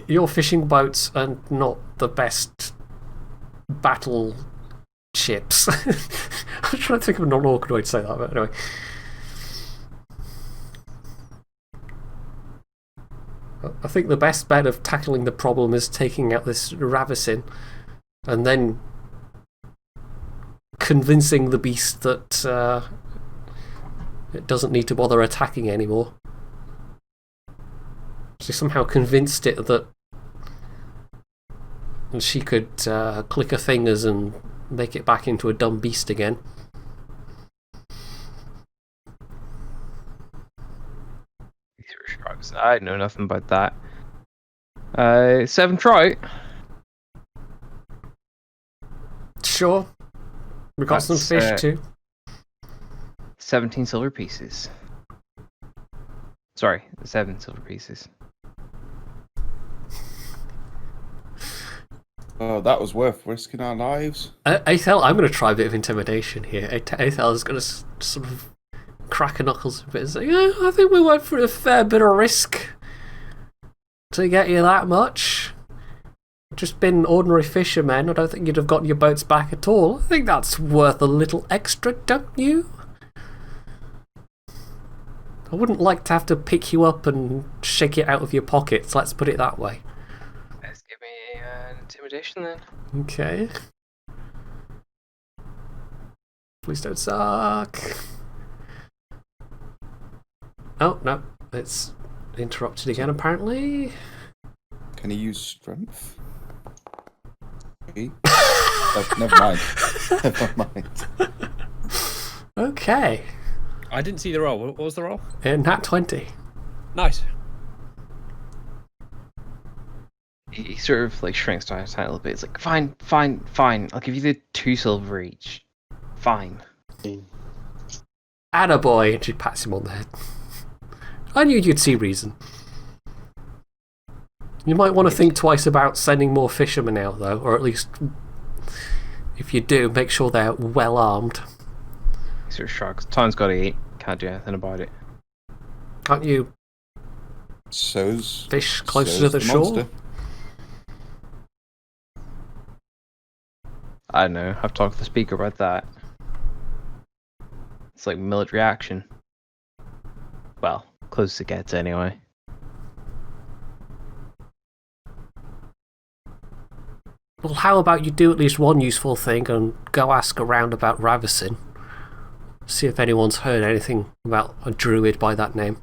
your fishing boats are not the best battle ships. I'm trying to think of a non-awkward way to say that, but anyway. I think the best bet of tackling the problem is taking out this Ravisin and then convincing the beast that It doesn't need to bother attacking anymore. She somehow convinced it that she could click her fingers and make it back into a dumb beast again. He sort of shrugs. I know nothing about that. 7 trout. Sure. We got some That's, fish too. 17 silver pieces. Sorry, 7 silver pieces. Oh, that was worth risking our lives. Aethel, I'm going to try a bit of intimidation here. Aethel is going to sort of crack her knuckles a bit and say, yeah, I think we went for a fair bit of risk to get you that much. Just been ordinary fishermen. I don't think you'd have gotten your boats back at all. I think that's worth a little extra, don't you? I wouldn't like to have to pick you up and shake it out of your pockets, let's put it that way. Let's give me an intimidation then. Okay. Please don't suck. Oh, no. It's interrupted again, apparently. Can he use strength? Oh, never mind. Never mind. Okay. I didn't see the roll. What was the roll? Nat 20. Nice. He sort of like shrinks down a little bit. It's like, fine, fine, fine. I'll give you the 2 silver each. Fine. Attaboy, and she pats him on the head. I knew you'd see reason. You might want to think twice about sending more fishermen out, though, or at least, if you do, make sure they're well armed. He sort of shrugs. Time's got to eat. Can't do anything about it. Can't you So's fish closer so's to the shore? monster. I don't know. I've talked to the speaker about that. It's like military action. Well, close as it gets anyway. Well, how about you do at least one useful thing and go ask around about Ravison? See if anyone's heard anything about a druid by that name.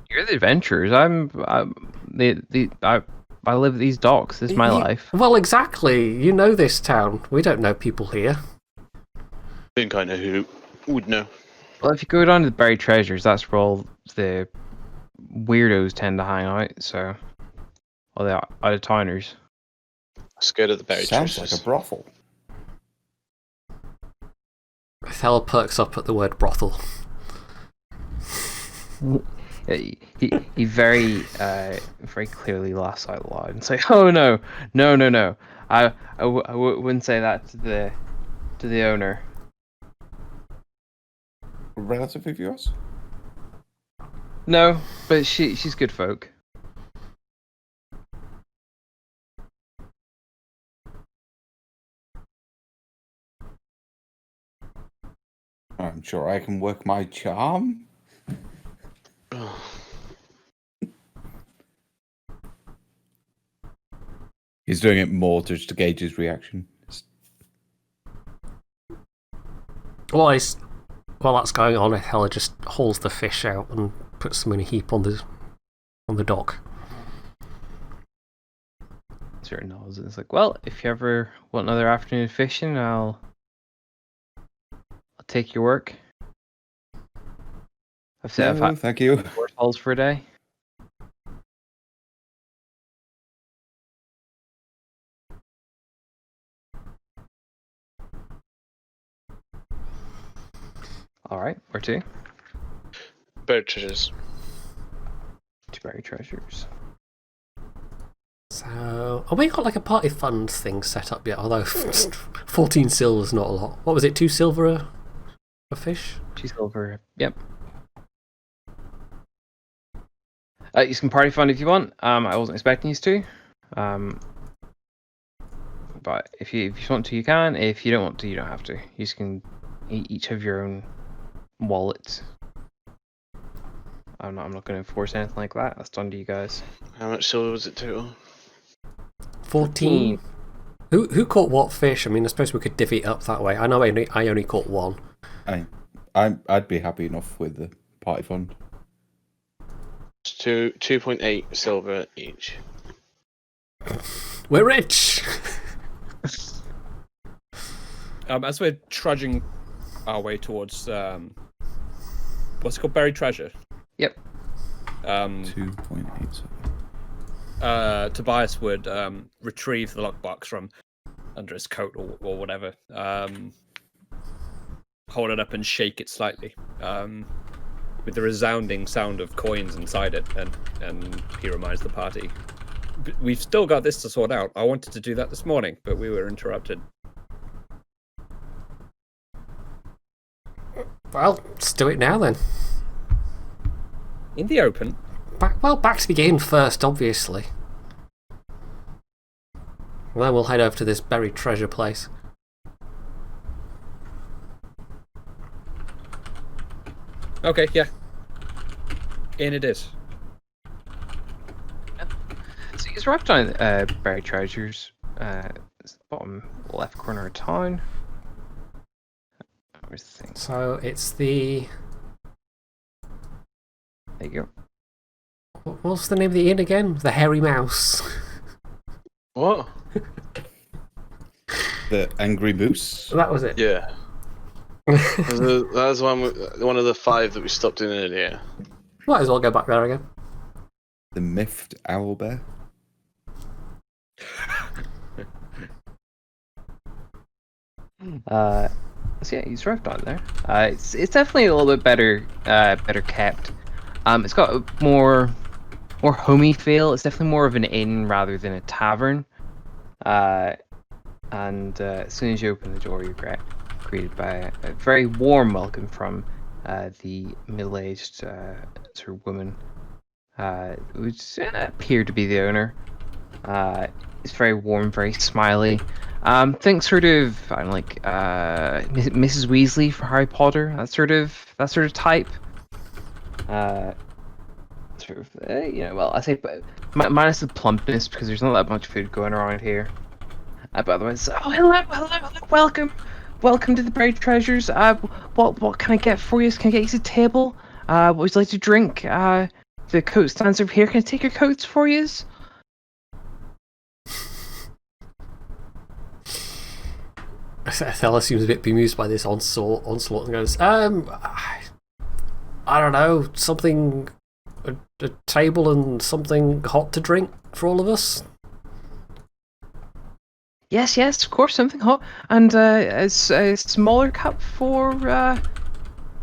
You're the adventurers. I live at these docks. This is my life. Well, exactly. You know this town. We don't know people here. I think I know who would know. Well, if you go down to the buried treasures, that's where all the weirdos tend to hang out. So, all the out-of-towners. Let's go to the buried Sounds treasures. like a brothel. Thel perks up at the word brothel. He very very clearly laughs out loud and say, "Oh no, no, no, no! I wouldn't say that to the owner." A relative of yours? No, but she's good folk. I'm sure I can work my charm. He's doing it more just to gauge his reaction. While that's going on, Hella just hauls the fish out and puts them in a heap on the dock. Sort of nods and it's like, "Well, if you ever want another afternoon fishing, I'll take your work. I've set No, thank you. 4 falls for a day." All right, where to? Buried treasures. To buried treasures. So, we got like a party fund thing set up yet? Although 14 silver is not a lot. What was it? 2 silver a fish? 2 silver. Yep. You can party fund if you want. I wasn't expecting you to. But if you want to, you can. If you don't want to, you don't have to. You just can each have your own wallet. I'm not going to enforce anything like that. That's done to you guys. How much silver was it total? 14. Who caught what fish? I mean, I suppose we could divvy it up that way. I know I only caught one. I I'd be happy enough with the party fund. 2.8 silver each. We're rich. As we're trudging our way towards what's it called, buried treasure. Yep. 2.8. Tobias would retrieve the lockbox from under his coat or whatever, hold it up and shake it slightly, with the resounding sound of coins inside it, and he reminds the party, we've still got this to sort out. I wanted to do that this morning, but we were interrupted. Well, let's do it now then. In the open. Back to the inn first, obviously. And then we'll head over to this buried treasure place. Okay, yeah. In it is. So he's arrived on buried treasures. It's the bottom left corner of town. Where's the thing? So it's the... There you go. What's the name of the inn again? The Hairy Mouse. What? The Angry Moose. That was it. Yeah. That was one of the 5 that we stopped in earlier. Might as well go back there again. The Miffed Owlbear. So yeah, he's arrived on there. It's definitely a little bit better kept. It's got a more homey feel. It's definitely more of an inn rather than a tavern. And as soon as you open the door, you're greeted by a very warm welcome from the middle-aged sort of woman, who appeared to be the owner. It's very warm, very smiley. Think sort of like Mrs. Weasley for Harry Potter. That sort of type. Well, I say minus the plumpness, because there's not that much food going around here. But otherwise, hello, welcome to the Buried Treasures. What can I get for you? Can I get you a table? What would you like to drink? The coat stands over here. Can I take your coats for you? Othello seems a bit bemused by this onslaught and goes, I don't know, something, a table and something hot to drink for all of us? Yes, of course, something hot. And a smaller cup for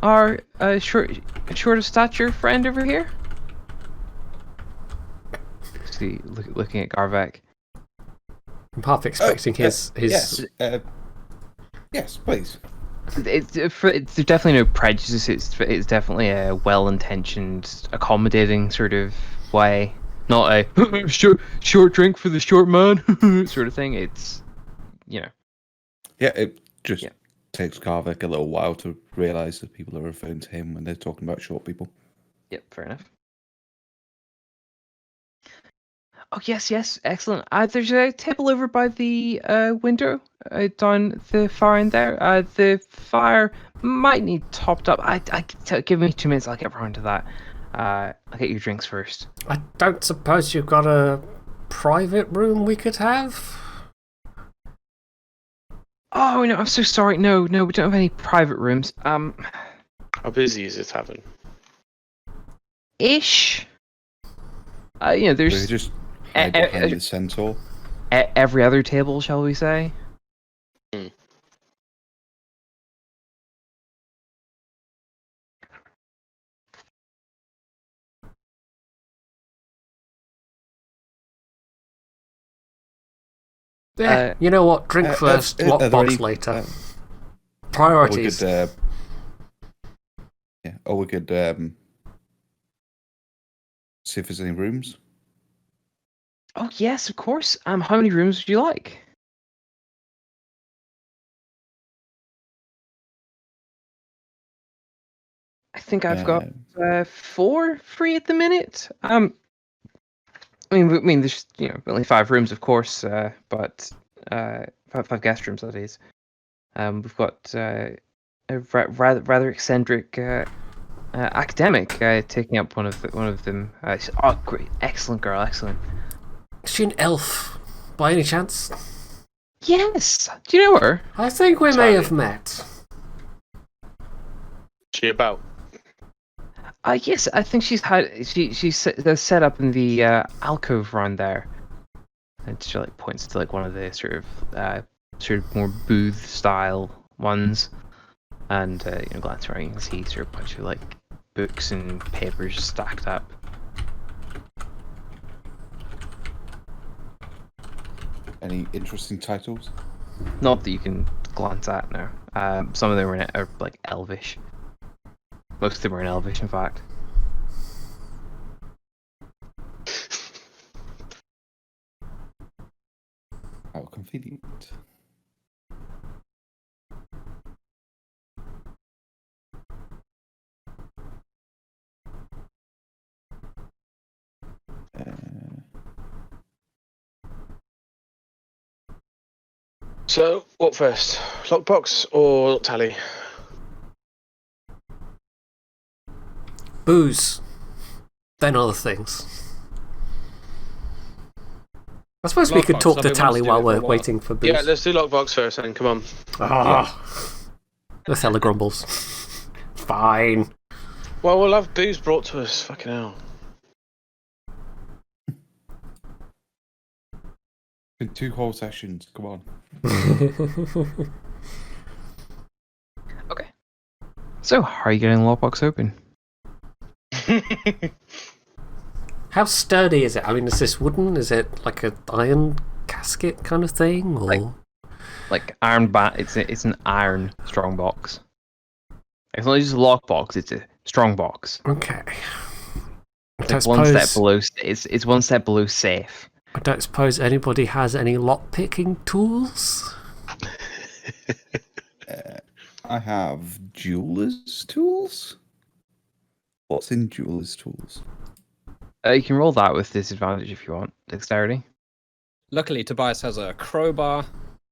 our short of stature friend over here. See, looking at Garvek. I'm half expecting his... Yes, please. There's definitely no prejudice. It's definitely a well-intentioned, accommodating sort of way. Not a short drink for the short man sort of thing. It's, Yeah, it just takes Garvik a little while to realise that people are referring to him when they're talking about short people. Yep, fair enough. Oh, yes, excellent. There's a table over by the window down the far end there. The fire might need topped up. Give me 2 minutes, I'll get around to that. I'll get your drinks first. I don't suppose you've got a private room we could have? Oh, no, I'm so sorry. No, we don't have any private rooms. How busy is the tavern? Ish. There's... So just hide behind the centaur. Every other table, shall we say? Yeah, you know what? Drink first, lockbox later. Priorities. We could see if there's any rooms. Oh, yes, of course. How many rooms would you like? I think I've got 4 free at the minute. I mean, there's only 5 rooms, of course, but 5 guest rooms, that is. We've got rather eccentric academic taking up one of them. Oh, great, excellent girl, excellent. Is she an elf, by any chance? Yes. Do you know her? I think we may have met. She about. Yes, I think she's they're set up in the alcove around there, and she like points to like one of the sort of more booth style ones, and glance around, you can see sort of a bunch of like books and papers stacked up. Any interesting titles? Not that you can glance at now. Some of them are like Elvish. Most of them are in Elvish, in fact. How convenient. So, what first? Lockbox or tally? Booze. Then other things. I suppose we could Lockbox, talk I've to been Tally wanting to do while it for we're a while. waiting for booze. Yeah, let's do lockbox first then, come on. The Thella grumbles. Fine. Well, we'll have booze brought to us, fucking hell. Been 2 whole sessions. Come on. Okay. So, how are you getting the lockbox open? How sturdy is it? I mean, is this wooden? Is it like an iron casket kind of thing? Or Like iron it's an iron strong box. It's not just a lockbox; it's a strong box. okay. I It's don't like one step suppose- below. It's one step below safe. I don't suppose anybody has any lock-picking tools? I have jeweler's tools. What's in jeweler's tools? You can roll that with disadvantage if you want. Dexterity. Luckily, Tobias has a crowbar.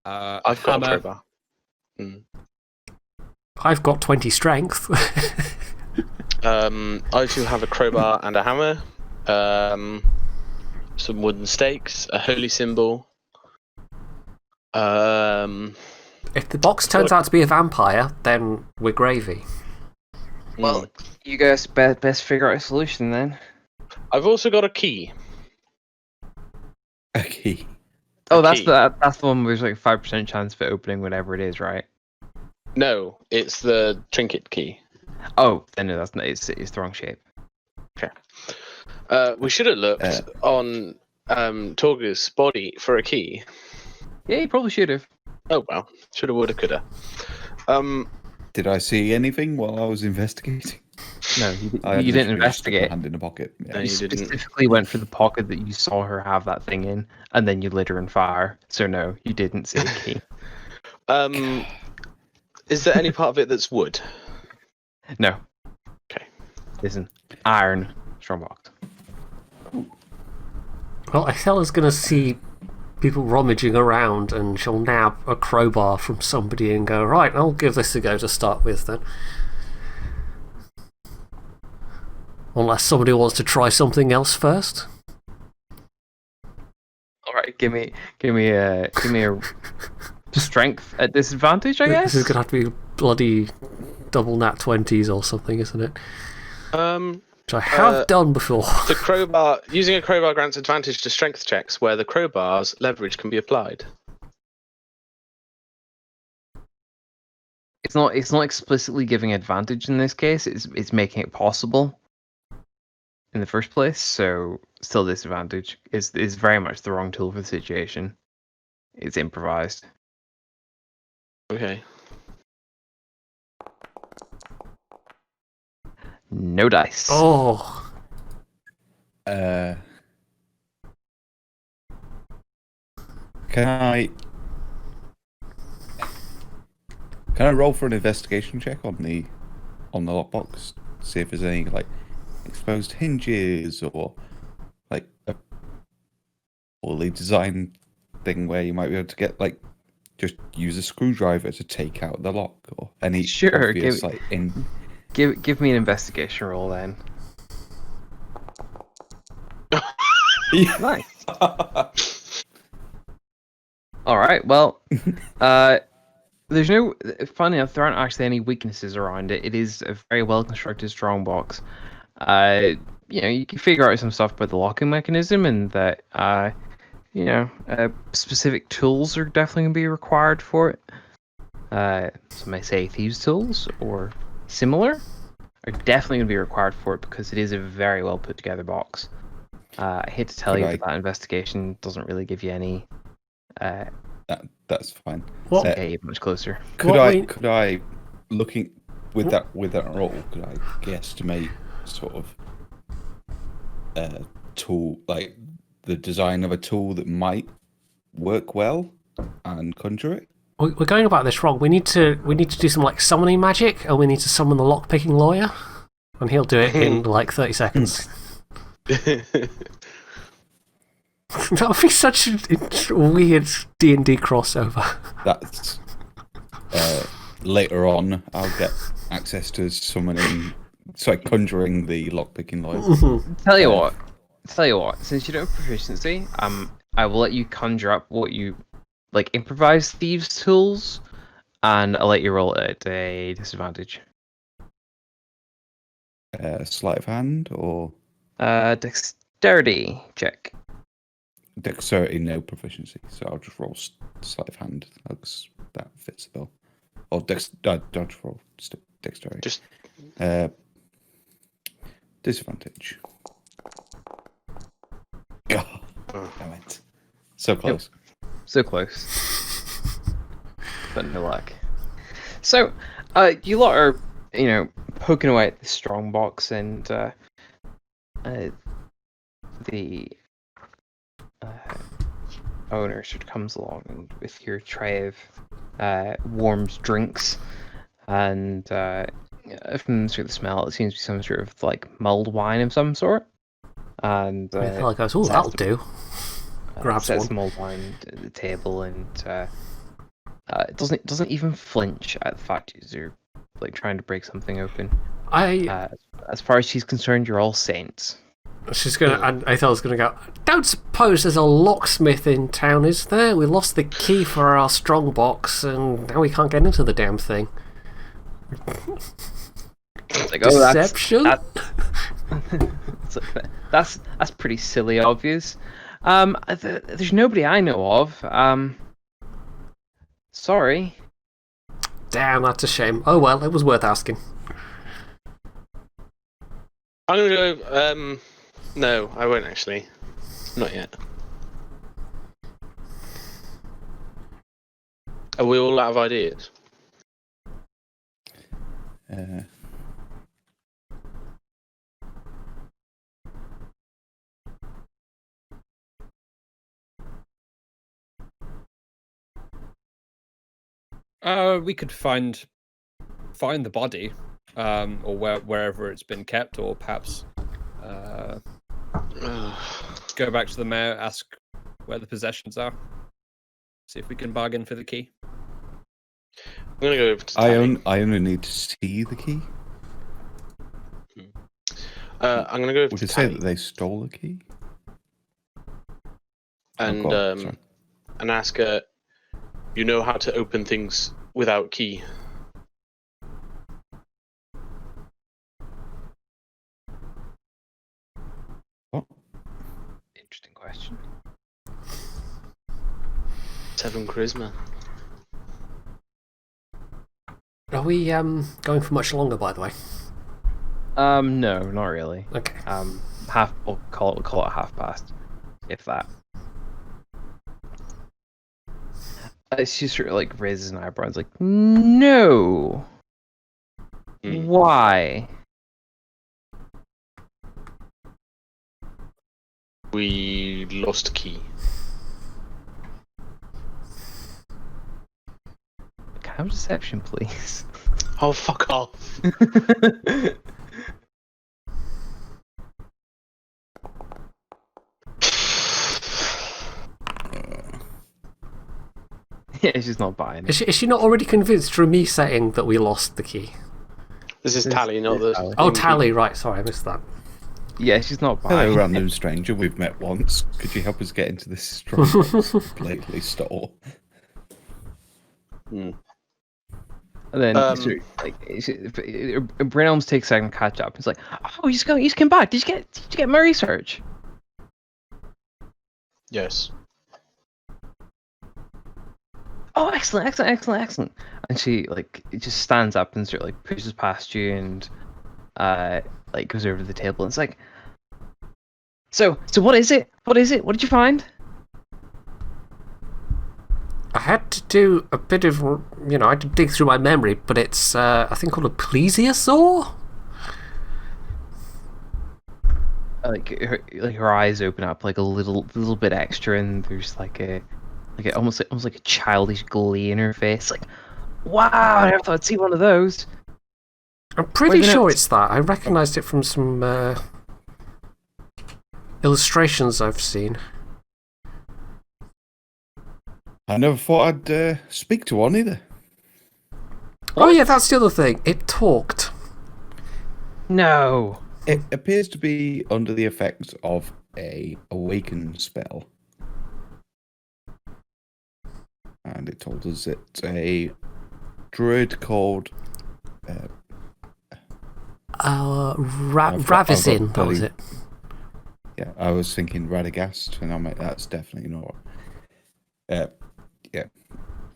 I've got a hammer. crowbar. Mm. I've got 20 strength. I too have a crowbar and a hammer. Some wooden stakes, a holy symbol. If the box turns out to be a vampire, then we're gravy. Well, you guys best figure out a solution then. I've also got a key. A key. Oh, that's key. the one where there's like 5% chance for opening whatever it is, right? No, it's the trinket key. Oh, then no, that's not. It's the wrong shape. We should have looked on Torga's body for a key. Yeah, you probably should have. Oh well, shoulda, woulda, coulda. Did I see anything while I was investigating? No, I you didn't literally just stuck my investigate. hand in a pocket. Yeah. No, You you didn't. specifically went for the pocket that you saw her have that thing in, and then you lit her on fire. So no, you didn't see the key. Is there any part of it that's wood? No. Okay. Listen, iron strongbox. Well, Ethella's going to see people rummaging around, and she'll nab a crowbar from somebody and go, right, I'll give this a go to start with then. Unless somebody wants to try something else first. All right, give me a strength at disadvantage, I guess. This is going to have to be bloody double nat 20s or something, isn't it? Which I have done before. The crowbar, using a crowbar grants advantage to strength checks where the crowbar's leverage can be applied. It's not explicitly giving advantage in this case. It's making it possible in the first place. So still disadvantage is very much the wrong tool for the situation. It's improvised. Okay. No dice. Oh, Can I roll for an investigation check on the lockbox? See if there's any like exposed hinges or like a poorly designed thing where you might be able to get like just use a screwdriver to take out the lock, or any Sure, obvious in. Give me an investigation roll then. Nice. All right. Well, there's no. Funny enough, there aren't actually any weaknesses around it. It is a very well constructed strong box. You can figure out some stuff about the locking mechanism, and that specific tools are definitely gonna be required for it. Some may say thieves' tools or similar are definitely gonna be required for it because it is a very well put together box. I hate to tell you that investigation doesn't really give you any. That's fine. What? Get much closer. Could I, looking with that roll, could I guesstimate sort of tool, like the design of a tool that might work well and conjure it? We're going about this wrong. We need to do some like summoning magic, and we need to summon the lockpicking lawyer, and he'll do it in like 30 seconds. That would be such a weird D&D crossover. That's later on. I'll get access to conjuring the lockpicking lawyer. Tell you what. Since you don't have proficiency, I will let you conjure up what you like improvised thieves' tools, and I'll let you roll it at a disadvantage. Sleight of hand or dexterity check. Dexterity, no proficiency, so I'll just roll sleight of hand. That fits the bill. Or don't roll dexterity. Just disadvantage. God, damn it! So close. So close, but no luck. So, you lot are poking away at the strong box, and the owner sort of comes along and with your tray of warmed drinks, and from sort of the smell, it seems to be some sort of like mulled wine of some sort. And Hell goes, oh, that'll do. Grabs sets one. the mulled wine at the table, and it doesn't even flinch at the fact you're like trying to break something open. As far as she's concerned, you're all saints. She's gonna, and Athel's gonna go, don't suppose there's a locksmith in town, is there? We lost the key for our strong box, and now we can't get into the damn thing. It's like, Deception? That's pretty silly, obvious. There's nobody I know of. Sorry. Damn, that's a shame. Oh well, it was worth asking. I'm gonna go. No, I won't actually. Not yet. Are we all out of ideas? We could find the body, or wherever it's been kept, or perhaps go back to the mayor, ask where the possessions are, see if we can bargain for the key. I'm gonna go over to Tally. I only need to see the key. I'm gonna go over We to could say Tally that they stole the key. and Sorry. and ask her. You know how to open things without key. What? Interesting question. 7 charisma. Are we going for much longer, by the way? No, not really. Okay. We'll call it 1/2 if that. She sort of like raises an eyebrow and is like, no. Why? We lost key. Can I have deception, please? Oh, fuck off. Yeah, she's not buying it. Is she not already convinced through me saying that we lost the key? This is This Tally, not is the. Tally. Oh, Tally, right. Sorry, I missed that. Yeah, she's not buying Hello, it. random stranger. We've met once. Could you help us get into this strongbox blatantly stole? Hmm. And then Bryn almost takes a second to catch up. It's like, oh, you just came back. Did you get my research? Yes. Oh, excellent. And she just stands up and sort of pushes past you and goes over to the table. And it's like, so what is it? What did you find? I had to do a bit of, I had to dig through my memory, but it's, I think called a plesiosaur? Her eyes open up a little bit extra, and there's almost like a childish glee in her face. Like, wow, I never thought I'd see one of those. I'm pretty Wait a sure minute. it's that. I recognised it from some illustrations I've seen. I never thought I'd speak to one either. Oh yeah, that's the other thing. It talked. No. It appears to be under the effects of a awaken spell. And it told us it's a druid called... Ravizin, that was it. Yeah, I was thinking Radagast, and I'm like, that's definitely not... yeah.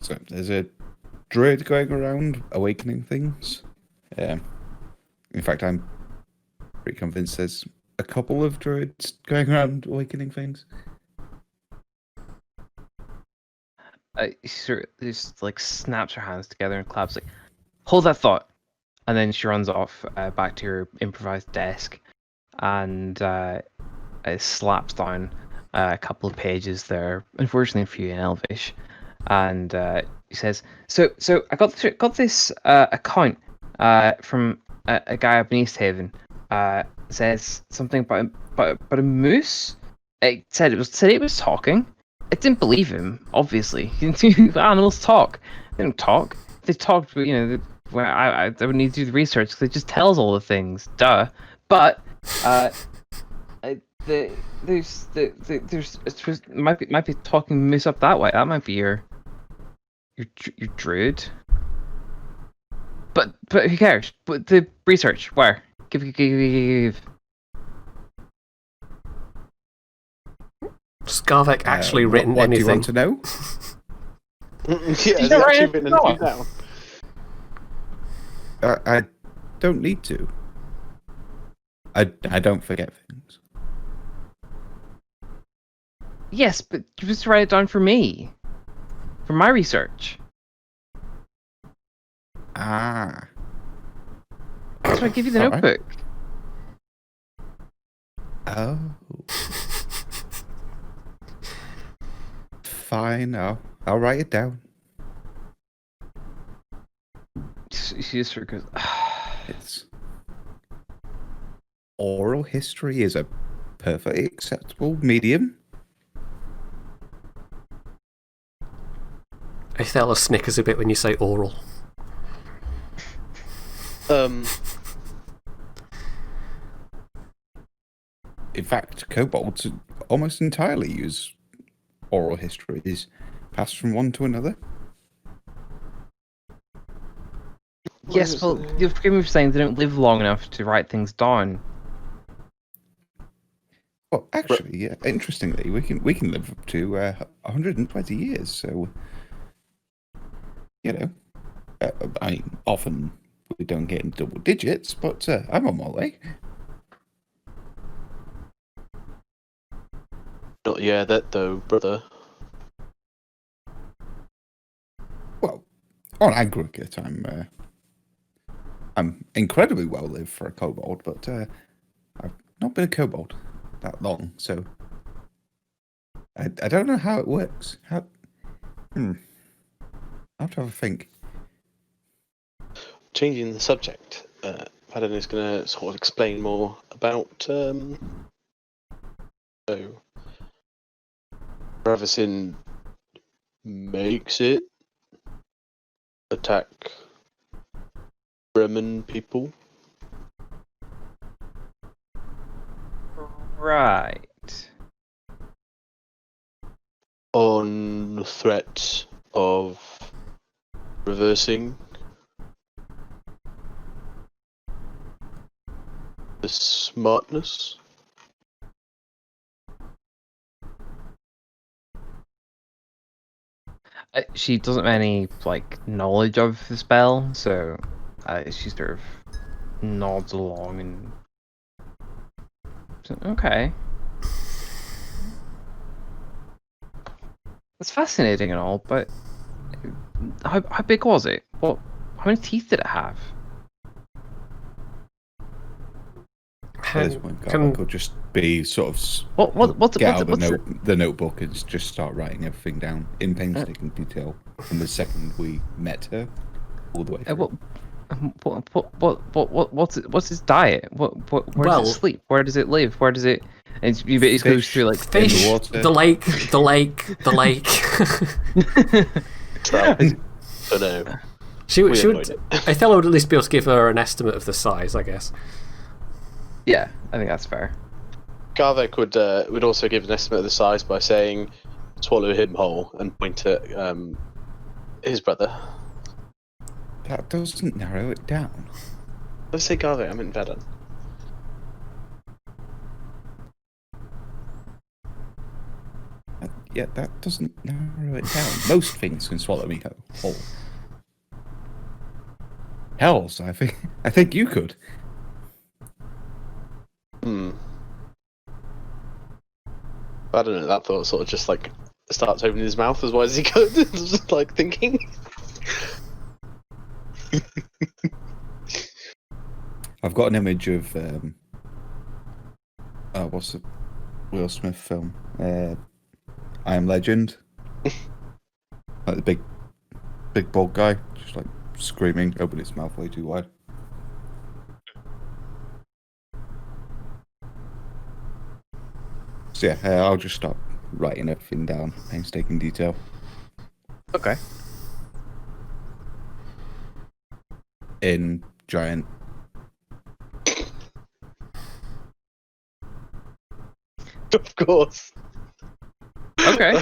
So there's a druid going around awakening things. In fact, I'm pretty convinced there's a couple of druids going around awakening things. She sort of just snaps her hands together and claps hold that thought. And then she runs off back to her improvised desk and slaps down a couple of pages there, unfortunately a few in Elvish, and he says, "So I got this account from a guy up in East Haven. Says something about a moose. It said it was talking. I didn't believe him. Obviously, animals talk. They don't talk. They talked. Where I would need to do the research because it just tells all the things. Duh. But there's might be talking moose up that way. That might be your druid. But who cares? But the research where give. Scarvek actually written what anything. do you want to know? Yeah, has he actually written anything down? I don't need to. I don't forget things. Yes, but you just write it down for me. For my research. Ah. That's why I give you the All right. notebook. Oh. Fine, I'll write it down. She just sort of goes, It's oral history is a perfectly acceptable medium. Athela snickers a bit when you say oral. In fact, kobolds almost entirely use oral histories passed from one to another. yes, well, you'll forgive me for saying they don't live long enough to write things down. Well, actually, yeah, interestingly, we can live up to 120 years. So, I mean, often we don't get in double digits, but I'm on my way. Not that though, brother. Well, on aggregate, I'm incredibly well lived for a kobold, but I've not been a kobold that long, so I don't know how it works. I'll have to have a think. Changing the subject, Paladin is going to sort of explain more about Ravison makes it attack Bremen people. Right. On the threat of reversing the smartness. She doesn't have any knowledge of the spell, so she sort of nods along and. Okay. That's fascinating and all, but how big was it? How many teeth did it have? At this point, Garlic will just be sort of get out the notebook and just start writing everything down in painstaking detail from the second we met her all the way through. What's its diet? Where does it sleep? Where does it live? Where does it? It goes through fish, the water. the lake. I don't know. She would. Othello would at least be able to give her an estimate of the size, I guess. Yeah, I think that's fair. Garvek would also give an estimate of the size by saying, "Swallow him whole," and point at his brother. That doesn't narrow it down. Let's say Garvek. I meant Vedon. Yeah, that doesn't narrow it down. Most things can swallow me whole. Hells, I think you could. I don't know. That thought sort of just starts opening his mouth as wide as he could, just thinking. I've got an image of what's the Will Smith film? I Am Legend. Like the big bald guy, just screaming, open his mouth way too wide. So yeah, I'll just start writing everything down, painstaking detail. Okay. In giant. Of course. Okay.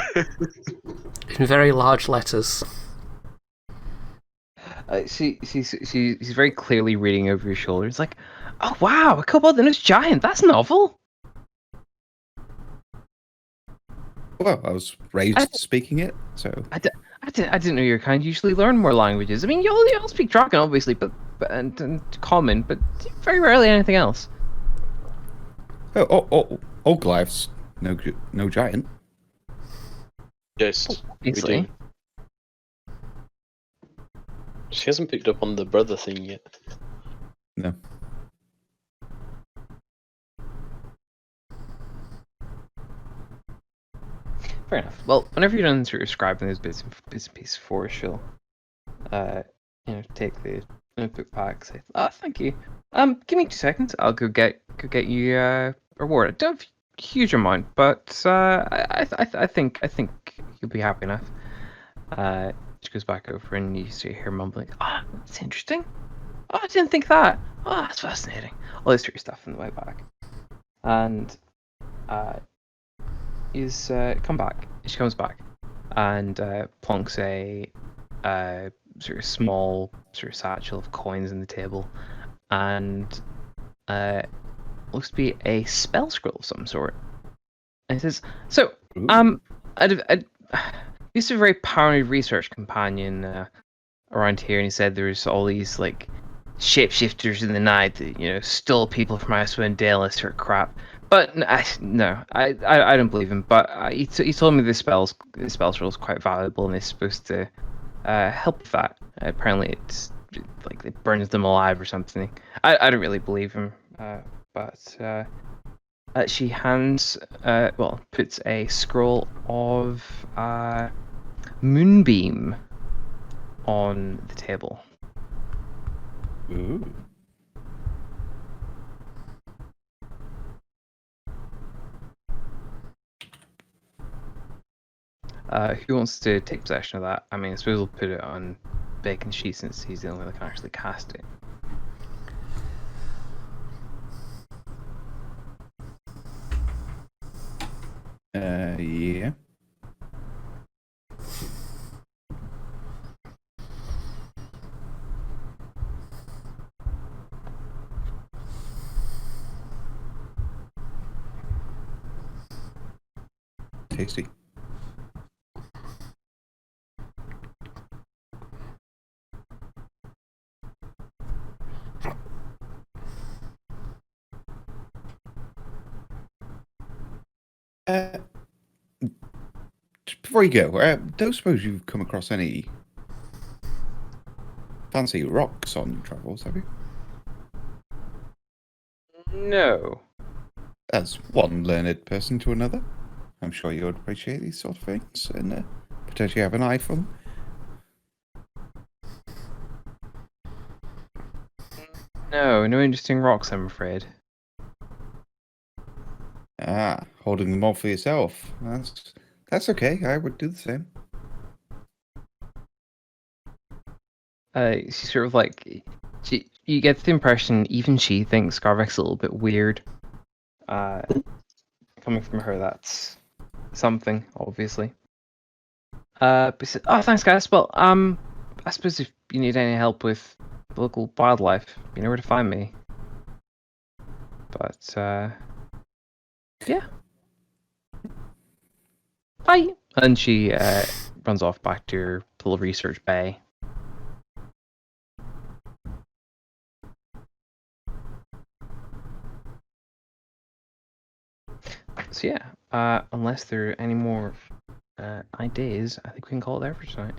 In very large letters. She's very clearly reading over your shoulder. It's like, oh wow, a kobold and it's giant. That's novel. Well, I was raised speaking it, so I didn't know your kind usually learn more languages. I mean, you'll speak Dragon, obviously, but and Common, but very rarely anything else. Oh, Goliath's no giant. Yes, Easily. we do. She hasn't picked up on the brother thing yet. No. Fair enough. Well, whenever you're done sort of describing those bits and pieces for her, she'll, take the notebook back. Say, thank you. Give me 2 seconds. I'll go get you a reward. I don't have a huge amount, but I think you'll be happy enough. She goes back over and you see her mumbling. That's interesting. Oh, I didn't think that. Oh, that's fascinating. All this sort of stuff on the way back, and come back. She comes back and plonks a sort of small sort of satchel of coins on the table, and looks to be a spell scroll of some sort. And it says, "So, I used to be a very paranoid research companion around here, and he said there's all these shapeshifters in the night that stole people from Icewind Dale and sort of crap." But no, I don't believe him. But he told me the spell scroll is quite valuable and is supposed to help with that. Apparently, it's it burns them alive or something. I don't really believe him. But she puts a scroll of moonbeam on the table. Ooh. Who wants to take possession of that? I mean, I suppose we'll put it on big can she, since he's the only one that can actually cast it? Yeah. Tasty. Just before you go, don't suppose you've come across any fancy rocks on your travels, have you? No. As one learned person to another, I'm sure you would appreciate these sort of things and potentially have an eye for them. No, no interesting rocks, I'm afraid. Ah, holding them all for yourself. That's okay. I would do the same. She's sort of like, you get the impression even she thinks Garvik's a little bit weird. Coming from her, that's something, obviously. But she said, oh, thanks, guys. Well, I suppose if you need any help with local wildlife, you know where to find me. But, yeah. Bye! And she runs off back to her little research bay. So yeah, unless there are any more ideas, I think we can call it there for tonight.